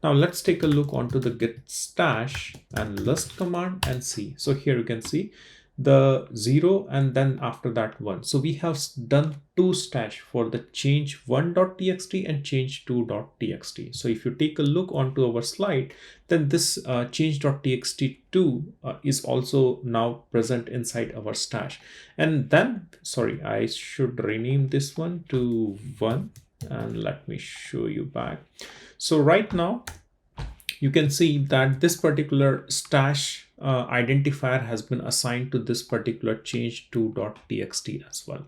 Now let's take a look onto the git stash and list command and see. So here you can see the 0 and then after that 1. So we have done two stash for the change1.txt and change2.txt. So if you take a look onto our slide, then this change.txt2 is also now present inside our stash. And then, sorry, I should rename this one to 1, and let me show you back. So right now you can see that this particular stash identifier has been assigned to this particular change2.txt as well.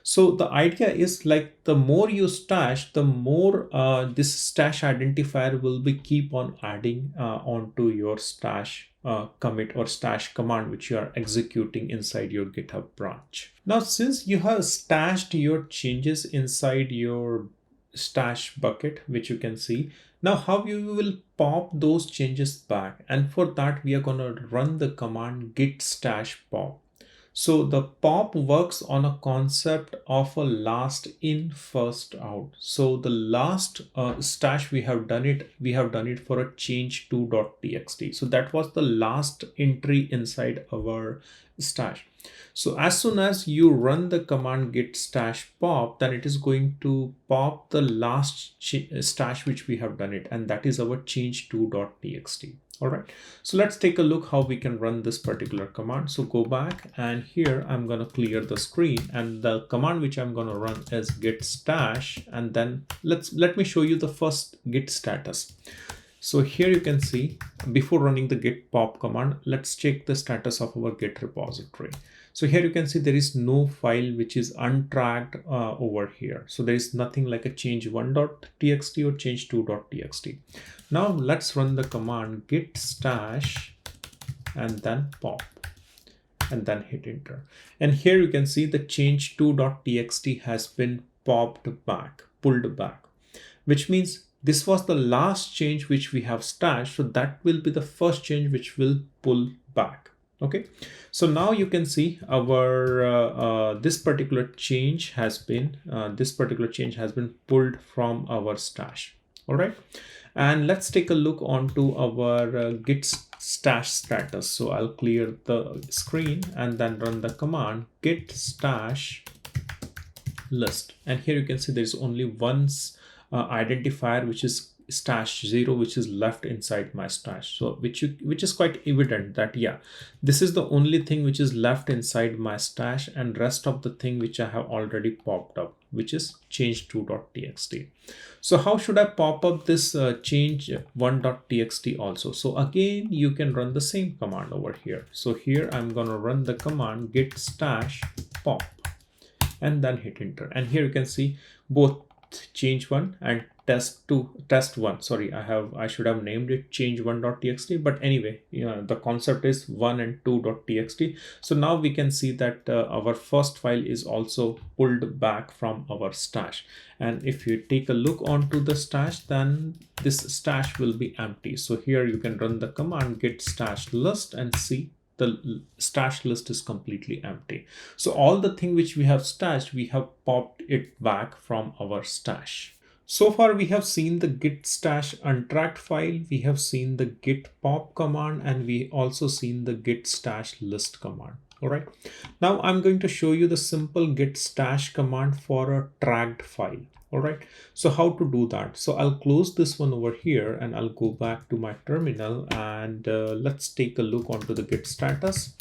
So the idea is like the more you stash, the more this stash identifier will be keep on adding onto your stash commit or stash command which you are executing inside your GitHub branch. Now since you have stashed your changes inside your stash bucket, which you can see, now how you will pop those changes back, and for that we are going to run the command git stash pop. So the pop works on a concept of a last in first out. So the last stash we have done it for a change2.txt. So that was the last entry inside our stash. So as soon as you run the command git stash pop, then it is going to pop the last stash which we have done it, and that is our change2.txt. All right, so let's take a look how we can run this particular command. So go back, and here I'm going to clear the screen, and the command which I'm going to run is git stash, and then let me show you the first git status. So here you can see before running the git pop command, let's check the status of our git repository. So here you can see there is no file which is untracked over here. So there is nothing like a change1.txt or change2.txt. Now let's run the command git stash and then pop and then hit enter. And here you can see the change2.txt has been pulled back, which means this was the last change which we have stashed. So that will be the first change which will pull back. Okay, so now you can see our this particular change has been pulled from our stash. All right, and let's take a look onto our git stash status. So I'll clear the screen and then run the command git stash list, and here you can see there's only one identifier which is stash 0, which is left inside my stash. So which is quite evident that yeah, this is the only thing which is left inside my stash, and rest of the thing which I have already popped up, which is change2.txt. So how should I pop up this change1.txt also? So again, you can run the same command over here. So here I'm going to run the command git stash pop and then hit enter, and here you can see both change1 and test1. Sorry, I should have named it change1.txt, but anyway, the concept is 1 and 2.txt. So now we can see that our first file is also pulled back from our stash, and if you take a look onto the stash, then this stash will be empty. So here you can run the command git stash list and see the stash list is completely empty. So all the thing which we have stashed, we have popped it back from our stash. So far we have seen the git stash untracked file, we have seen the git pop command, and we also seen the git stash list command. All right, now I'm going to show you the simple git stash command for a tracked file. All right, so how to do that? So I'll close this one over here and I'll go back to my terminal, and let's take a look onto the git status.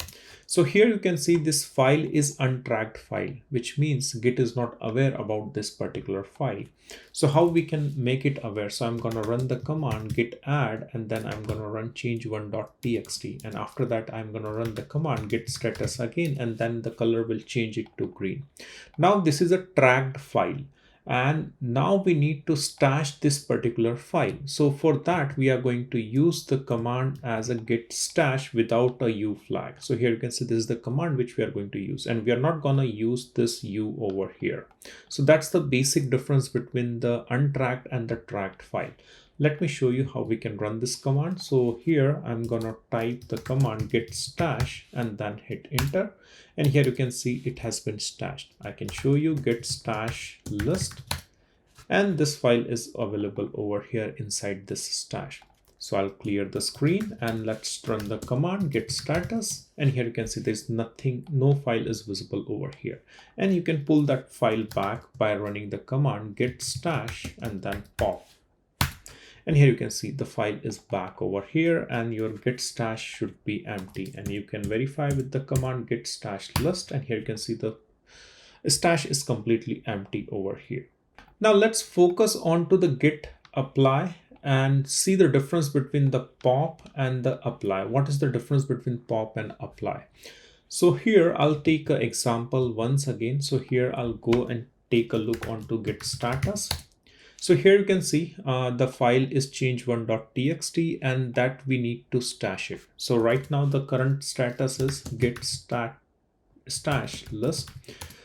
So here you can see this file is untracked file, which means Git is not aware about this particular file. So how we can make it aware? So I'm going to run the command git add, and then I'm going to run change1.txt, and after that I'm going to run the command git status again, and then the color will change it to green. Now this is a tracked file, and now we need to stash this particular file. So for that we are going to use the command as a git stash without a u flag. So here you can see this is the command which we are going to use, and we are not going to use this u over here. So that's the basic difference between the untracked and the tracked file. Let me show you how we can run this command. So here I'm gonna type the command git stash and then hit enter, and here you can see it has been stashed. I can show you git stash list, and this file is available over here inside this stash. So I'll clear the screen and let's run the command git status, and here you can see there's nothing, no file is visible over here, and you can pull that file back by running the command git stash and then pop. And here you can see the file is back over here, and your git stash should be empty, and you can verify with the command git stash list, and here you can see the stash is completely empty over here. Now let's focus on to the git apply and see the difference between the pop and the apply. What is the difference between pop and apply? So here I'll take an example once again. So here I'll go and take a look onto git status. So here you can see the file is change1.txt, and that we need to stash it. So right now the current status is git stash list.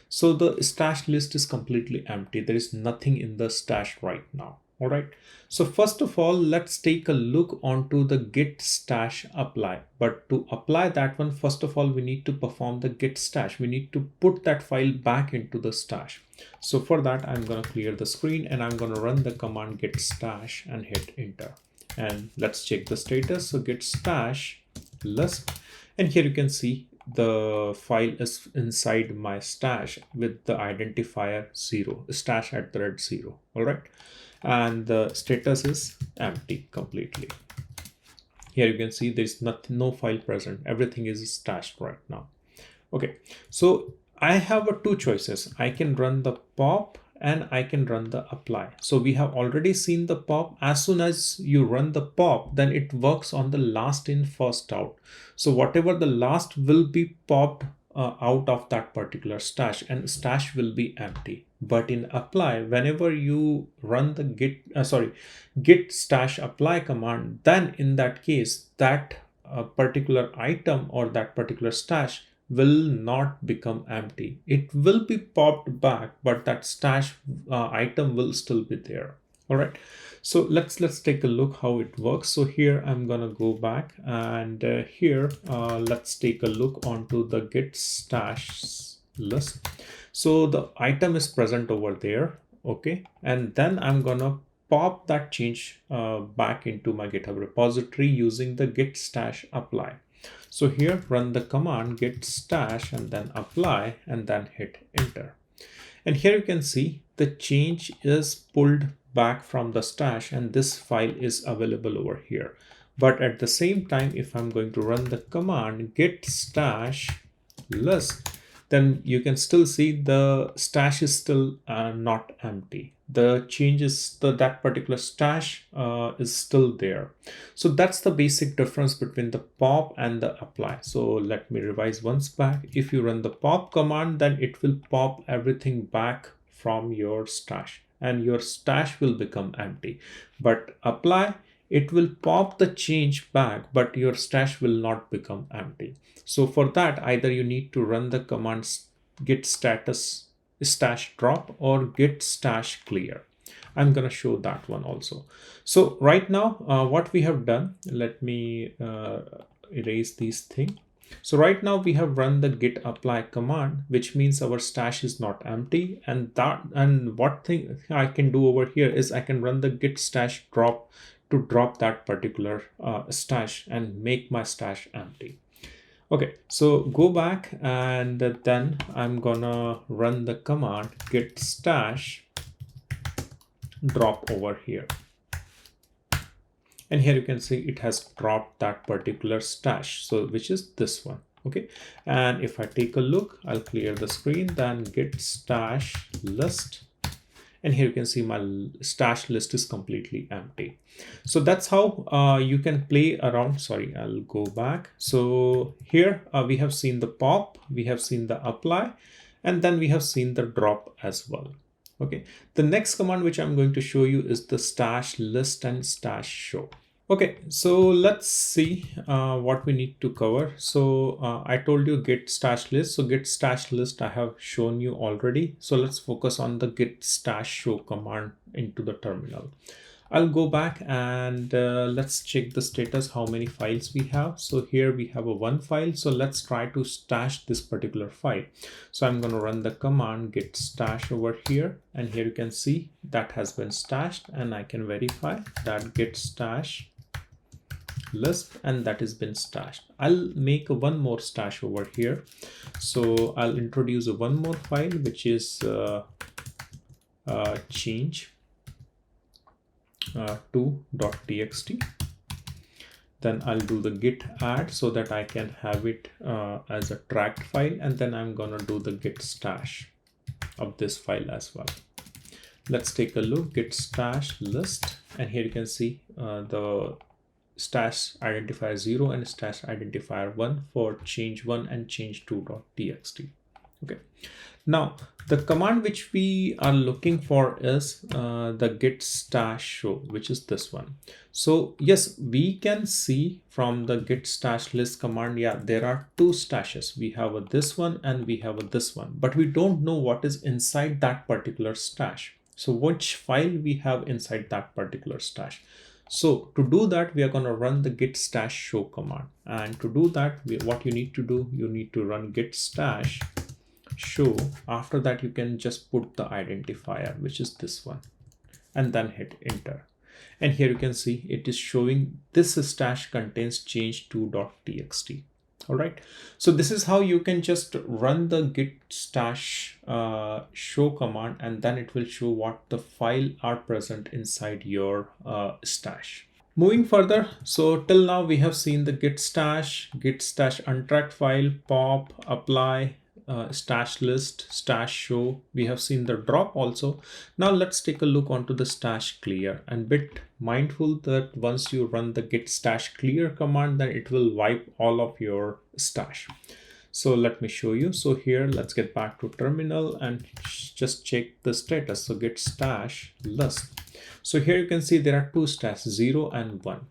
So the stash list is completely empty. There is nothing in the stash right now. All right. So first of all, let's take a look onto the git stash apply. But to apply that one, first of all, we need to perform the git stash. We need to put that file back into the stash. So for that, I'm going to clear the screen and I'm going to run the command git stash and hit enter. And let's check the status. So git stash list, and here you can see the file is inside my stash with the identifier 0, stash at the red 0. All right. And the status is empty completely. Here you can see there's nothing, no file present. Everything is stashed right now. Okay, so I have two choices. I can run the pop and I can run the apply. So we have already seen the pop. As soon as you run the pop, then it works on the last in first out. So whatever the last will be popped out of that particular stash, and stash will be empty. But in apply, whenever you run the git stash apply command, then in that case that particular item or that particular stash will not become empty. It will be popped back, but that stash item will still be there. All right, so let's take a look how it works. So here I'm gonna go back, and here let's take a look onto the git stash list. So the item is present over there. Okay, and then I'm gonna pop that change back into my GitHub repository using the git stash apply. So here run the command git stash and then apply and then hit enter. And here you can see the change is pulled back from the stash, and this file is available over here. But at the same time, if I'm going to run the command git stash list, then you can still see the stash is still not empty. The changes, that particular stash is still there. So that's the basic difference between the pop and the apply. So let me revise once back. If you run the pop command, then it will pop everything back from your stash, and your stash will become empty. But apply, it will pop the change back, but your stash will not become empty. So for that, either you need to run the commands git status stash drop or git stash clear. I'm going to show that one also. So right now, what we have done, let me erase these things. So right now we have run the git apply command, which means our stash is not empty. And what thing I can do over here is I can run the git stash drop to drop that particular stash and make my stash empty. Okay, so go back and then I'm gonna run the command git stash drop over here. And here you can see it has dropped that particular stash, so which is this one. Okay, and if I take a look, I'll clear the screen, then git stash list, and here you can see my stash list is completely empty. So that's how you can play around. Sorry, I'll go back. So here we have seen the pop, we have seen the apply, and then we have seen the drop as well. Okay, the next command which I'm going to show you is the stash list and stash show. Okay, so let's see what we need to cover. So I told you git stash list. So git stash list I have shown you already. So let's focus on the git stash show command into the terminal. I'll go back and let's check the status, how many files we have. So here we have a one file. So let's try to stash this particular file. So I'm going to run the command git stash over here. And here you can see that has been stashed, and I can verify that git stash list and that has been stashed. I'll make one more stash over here. So I'll introduce one more file, which is change to.txt. Then I'll do the git add so that I can have it as a tracked file, and then I'm gonna do the git stash of this file as well. Let's take a look, git stash list, and here you can see the stash identifier 0 and stash identifier 1 for change 1 and change 2.txt. Okay, now the command which we are looking for is the git stash show, which is this one. So yes, we can see from the git stash list command, yeah, there are two stashes. We have this one and we have this one, but we don't know what is inside that particular stash. So which file we have inside that particular stash. So to do that, we are going to run the git stash show command. And to do that, what you need to do, you need to run git stash show. After that, you can just put the identifier, which is this one, and then hit enter. And here you can see it is showing this stash contains change2.txt. All right. So this is how you can just run the git stash show command, and then it will show what the file are present inside your stash. Moving further, so till now we have seen the git stash untracked file, pop, apply, stash list, stash show. We have seen the drop also. Now let's take a look onto the stash clear, and bit mindful that once you run the git stash clear command, then it will wipe all of your stash. So let me show you. So here, let's get back to terminal and just check the status. So git stash list. So here you can see there are two stashes, 0 and 1.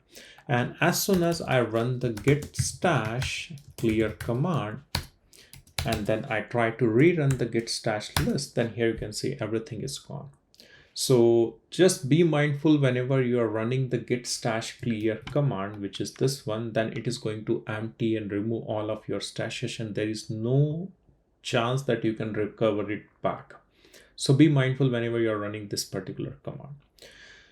And as soon as I run the git stash clear command, and then I try to rerun the git stash list, then here you can see everything is gone. So just be mindful whenever you are running the git stash clear command, which is this one, then it is going to empty and remove all of your stashes, and there is no chance that you can recover it back. So be mindful whenever you are running this particular command.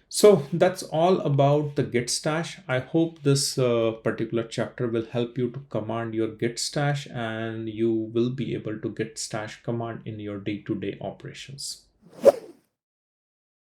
So that's all about the git stash. I hope this particular chapter will help you to command your git stash, and you will be able to get stash command in your day-to-day operations.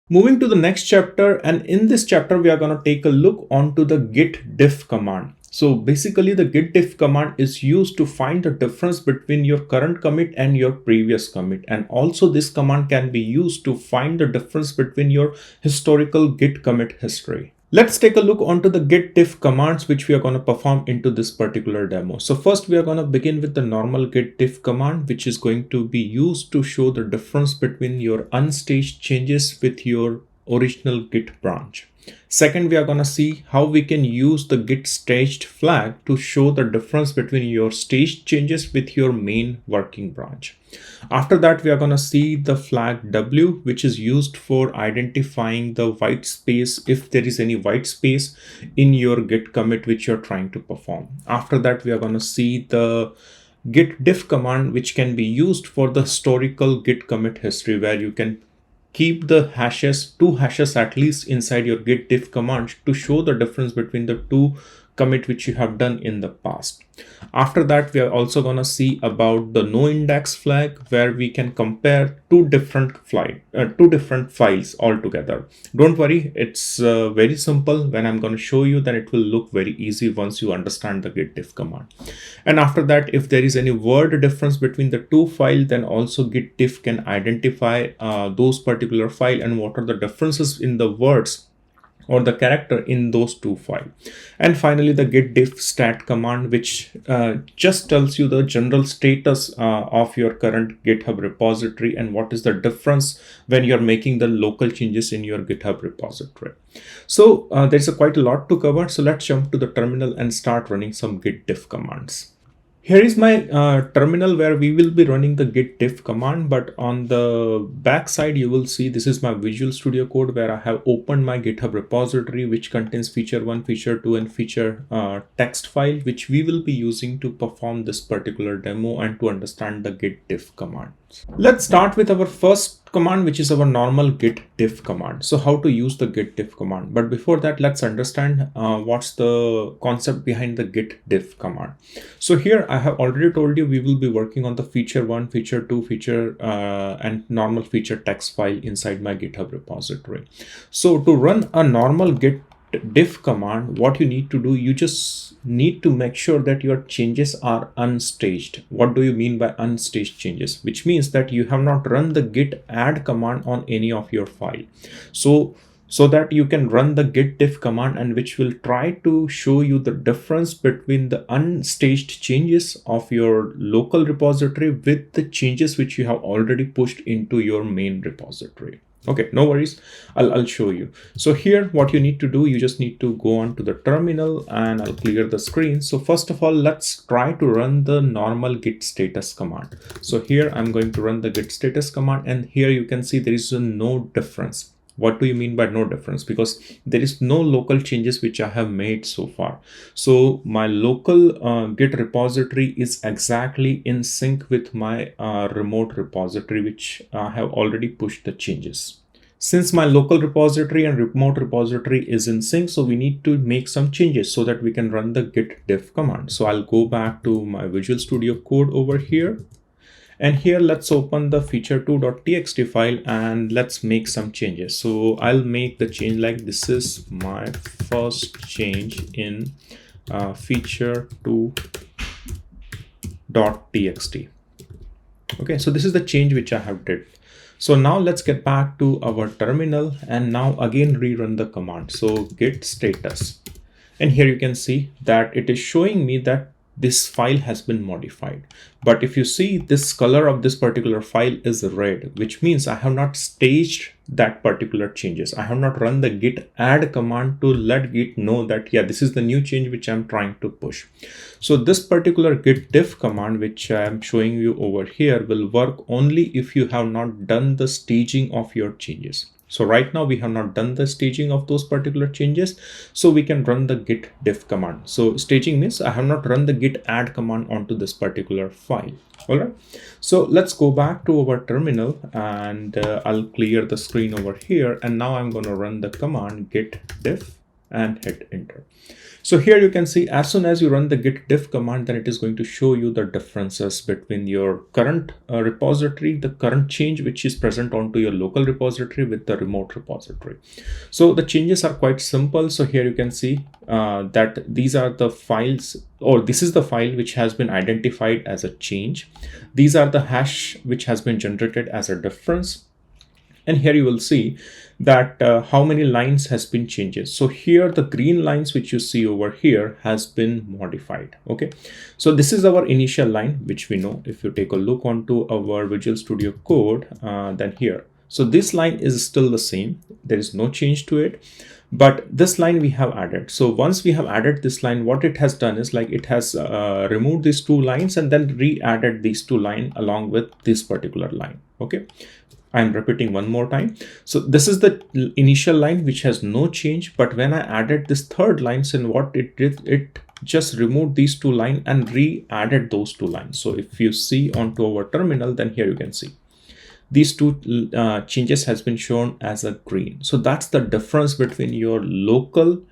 Moving to the next chapter, and in this chapter we are going to take a look onto the Git Diff command. So basically the Git Diff command is used to find the difference between your current commit and your previous commit. And also this command can be used to find the difference between your historical Git commit history. Let's take a look onto the Git Diff commands which we are going to perform into this particular demo. So first we are going to begin with the normal Git Diff command, which is going to be used to show the difference between your unstaged changes with your original Git branch. Second, we are going to see how we can use the Git staged flag to show the difference between your staged changes with your main working branch. After that, we are going to see the flag W, which is used for identifying the white space, if there is any white space in your Git commit which you're trying to perform. After that, we are going to see the Git Diff command, which can be used for the historical Git commit history, where you can keep the hashes, 2 hashes at least, inside your Git Diff command to show the difference between the 2 commit which you have done in the past. After that, we are also going to see about the no index flag, where we can compare two different files altogether. Don't worry, it's very simple. When I'm going to show you, then it will look very easy once you understand the Git Diff command. And after that, if there is any word difference between the two files, then also Git Diff can identify those particular file and what are the differences in the words or the character in those two files. And finally, the Git Diff stat command, which just tells you the general status of your current GitHub repository and what is the difference when you're making the local changes in your GitHub repository. So there's quite a lot to cover. So let's jump to the terminal and start running some Git Diff commands. Here is my terminal where we will be running the Git Diff command, but on the back side, you will see this is my Visual Studio code where I have opened my GitHub repository, which contains feature 1, feature 2, and feature text file, which we will be using to perform this particular demo and to understand the Git Diff command. Let's start with our first command, which is our normal Git Diff command. So how to use the Git Diff command. But before that, let's understand what's the concept behind the Git Diff command. So here I have already told you we will be working on the feature 1, feature 2, feature and normal feature text file inside my GitHub repository. So to run a normal Git Diff command, what you need to do, you just need to make sure that your changes are unstaged. What do you mean by unstaged changes? Which means that you have not run the git add command on any of your file. So that you can run the Git Diff command, and which will try to show you the difference between the unstaged changes of your local repository with the changes which you have already pushed into your main repository. Okay, no worries. I'll show you. So here, what you need to do, you just need to go on to the terminal and I'll clear the screen. So first of all, let's try to run the normal git status command. So here I'm going to run the git status command, and here you can see there is no difference. What do you mean by no difference? Because there is no local changes which I have made so far. So my local Git repository is exactly in sync with my remote repository, which I have already pushed the changes. Since my local repository and remote repository is in sync, so we need to make some changes so that we can run the Git Diff command. So I'll go back to my Visual Studio code over here. And here, let's open the feature2.txt file and let's make some changes. So I'll make the change like this is my first change in feature2.txt. Okay, so this is the change which I have did. So now let's get back to our terminal and now again rerun the command. So git status. And here you can see that it is showing me that this file has been modified. But if you see, this color of this particular file is red, which means I have not staged that particular changes. I have not run the git add command to let Git know that, yeah, this is the new change which I'm trying to push. So this particular git diff command, which I'm showing you over here, will work only if you have not done the staging of your changes. So right now we have not done the staging of those particular changes, so we can run the git diff command. So staging means I have not run the git add command onto this particular file. All right, so let's go back to our terminal and I'll clear the screen over here. And now I'm going to run the command git diff and hit enter. So here you can see, as soon as you run the git diff command, then it is going to show you the differences between your current repository, the current change which is present onto your local repository with the remote repository. So the changes are quite simple. So here you can see that these are the files, or this is the file which has been identified as a change. These are the hash which has been generated as a difference. And here you will see that how many lines has been changes. So here the green lines which you see over here has been modified. Okay, so this is our initial line, which we know. If you take a look onto our Visual Studio code, then here So this line is still the same. There is no change to it. But this line we have added. So once we have added this line, what it has done is like it has removed these two lines and then re-added these two lines along with this particular line. Okay. I'm repeating one more time. So this is the initial line which has no change. But when I added this third line, and what it did, it just removed these two lines and re-added those two lines. So if you see onto our terminal, then here you can see these two changes has been shown as a green. So that's the difference between your local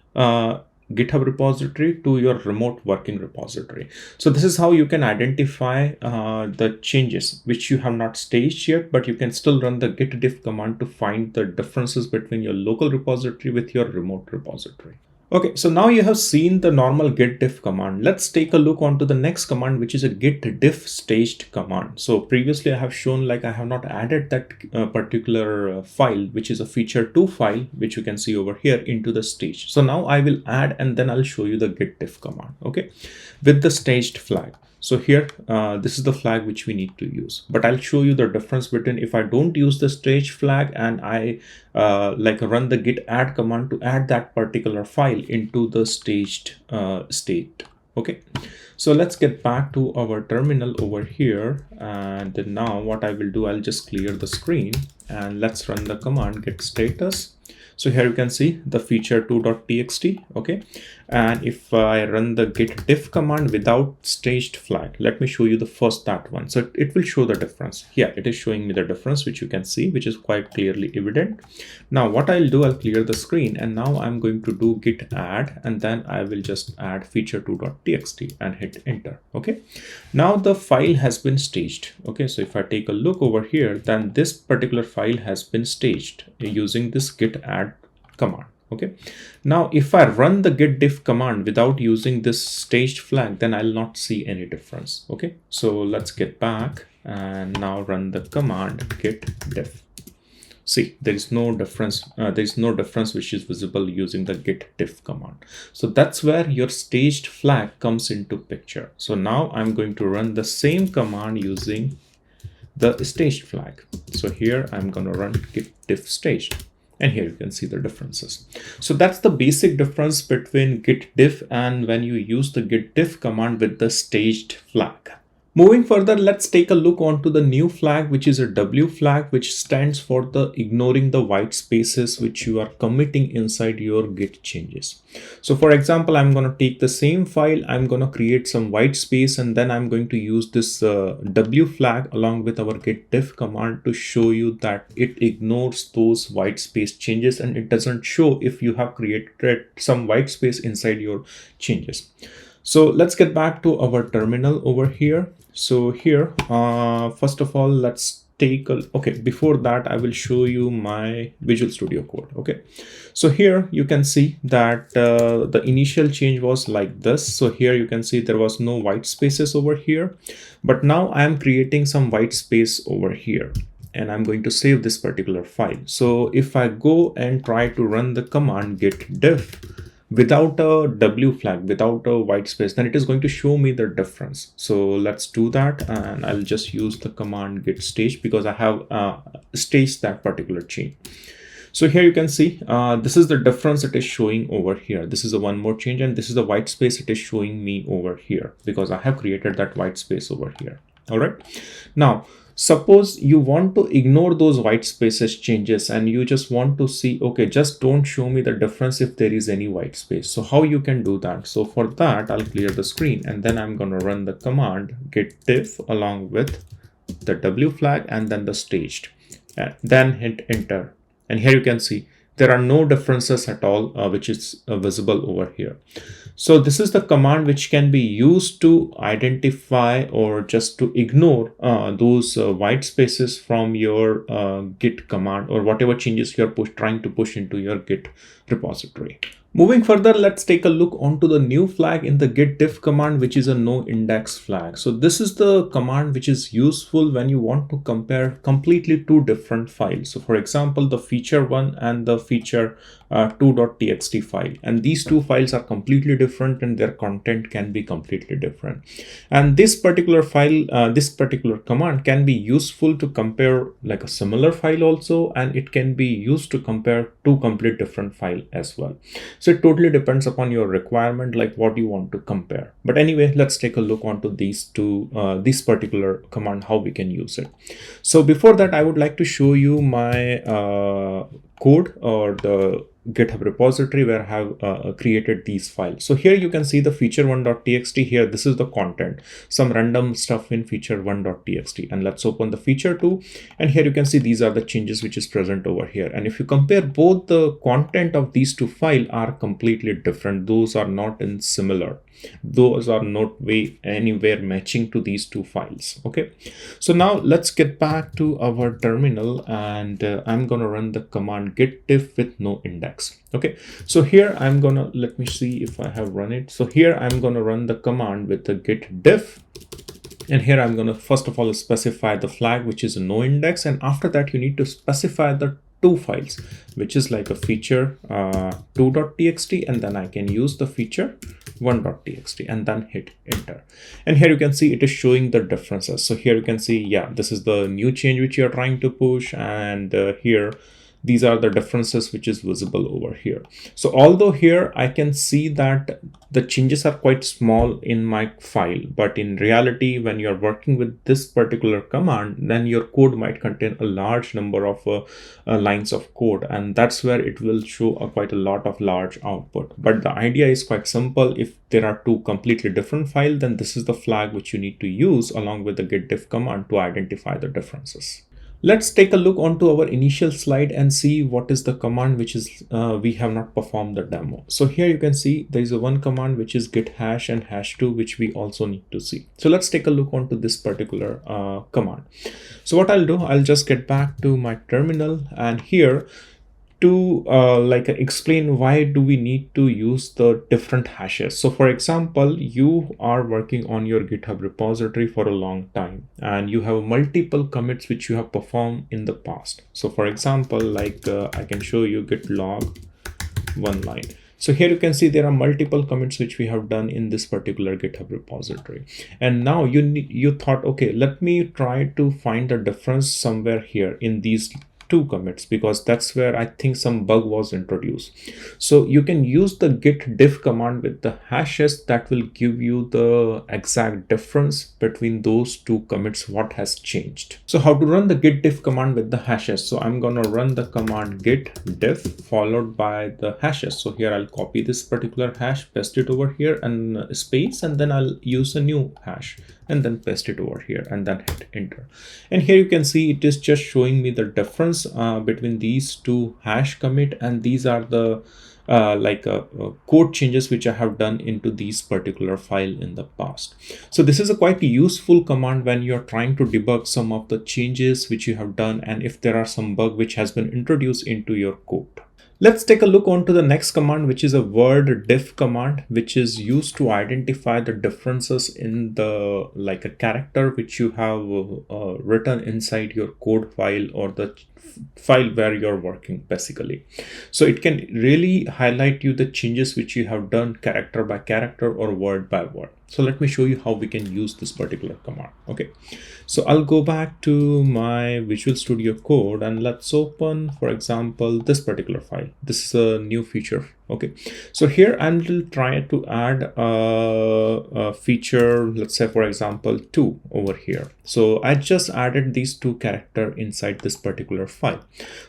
GitHub repository to your remote working repository. So this is how you can identify the changes which you have not staged yet, but you can still run the git diff command to find the differences between your local repository with your remote repository. Okay, so now you have seen the normal git diff command. Let's take a look onto the next command, which is a git diff staged command. So previously I have shown like I have not added that particular file, which is a feature2 file, which you can see over here into the stage. So now I will add and then I'll show you the git diff command, okay, with the staged flag. So here, this is the flag which we need to use, but I'll show you the difference between if I don't use the stage flag and I like run the git add command to add that particular file into the staged state. Okay, so let's get back to our terminal over here. And now what I will do, I'll just clear the screen and let's run the command git status. So here you can see the feature2.txt. Okay, and if I run the git diff command without staged flag, let me show you the first that one. So it will show the difference. Yeah, it is showing me the difference, which you can see, which is quite clearly evident. Now what I'll do, I'll clear the screen and now I'm going to do git add and then I will just add feature2.txt and hit enter. Okay, now the file has been staged. Okay, so if I take a look over here, then this particular file has been staged using this git add command. Okay, now if I run the git diff command without using this staged flag, then I'll not see any difference. Okay, so let's get back and now run the command git diff. See, there is no difference. There is no difference which is visible using the git diff command. So that's where your staged flag comes into picture. So now I'm going to run the same command using the staged flag. So here I'm going to run git diff staged. And here you can see the differences. So that's the basic difference between git diff and when you use the git diff command with the staged flag. Moving further, let's take a look onto the new flag, which is a W flag, which stands for the ignoring the white spaces which you are committing inside your Git changes. So for example, I'm going to take the same file, I'm going to create some white space, and then I'm going to use this W flag along with our git diff command to show you that it ignores those white space changes and it doesn't show if you have created some white space inside your changes. So let's get back to our terminal over here. So here, first of all, let's take a, okay, before that, I will show you my Visual Studio code. Okay, so here you can see that the initial change was like this. So here you can see there was no white spaces over here, but now I am creating some white space over here and I'm going to save this particular file. So if I go and try to run the command git diff without a W flag, without a white space, then it is going to show me the difference. So let's do that, and I'll just use the command git stage because I have staged that particular change. So here you can see this is the difference it is showing over here. This is the one more change, and this is the white space it is showing me over here because I have created that white space over here. All right, now suppose you want to ignore those white spaces changes and you just want to see, okay, just don't show me the difference if there is any white space. So how you can do that? So for that, I'll clear the screen and then I'm going to run the command git diff along with the W flag and then the staged, and then hit enter. And here you can see there are no differences at all, which is visible over here. So this is the command which can be used to identify or just to ignore those white spaces from your Git command or whatever changes you're trying to push into your Git repository. Moving further, let's take a look onto the new flag in the git diff command, which is a no index flag. So this is the command which is useful when you want to compare completely two different files. So for example, the feature1 and the feature2.txt file, and these two files are completely different and their content can be completely different. And this particular file, this particular command can be useful to compare like a similar file also, and it can be used to compare two complete different file as well. So it totally depends upon your requirement, like what you want to compare. But anyway, let's take a look onto these two, this particular command, how we can use it. So before that, I would like to show you my code or the GitHub repository where I have created these files. So here you can see the feature1.txt. Here, this is the content, some random stuff in feature1.txt. And let's open the feature2. And here you can see these are the changes which is present over here. And if you compare both, the content of these two files are completely different. Those are not in similar. Those are not anywhere matching to these two files. Okay, so now let's get back to our terminal, and I'm gonna run the command git diff with no index. Okay, so here I'm gonna, let me see if I have run it. So here I'm gonna run the command with the git diff, and here I'm gonna first of all specify the flag, which is a no index, and after that you need to specify the two files, which is like a feature2.txt, and then I can use the feature1.txt and then hit enter. And here you can see it is showing the differences. So here you can see, yeah, this is the new change which you're trying to push, and here these are the differences which is visible over here. So although here I can see that the changes are quite small in my file, but in reality, when you're working with this particular command, then your code might contain a large number of lines of code, and that's where it will show quite a lot of large output. But the idea is quite simple. If there are two completely different files, then this is the flag which you need to use along with the git diff command to identify the differences. Let's take a look onto our initial slide and see what is the command which is we have not performed the demo. So here you can see there is a one command which is git hash and hash2, which we also need to see. So let's take a look onto this particular command. So what I'll do, I'll just get back to my terminal, and here to explain why do we need to use the different hashes. So for example, you are working on your GitHub repository for a long time, and you have multiple commits which you have performed in the past. So for example, like I can show you git log one line. So here you can see there are multiple commits which we have done in this particular GitHub repository. And now you thought, okay, let me try to find the difference somewhere here in these two commits, because that's where I think some bug was introduced. So you can use the git diff command with the hashes that will give you the exact difference between those two commits, what has changed. So how to run the git diff command with the hashes? So I'm gonna run the command git diff followed by the hashes. So here I'll copy this particular hash, paste it over here, and space, and then I'll use a new hash and then paste it over here and then hit enter. And here you can see it is just showing me the difference between these two hash commit, and these are the code changes which I have done into these particular file in the past. So this is a quite useful command when you're trying to debug some of the changes which you have done, and if there are some bug which has been introduced into your code. Let's take a look onto the next command, which is a word diff command, which is used to identify the differences in the a character which you have written inside your code file or the file where you're working basically. So it can really highlight you the changes which you have done character by character or word by word. So let me show you how we can use this particular command. Okay, so I'll go back to my Visual Studio code and let's open, for example, this particular file. This is a new feature. Okay, so here I will try to add a feature, let's say for example 2 over here. So I just added these two characters inside this particular file.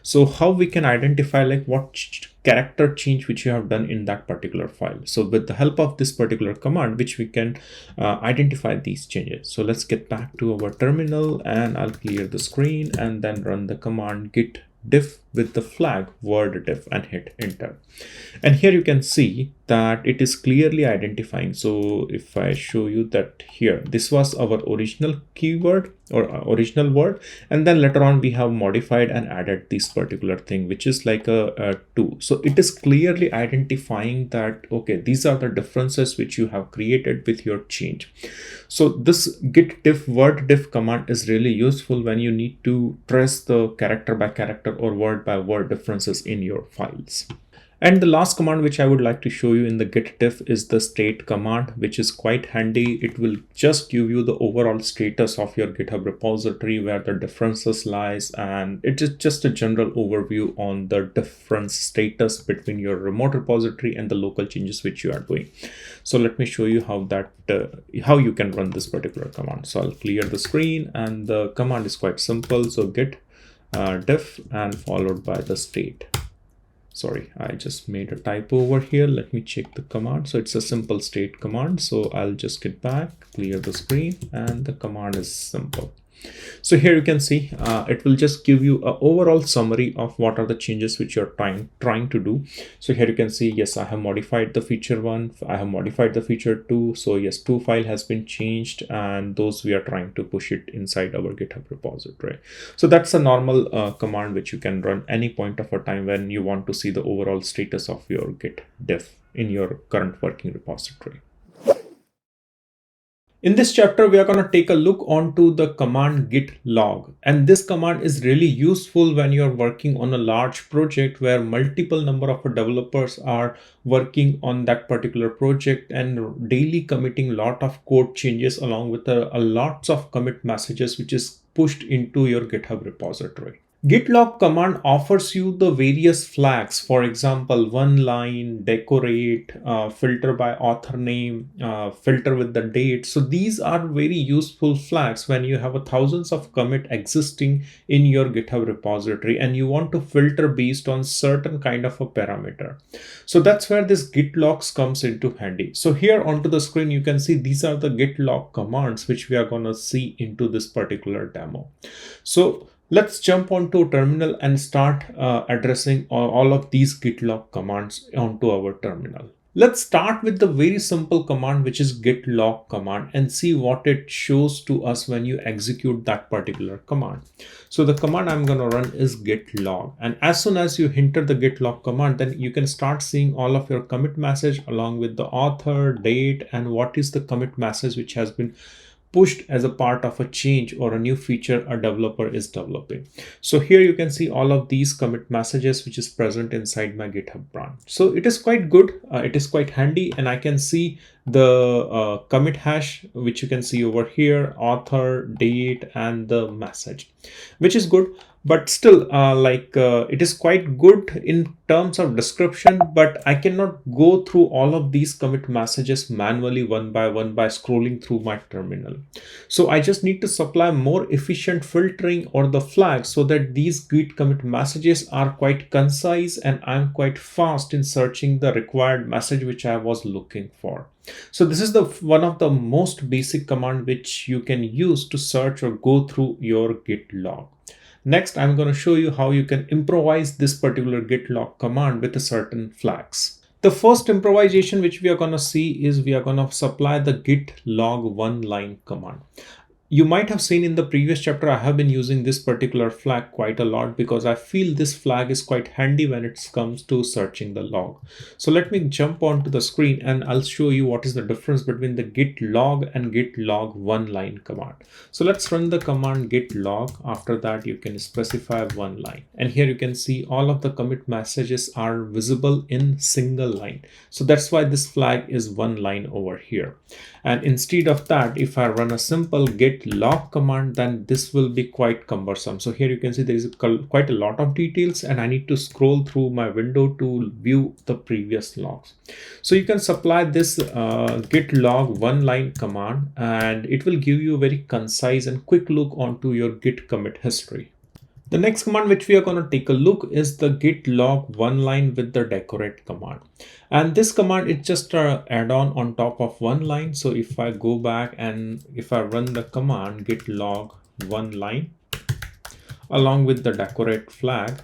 So how we can identify what character change which you have done in that particular file. So with the help of this particular command, which we can identify these changes. So let's get back to our terminal and I'll clear the screen and then run the command git diff with the flag word diff and hit enter. And here you can see that it is clearly identifying. So if I show you that here, this was our original keyword or original word, and then later on we have modified and added this particular thing, which is like a 2. So it is clearly identifying that, okay, these are the differences which you have created with your change. So this git diff word diff command is really useful when you need to trace the character by character or word by word differences in your files. And the last command which I would like to show you in the Git Diff is the state command, which is quite handy. It will just give you the overall status of your GitHub repository, where the differences lies, and it is just a general overview on the different status between your remote repository and the local changes which you are doing. So let me show you how you can run this particular command. So I'll clear the screen, and the command is quite simple. So git diff and followed by the state. Sorry, I just made a typo over here. Let me check the command. So it's a simple state command. So I'll just get back, clear the screen, and the command is simple. So here you can see it will just give you an overall summary of what are the changes which you're trying to do. So here you can see, yes, I have modified the feature 1, I have modified the feature 2. So yes, 2 file has been changed, and those we are trying to push it inside our GitHub repository. So that's a normal command which you can run any point of a time when you want to see the overall status of your Git diff in your current working repository. In this chapter, we are going to take a look onto the command git log. And this command is really useful when you're working on a large project where multiple number of developers are working on that particular project and daily committing a lot of code changes along with a lots of commit messages which is pushed into your GitHub repository. Git log command offers you the various flags, for example, one line, decorate, filter by author name, filter with the date. So these are very useful flags when you have thousands of commit existing in your GitHub repository and you want to filter based on certain kind of a parameter. So that's where this git logs comes into handy. So here onto the screen, you can see these are the git log commands which we are going to see into this particular demo. So let's jump onto terminal and start addressing all of these git log commands onto our terminal. Let's start with the very simple command, which is git log command, and see what it shows to us when you execute that particular command. So the command I'm going to run is git log, and as soon as you enter the git log command, then you can start seeing all of your commit message along with the author, date, and what is the commit message which has been pushed as a part of a change or a new feature a developer is developing. So here you can see all of these commit messages which is present inside my GitHub branch. So it is quite good. It is quite handy, and I can see the commit hash which you can see over here, author, date, and the message, which is good. But still it is quite good in terms of description, but I cannot go through all of these commit messages manually one by scrolling through my terminal. So I just need to supply more efficient filtering or the flags so that these git commit messages are quite concise and I'm quite fast in searching the required message which I was looking for. So this is the one of the most basic command which you can use to search or go through your git log. Next, I'm going to show you how you can improvise this particular git log command with a certain flags. The first improvisation which we are going to see is we are going to supply the git log one line command. You might have seen in the previous chapter, I have been using this particular flag quite a lot because I feel this flag is quite handy when it comes to searching the log. So let me jump onto the screen and I'll show you what is the difference between the git log and git log one line command. So let's run the command git log. After that, you can specify one line. And here you can see all of the commit messages are visible in single line. So that's why this flag is one line over here. And instead of that, if I run a simple git log command, then this will be quite cumbersome. So here you can see there is quite a lot of details and I need to scroll through my window to view the previous logs. So you can supply this git log one line command and it will give you a very concise and quick look onto your git commit history. The next command which we are going to take a look is the git log one line with the decorate command. And this command is just an add-on on top of one line. So if I go back and if I run the command git log one line along with the decorate flag,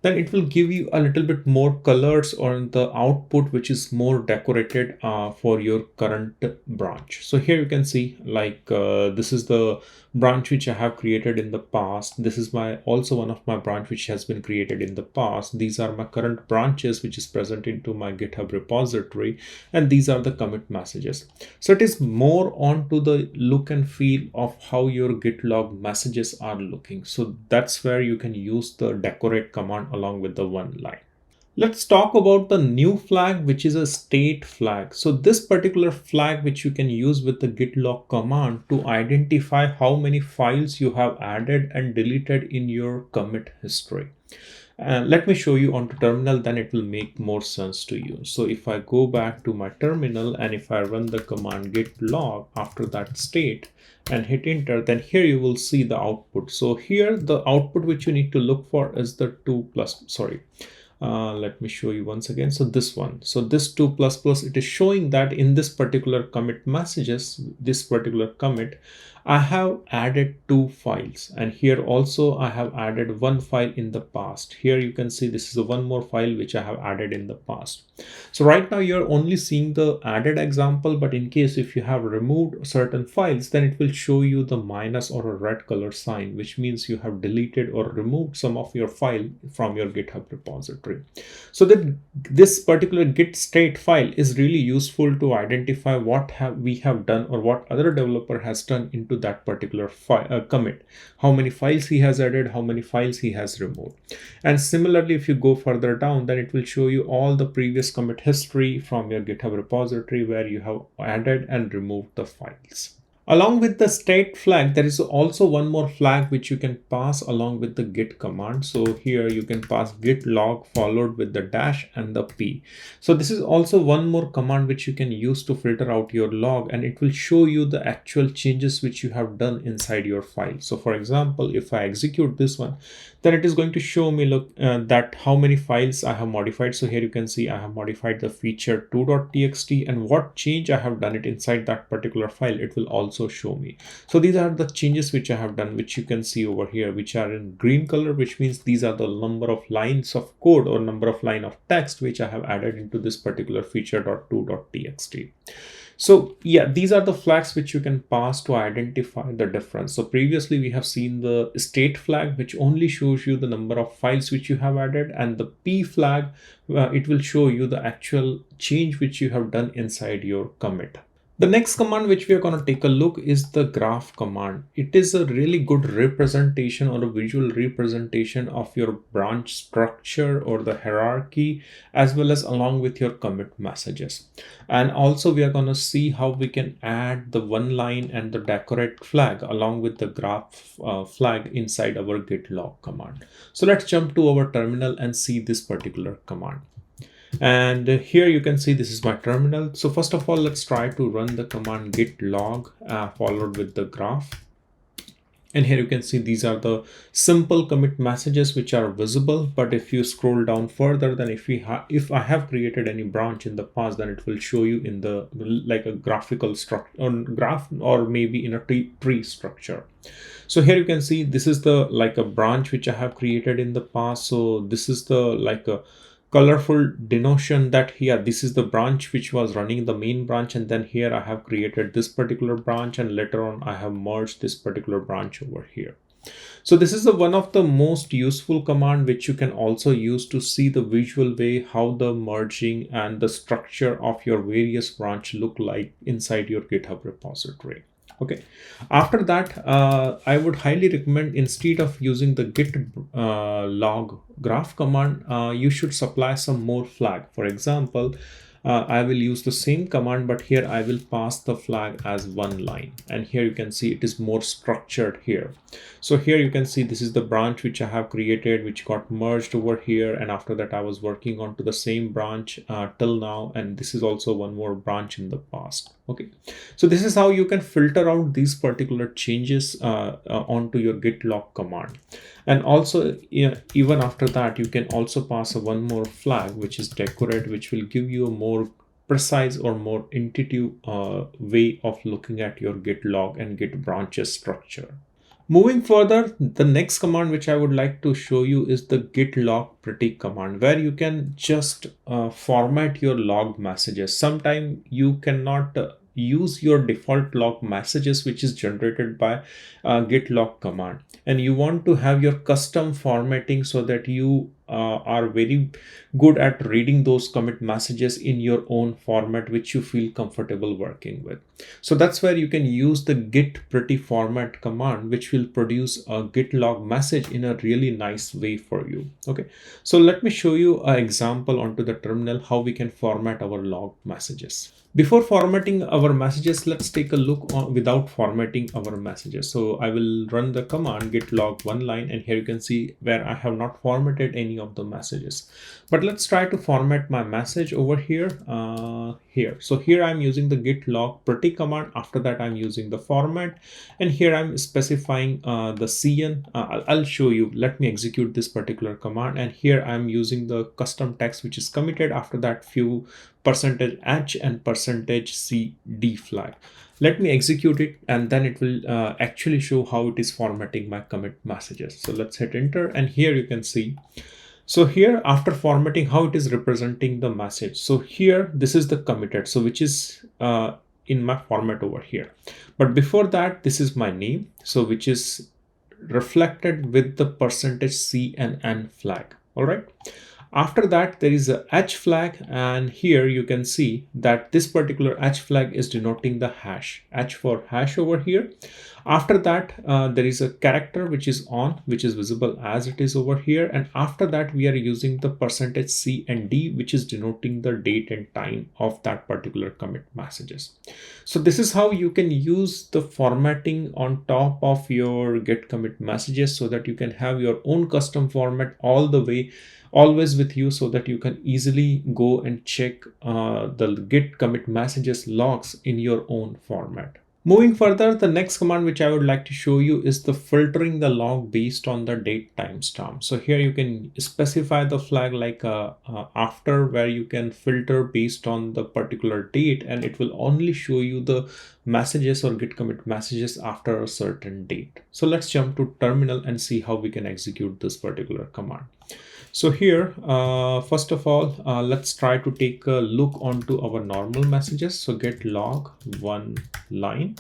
then it will give you a little bit more colors on the output, which is more decorated for your current branch. So here you can see this is the branch which I have created in the past. This is also one of my branch which has been created in the past. These are my current branches which is present into my GitHub repository, and these are the commit messages. So it is more on to the look and feel of how your git log messages are looking. So that's where you can use the decorate command along with the one line. Let's talk about the new flag, which is a state flag. So this particular flag, which you can use with the git log command to identify how many files you have added and deleted in your commit history. Let me show you onto terminal, then it will make more sense to you. So if I go back to my terminal and if I run the command git log after that state and hit enter, then here you will see the output. So here the output which you need to look for is the 2 plus, sorry. Let me show you once again. So this one, so this 2 plus plus, it is showing that in this particular commit messages, this particular commit, I have added 2 files, and here also I have added 1 file in the past. Here you can see this is a 1 more file which I have added in the past. So right now you're only seeing the added example, but in case if you have removed certain files, then it will show you the minus or a red color sign, which means you have deleted or removed some of your file from your GitHub repository. So that this particular git state file is really useful to identify what we have done or what other developer has done into that particular commit, how many files he has added, how many files he has removed. And similarly, if you go further down, then it will show you all the previous commit history from your GitHub repository where you have added and removed the files. Along with the state flag, there is also one more flag which you can pass along with the git command. So here you can pass git log followed with the dash and the p. So this is also one more command which you can use to filter out your log, and it will show you the actual changes which you have done inside your file. So for example, if I execute this one, then it is going to show me, look, that how many files I have modified. So here you can see I have modified the feature 2.txt, and what change I have done it inside that particular file, it will also show me. So these are the changes which I have done, which you can see over here, which are in green color, which means these are the number of lines of code or number of line of text which I have added into this particular feature.2.txt. So yeah, these are the flags which you can pass to identify the difference. So previously we have seen the state flag, which only shows you the number of files which you have added, and the P flag, it will show you the actual change which you have done inside your commit. The next command which we are going to take a look is the graph command. It is a really good representation or a visual representation of your branch structure or the hierarchy, as well as along with your commit messages. And also we are going to see how we can add the one line and the decorate flag along with the graph flag inside our git log command. So let's jump to our terminal and see this particular command. And here you can see this is my terminal. So first of all, let's try to run the command git log followed with the graph. And here you can see these are the simple commit messages which are visible. But if you scroll down further, then if I have created any branch in the past, then it will show you in the like a graphical structure or graph, or maybe in a tree structure. So here you can see this is the like a branch which I have created in the past. So this is the like a colorful denotion that here this is the branch which was running the main branch, and then here I have created this particular branch, and later on I have merged this particular branch over here. So this is the one of the most useful command which you can also use to see the visual way how the merging and the structure of your various branch look like inside your GitHub repository. Okay, after that, I would highly recommend, instead of using the git log graph command, you should supply some more flag. For example, I will use the same command, but here I will pass the flag as one line. And here you can see it is more structured here. So here you can see this is the branch which I have created, which got merged over here. And after that, I was working on to the same branch till now. And this is also one more branch in the past. Okay, so this is how you can filter out these particular changes onto your git log command. And also, even after that, you can also pass one more flag, which is decorate, which will give you a more precise or more intuitive way of looking at your git log and git branches structure. Moving further, the next command which I would like to show you is the git log pretty command, where you can just format your log messages. Sometimes you cannot use your default log messages which is generated by git log command, and you want to have your custom formatting so that you are very good at reading those commit messages in your own format, which you feel comfortable working with. So that's where you can use the git pretty format command, which will produce a git log message in a really nice way for you. Okay, so let me show you an example onto the terminal how we can format our log messages. Before formatting our messages, let's take a look on without formatting our messages. So I will run the command git log one line, and here you can see where I have not formatted any of the messages. But let's try to format my message over here. So here I'm using the git log pretty command. After that, I'm using the format, and here I'm specifying the cn. I'll show you. Let me execute this particular command, and here I'm using the custom text which is committed. After that, few %h and %cd flag. Let me execute it, and then it will actually show how it is formatting my commit messages. So let's hit enter, and here you can see. So here, after formatting, how it is representing the message. So here, this is the committed, so which is in my format over here. But before that, this is my name, so which is reflected with the %c and n flag. All right. After that, there is a h flag, and here you can see that this particular h flag is denoting the hash, h for hash over here. After that, there is a character which is on, which is visible as it is over here. And after that, we are using the %c and d, which is denoting the date and time of that particular commit messages. So this is how you can use the formatting on top of your git commit messages, so that you can have your own custom format all the way, always with you, so that you can easily go and check the git commit messages logs in your own format. Moving further, the next command which I would like to show you is the filtering the log based on the date timestamp. So here you can specify the flag like after, where you can filter based on the particular date, and it will only show you the messages or git commit messages after a certain date. So let's jump to terminal and see how we can execute this particular command. So here, first of all, let's try to take a look onto our normal messages. So git log one line.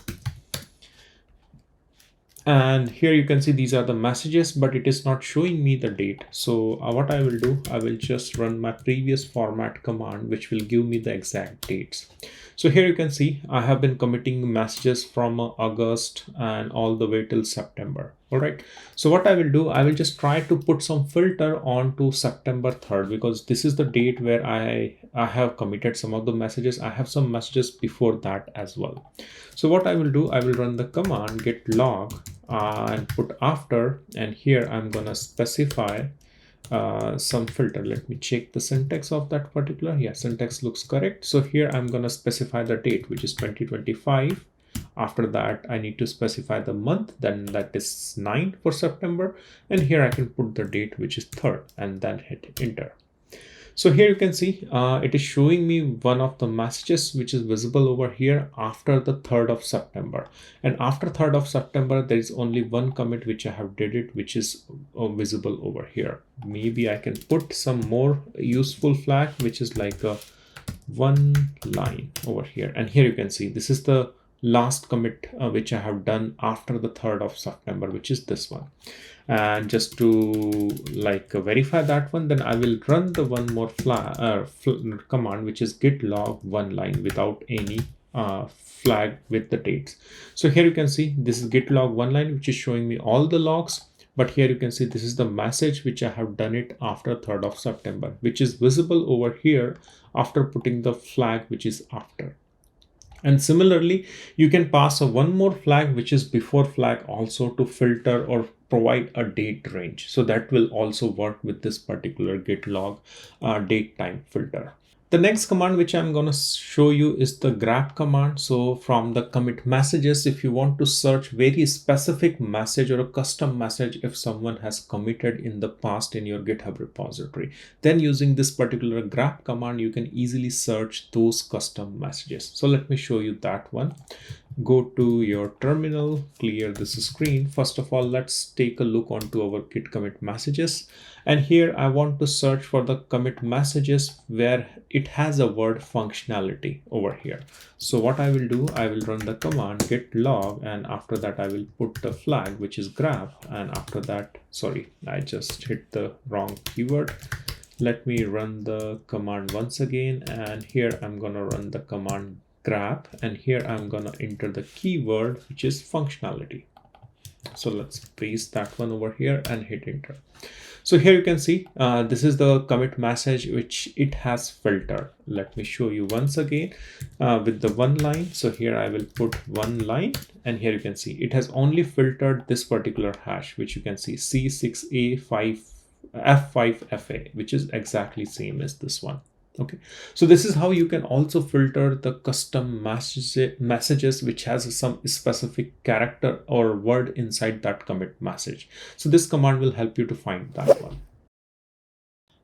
And here you can see these are the messages, but it is not showing me the date. So what I will do, I will just run my previous format command, which will give me the exact dates. So here you can see I have been committing messages from August and all the way till September. All right. So what I will do, I will just try to put some filter onto September 3rd, because this is the date where I have committed some of the messages. I have some messages before that as well. So what I will do, I will run the command git log and put after, and here I'm going to specify some filter. Let me check the syntax of that particular. Yeah, syntax looks correct. So here I'm going to specify the date, which is 2025. After that, I need to specify the month, then that is 9 for September. And here I can put the date, which is 3rd, and then hit enter. So here you can see it is showing me one of the messages which is visible over here after the 3rd of September. And after 3rd of September, there is only one commit which I have did it, which is visible over here. Maybe I can put some more useful flag, which is like a one line over here. And here you can see this is the last commit which I have done after the 3rd of September, which is this one. And just to verify that one, then I will run the one more command, which is git log one line without any flag with the dates. So here you can see this is git log one line, which is showing me all the logs. But here you can see this is the message which I have done it after 3rd of September, which is visible over here after putting the flag which is after. And similarly, you can pass a one more flag, which is before flag, also to filter or provide a date range. So that will also work with this particular git log date time filter. The next command which I'm going to show you is the grab command. So from the commit messages, if you want to search very specific message or a custom message, if someone has committed in the past in your GitHub repository, then using this particular grab command, you can easily search those custom messages. So let me show you that one. Go to your terminal, clear this screen. First of all, let's take a look onto our git commit messages. And here I want to search for the commit messages where it has a word functionality over here. So what I will do, I will run the command git log, and after that I will put the flag, which is grab. And after that, sorry, I just hit the wrong keyword. Let me run the command once again, and here I'm gonna run the command grab, and here I'm gonna enter the keyword, which is functionality. So let's paste that one over here and hit enter. So here you can see this is the commit message which it has filtered. Let me show you once again with the one line. So here I will put one line, and here you can see it has only filtered this particular hash, which you can see C6A5 F5FA, which is exactly same as this one. Okay, so this is how you can also filter the custom messages which has some specific character or word inside that commit message. So this command will help you to find that one.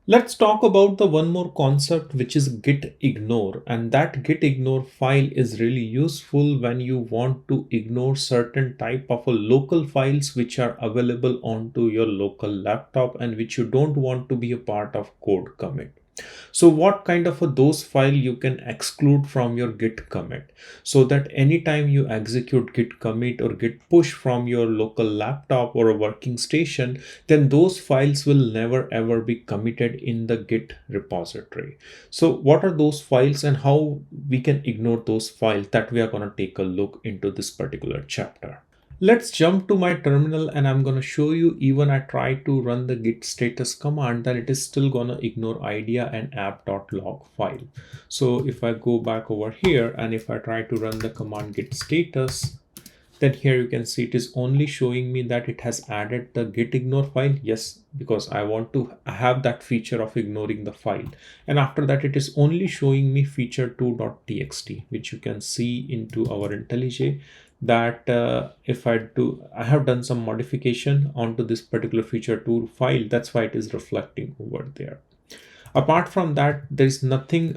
Let's talk about the one more concept, which is git ignore, and that git ignore file is really useful when you want to ignore certain type of a local files which are available onto your local laptop and which you don't want to be a part of code commit. So what kind of those file you can exclude from your git commit, so that anytime you execute git commit or git push from your local laptop or a working station, then those files will never ever be committed in the git repository. So what are those files and how we can ignore those files, that we are going to take a look into this particular chapter. Let's jump to my terminal, and I'm going to show you, even I try to run the git status command, that it is still going to ignore idea and app.log file. So if I go back over here and if I try to run the command git status, then here you can see it is only showing me that it has added the git ignore file. Yes, because I want to have that feature of ignoring the file. And after that, it is only showing me feature2.txt, which you can see into our IntelliJ, that if I have done some modification onto this particular feature2 file. That's why it is reflecting over there. Apart from that, there is nothing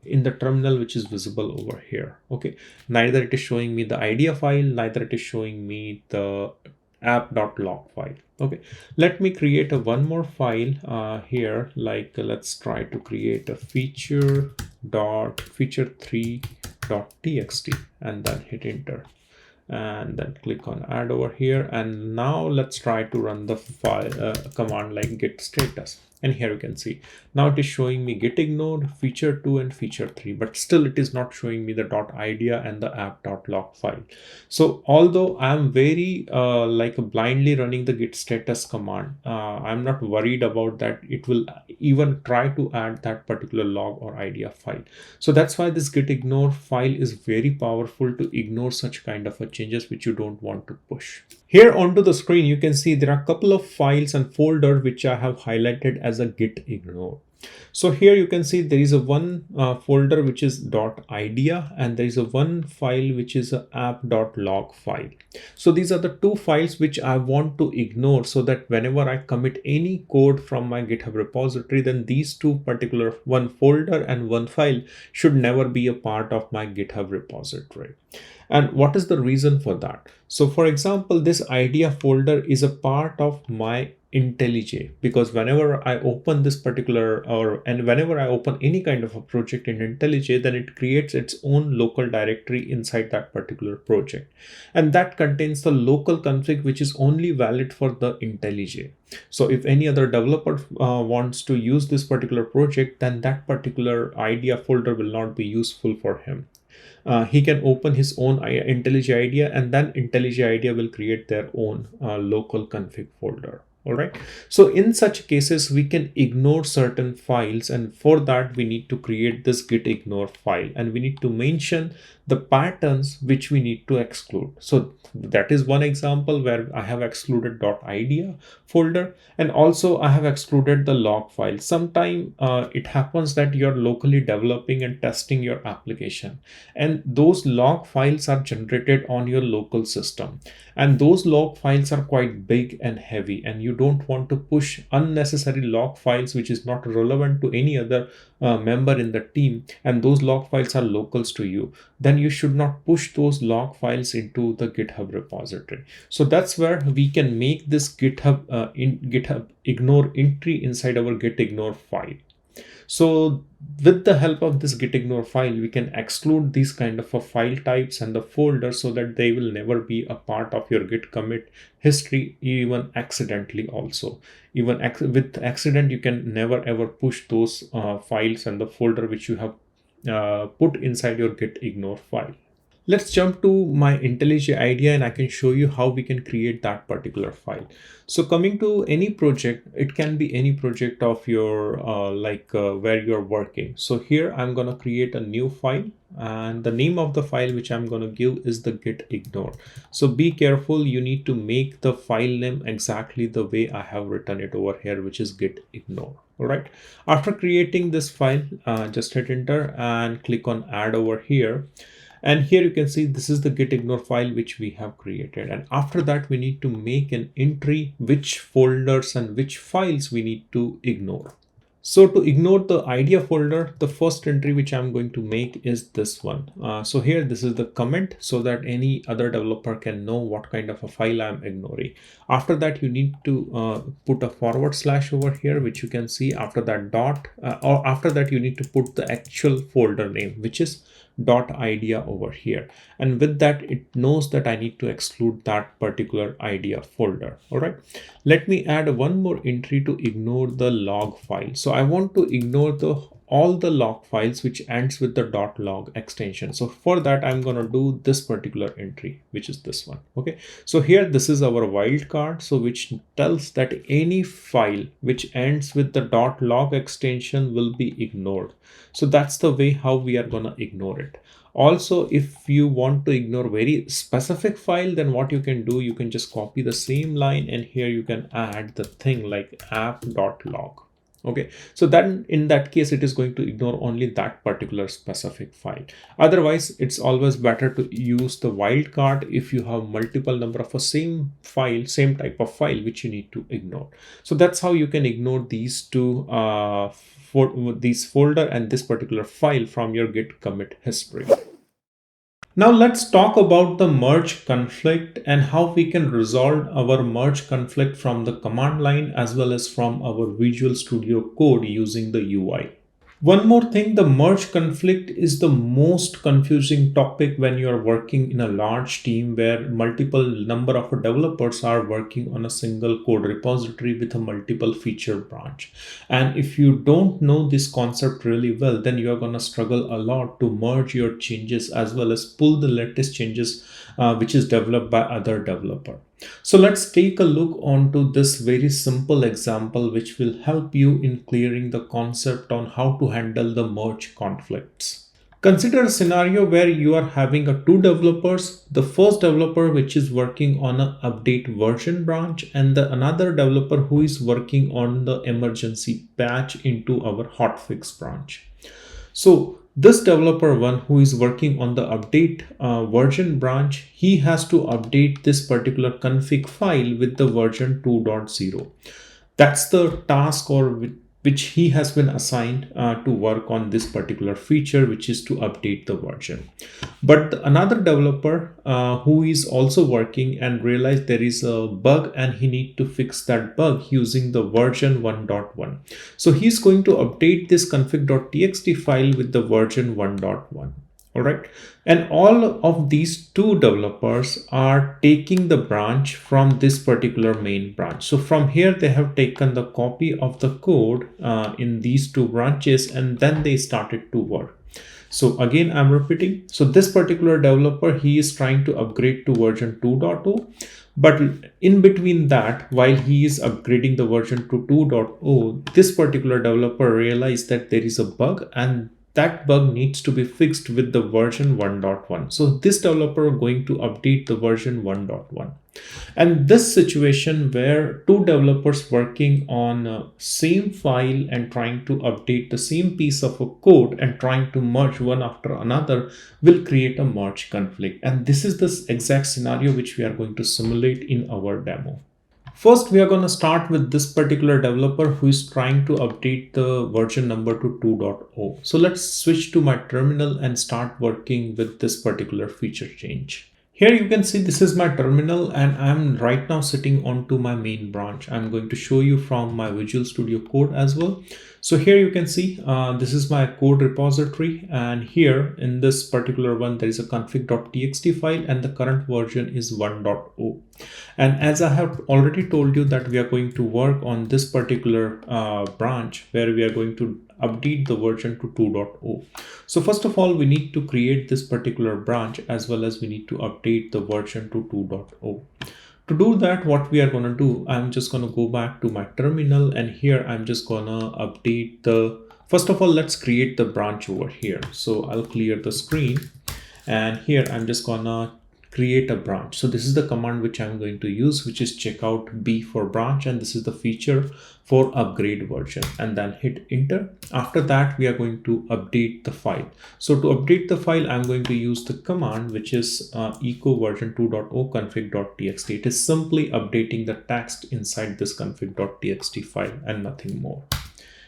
in the terminal which is visible over here. Okay, neither it is showing me the idea file, neither it is showing me the app.log file. Okay, let me create a one more file here. Let's try to create a feature3.txt and then hit enter, and then click on add over here. And now let's try to run the file command like git status, and here you can see now it is showing me git ignore, feature2 and feature3, but still it is not showing me the .idea and the app.log file. So although I'm very blindly running the git status command, I'm not worried about that it will even try to add that particular log or idea file. So that's why this git ignore file is very powerful to ignore such kind of changes which you don't want to push. Here onto the screen, you can see there are a couple of files and folders which I have highlighted as a git ignore. So here you can see there is a one folder which is .idea, and there is a one file which is a app.log file. So these are the two files which I want to ignore, so that whenever I commit any code from my GitHub repository, then these two particular, one folder and one file, should never be a part of my GitHub repository. And what is the reason for that? So for example, this idea folder is a part of my IntelliJ, because whenever I open this particular whenever I open any kind of a project in IntelliJ, then it creates its own local directory inside that particular project, and that contains the local config which is only valid for the IntelliJ. So if any other developer wants to use this particular project, then that particular idea folder will not be useful for him. He can open his own IntelliJ idea, and then IntelliJ idea will create their own local config folder. All right. So in such cases, we can ignore certain files, and for that we need to create this git ignore file, and we need to mention the patterns which we need to exclude. So that is one example where I have excluded .idea folder, and also I have excluded the log file. Sometime it happens that you're locally developing and testing your application, and those log files are generated on your local system, and those log files are quite big and heavy, and you don't want to push unnecessary log files which is not relevant to any other member in the team, and those log files are locals to you, then you should not push those log files into the GitHub repository. So that's where we can make this GitHub ignore entry inside our git ignore file. So with the help of this git ignore file, we can exclude these kind of a file types and the folders so that they will never be a part of your git commit history, even accidentally also. Even with accident, you can never ever push those files and the folder which you have put inside your git ignore file. Let's jump to my IntelliJ idea and I can show you how we can create that particular file. So coming to any project, it can be any project of your where you're working. So here I'm going to create a new file, and the name of the file which I'm going to give is the git ignore. So be careful, you need to make the file name exactly the way I have written it over here, which is git ignore. All right. After creating this file, just hit enter and click on add over here. And here you can see this is the git ignore file which we have created. And after that, we need to make an entry which folders and which files we need to ignore. So to ignore the idea folder, the first entry which I'm going to make is this one. So here, this is the comment so that any other developer can know what kind of a file I'm ignoring. After that, you need to put a / over here, which you can see after that dot, or after that, you need to put the actual folder name, which is .idea over here. And with that, it knows that I need to exclude that particular idea folder. All right, let me add one more entry to ignore the log file. So I want to ignore all the log files which ends with the .log extension. So for that, I'm going to do this particular entry, which is this one. Okay, so here this is our wildcard, so which tells that any file which ends with the .log extension will be ignored. So that's the way how we are going to ignore it. Also, if you want to ignore very specific file, then what you can do, you can just copy the same line and here you can add the thing like app.log. Okay, so then in that case, it is going to ignore only that particular specific file. Otherwise, it's always better to use the wildcard if you have multiple number of a same file, same type of file, which you need to ignore. So that's how you can ignore these two these folder and this particular file from your git commit history. Now let's talk about the merge conflict and how we can resolve our merge conflict from the command line as well as from our Visual Studio code using the UI. One more thing, the merge conflict is the most confusing topic when you are working in a large team where multiple number of developers are working on a single code repository with a multiple feature branch. And if you don't know this concept really well, then you are going to struggle a lot to merge your changes as well as pull the latest changes which is developed by other developer. So let's take a look onto this very simple example which will help you in clearing the concept on how to handle the merge conflicts. Consider a scenario where you are having two developers, the first developer which is working on an update version branch and the another developer who is working on the emergency patch into our hotfix branch. So this developer one who is working on the update version branch, he has to update this particular config file with the version 2.0. That's the task or which he has been assigned to work on this particular feature, which is to update the version. But another developer who is also working and realized there is a bug and he need to fix that bug using the version 1.1. So he's going to update this config.txt file with the version 1.1. All right. And all of these two developers are taking the branch from this particular main branch. So from here, they have taken the copy of the code in these two branches, and then they started to work. So again, I'm repeating. So this particular developer, he is trying to upgrade to version 2.0. But in between that, while he is upgrading the version to 2.0, this particular developer realized that there is a bug and that bug needs to be fixed with the version 1.1. So this developer is going to update the version 1.1. And this situation where two developers working on same file and trying to update the same piece of a code and trying to merge one after another will create a merge conflict. And this is the exact scenario which we are going to simulate in our demo. First, we are going to start with this particular developer who is trying to update the version number to 2.0. So let's switch to my terminal and start working with this particular feature change. Here you can see this is my terminal and I'm right now sitting onto my main branch. I'm going to show you from my Visual Studio code as well. So here you can see this is my code repository, and here in this particular one there is a config.txt file and the current version is 1.0. And as I have already told you that we are going to work on this particular branch where we are going to update the version to 2.0. So first of all, we need to create this particular branch as well as we need to update the version to 2.0. To do that, what we are going to do, I'm just going to go back to my terminal, and here I'm just going to update first of all, let's create the branch over here. So I'll clear the screen, and here I'm just going to create a branch. So this is the command which I'm going to use, which is checkout B for branch, and this is the feature for upgrade version, and then hit enter. After that, we are going to update the file. So to update the file, I'm going to use the command which is echo version 2.0 config.txt. It is simply updating the text inside this config.txt file and nothing more.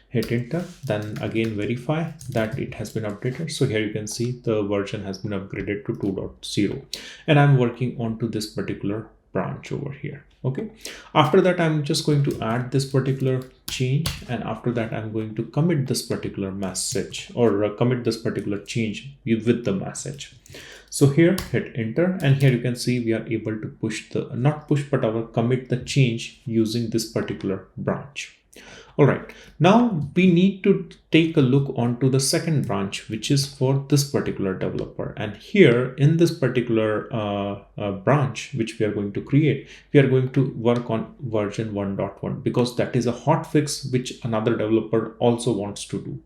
Hit enter, then again verify that it has been updated. So here you can see the version has been upgraded to 2.0, and I'm working onto this particular branch over here. Okay, after that I'm just going to add this particular change, and after that I'm going to commit this particular message, or commit this particular change with the message. So here hit enter, and here you can see we are able to push the commit the change using this particular branch. All right, now we need to take a look onto the second branch, which is for this particular developer. And here in this particular branch, which we are going to create, we are going to work on version 1.1 because that is a hotfix which another developer also wants to do.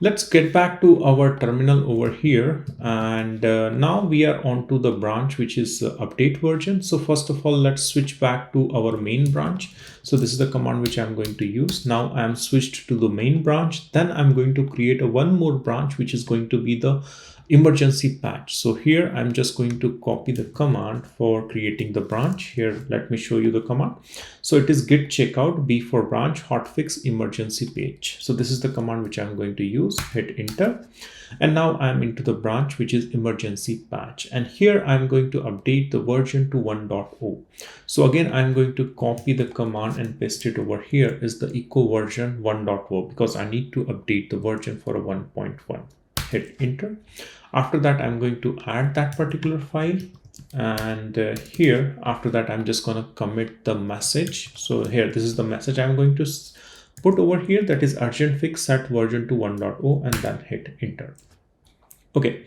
Let's get back to our terminal over here, and now we are onto the branch which is update version. So first of all, let's switch back to our main branch. So this is the command which I'm going to use. Now I'm switched to the main branch. Then I'm going to create one more branch which is going to be the emergency patch. So here I'm just going to copy the command for creating the branch. Here, let me show you the command. So it is git checkout B for branch hotfix emergency page. So this is the command which I'm going to use. Hit enter, and now I'm into the branch which is emergency patch, and here I'm going to update the version to 1.0. So again, I'm going to copy the command and paste it over here is the echo version 1.0 because I need to update the version for a 1.1. Hit enter. After that, I'm going to add that particular file, and here after that I'm just going to commit the message. So here, this is the message I'm going to put over here, that is urgent fix set version to 1.0, and then hit enter. Okay,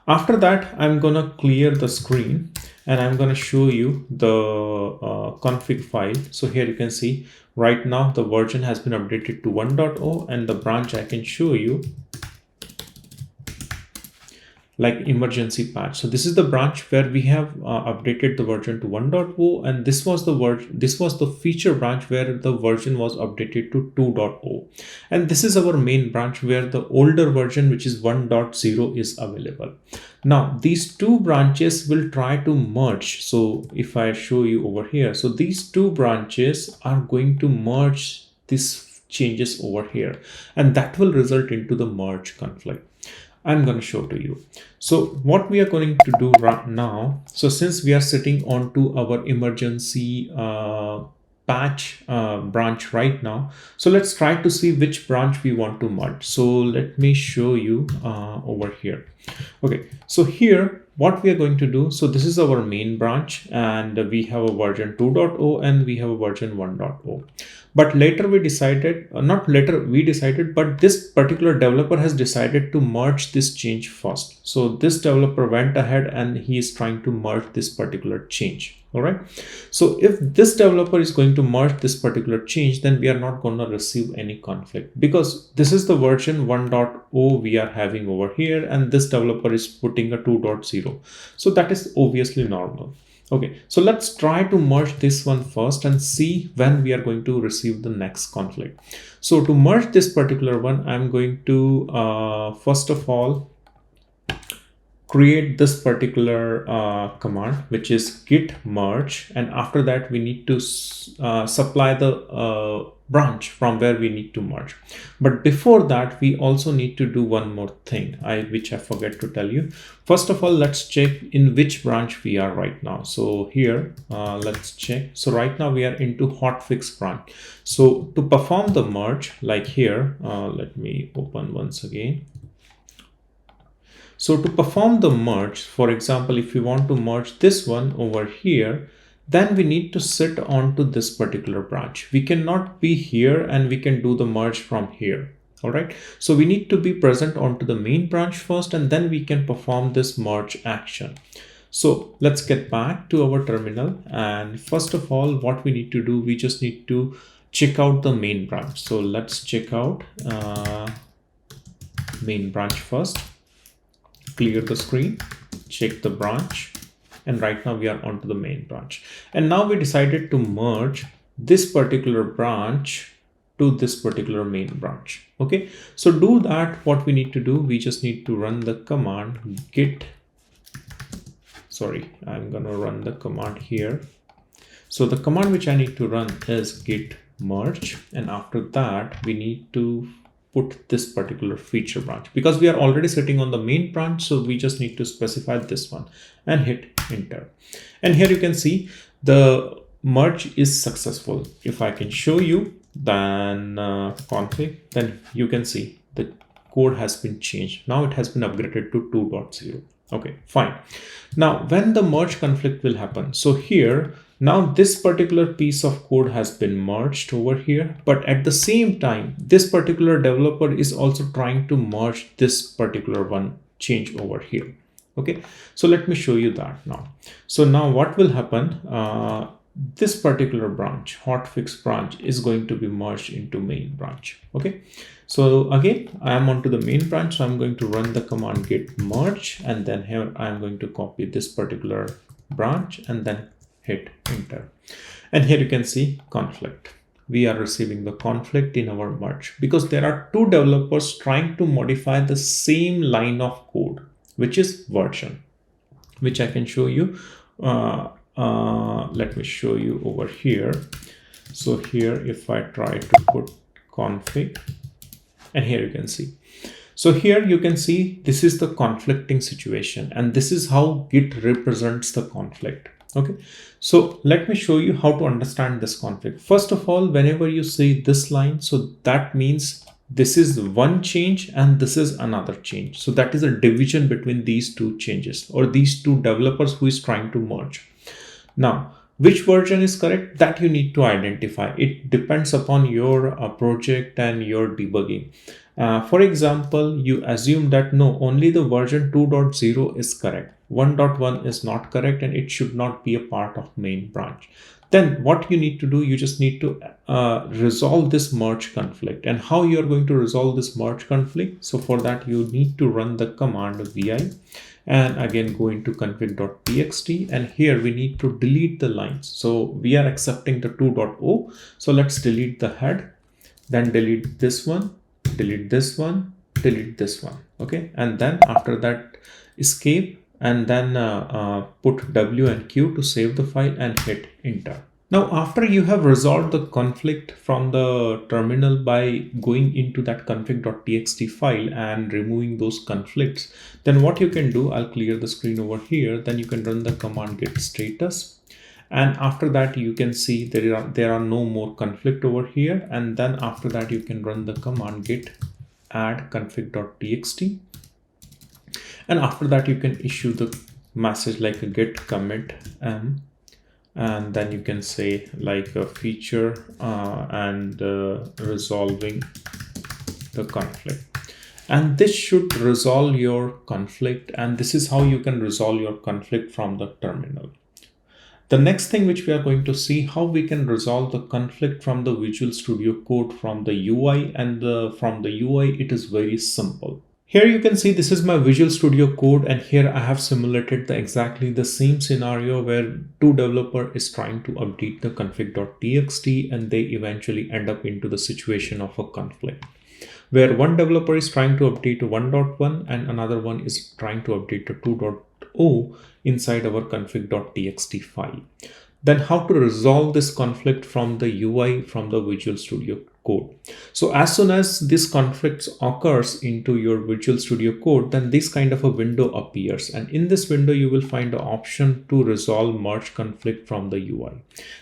after that I'm going to clear the screen and I'm going to show you the config file. So here you can see right now the version has been updated to 1.0, and the branch I can show you like emergency patch. So this is the branch where we have updated the version to 1.0, and this was the feature branch where the version was updated to 2.0, and this is our main branch where the older version, which is 1.0, is available. Now these two branches will try to merge. So if I show you over here, so these two branches are going to merge these changes over here, and that will result into the merge conflict. I'm going to show to you. So what we are going to do right now, so since we are sitting onto our emergency patch branch right now, so let's try to see which branch we want to merge. So let me show you over here. Okay, so here what we are going to do, so this is our main branch, and we have a version 2.0 and we have a version 1.0. But later we decided, but this particular developer has decided to merge this change first. So this developer went ahead and he is trying to merge this particular change. All right. So if this developer is going to merge this particular change, then we are not going to receive any conflict because this is the version 1.0 we are having over here, and this developer is putting a 2.0. So that is obviously normal. Okay, so let's try to merge this one first and see when we are going to receive the next conflict. So to merge this particular one, I'm going to first of all create this particular command, which is git merge, and after that we need to supply the branch from where we need to merge. But before that, we also need to do one more thing, which I forget to tell you. First of all, let's check in which branch we are right now. So here, let's check. So right now we are into hotfix branch. So to perform the merge, like here, let me open once again. So to perform the merge, for example, if we want to merge this one over here, then we need to sit onto this particular branch. We cannot be here and we can do the merge from here. All right. So we need to be present onto the main branch first, and then we can perform this merge action. So let's get back to our terminal. And first of all, what we need to do, we just need to check out the main branch. So let's check out main branch first. Clear the screen, check the branch, and right now we are onto the main branch. And now we decided to merge this particular branch to this particular main branch. Okay, so do that. What we need to do, we just need to run the command git. Sorry, I'm gonna run the command here. So the command which I need to run is git merge, and after that we need to put this particular feature branch, because we are already sitting on the main branch. So we just need to specify this one and hit enter. And here you can see the merge is successful. If I can show you, then config, then you can see the code has been changed. Now it has been upgraded to 2.0. Okay, fine. Now when the merge conflict will happen, so here, now this particular piece of code has been merged over here, but at the same time, this particular developer is also trying to merge this particular one change over here. Okay, so let me show you that now. So now what will happen? This particular branch, hotfix branch, is going to be merged into main branch. Okay, so again, I am onto the main branch, so I'm going to run the command git merge, and then here I am going to copy this particular branch and then hit enter. And here you can see conflict. We are receiving the conflict in our merge because there are two developers trying to modify the same line of code, which is version, which I can show you. Let me show you over here. So here, if I try to put config, and here you can see. So here you can see this is the conflicting situation, and this is how Git represents the conflict. Okay, so let me show you how to understand this conflict. First of all, whenever you see this line, so that means this is one change and this is another change. So that is a division between these two changes, or these two developers who is trying to merge. Now, which version is correct, that you need to identify. It depends upon your project and your debugging. For example, you assume that no, only the version 2.0 is correct. 1.1 is not correct and it should not be a part of main branch. Then what you need to do, you just need to resolve this merge conflict. And how you are going to resolve this merge conflict? So for that, you need to run the command vi, and again go into config.txt, and here we need to delete the lines. So we are accepting the 2.0. So let's delete the head, then delete this one, delete this one, delete this one. Okay, and then after that, escape, and then put W and Q to save the file and hit enter. Now, after you have resolved the conflict from the terminal by going into that config.txt file and removing those conflicts, then what you can do, I'll clear the screen over here, then you can run the command git status. And after that, you can see there are no more conflict over here. And then after that, you can run the command git add config.txt. And after that, you can issue the message like a git commit m, and then you can say like a feature and resolving the conflict. And this should resolve your conflict. And this is how you can resolve your conflict from the terminal. The next thing which we are going to see, how we can resolve the conflict from the Visual Studio Code from the UI, and from the UI, it is very simple. Here you can see this is my Visual Studio Code, and here I have simulated exactly the same scenario where two developer is trying to update the config.txt and they eventually end up into the situation of a conflict. where one developer is trying to update to 1.1 and another one is trying to update to 2.0 inside our config.txt file. Then how to resolve this conflict from the UI from the Visual Studio Code. So as soon as this conflict occurs into your Visual Studio Code, then this kind of a window appears, and in this window you will find the option to resolve merge conflict from the UI.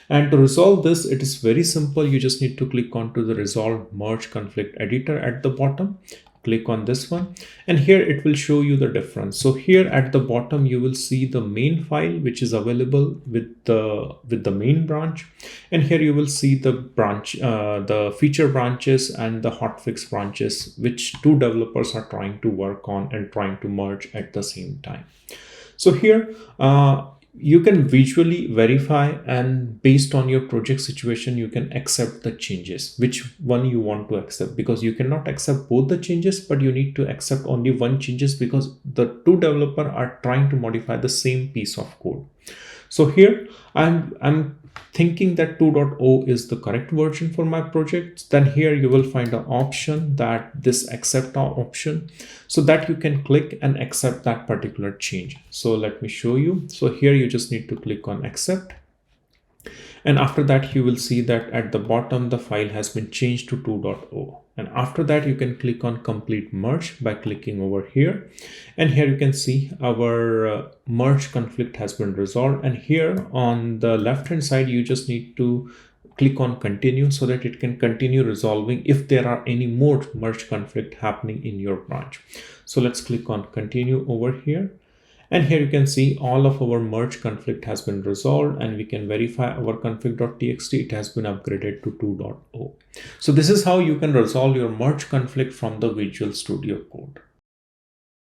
And to resolve this, it is very simple. You just need to click onto the resolve merge conflict editor at the bottom. Click on this one, and here it will show you the difference. So here at the bottom you will see the main file which is available with the main branch, and here you will see the branch, the feature branches and the hotfix branches, which two developers are trying to work on and trying to merge at the same time. So here you can visually verify, and based on your project situation you can accept the changes, which one you want to accept, because you cannot accept both the changes, but you need to accept only one changes because the two developers are trying to modify the same piece of code. So here I'm thinking that 2.0 is the correct version for my project. Then here you will find an option, that this accept option, so that you can click and accept that particular change. So let me show you. So here you just need to click on accept, and after that you will see that at the bottom the file has been changed to 2.0, and after that you can click on complete merge by clicking over here, and here you can see our merge conflict has been resolved. And here on the left hand side you just need to click on continue so that it can continue resolving if there are any more merge conflict happening in your branch. So let's click on continue over here. And here you can see all of our merge conflict has been resolved, and we can verify our config.txt. It has been upgraded to 2.0. So this is how you can resolve your merge conflict from the Visual Studio Code.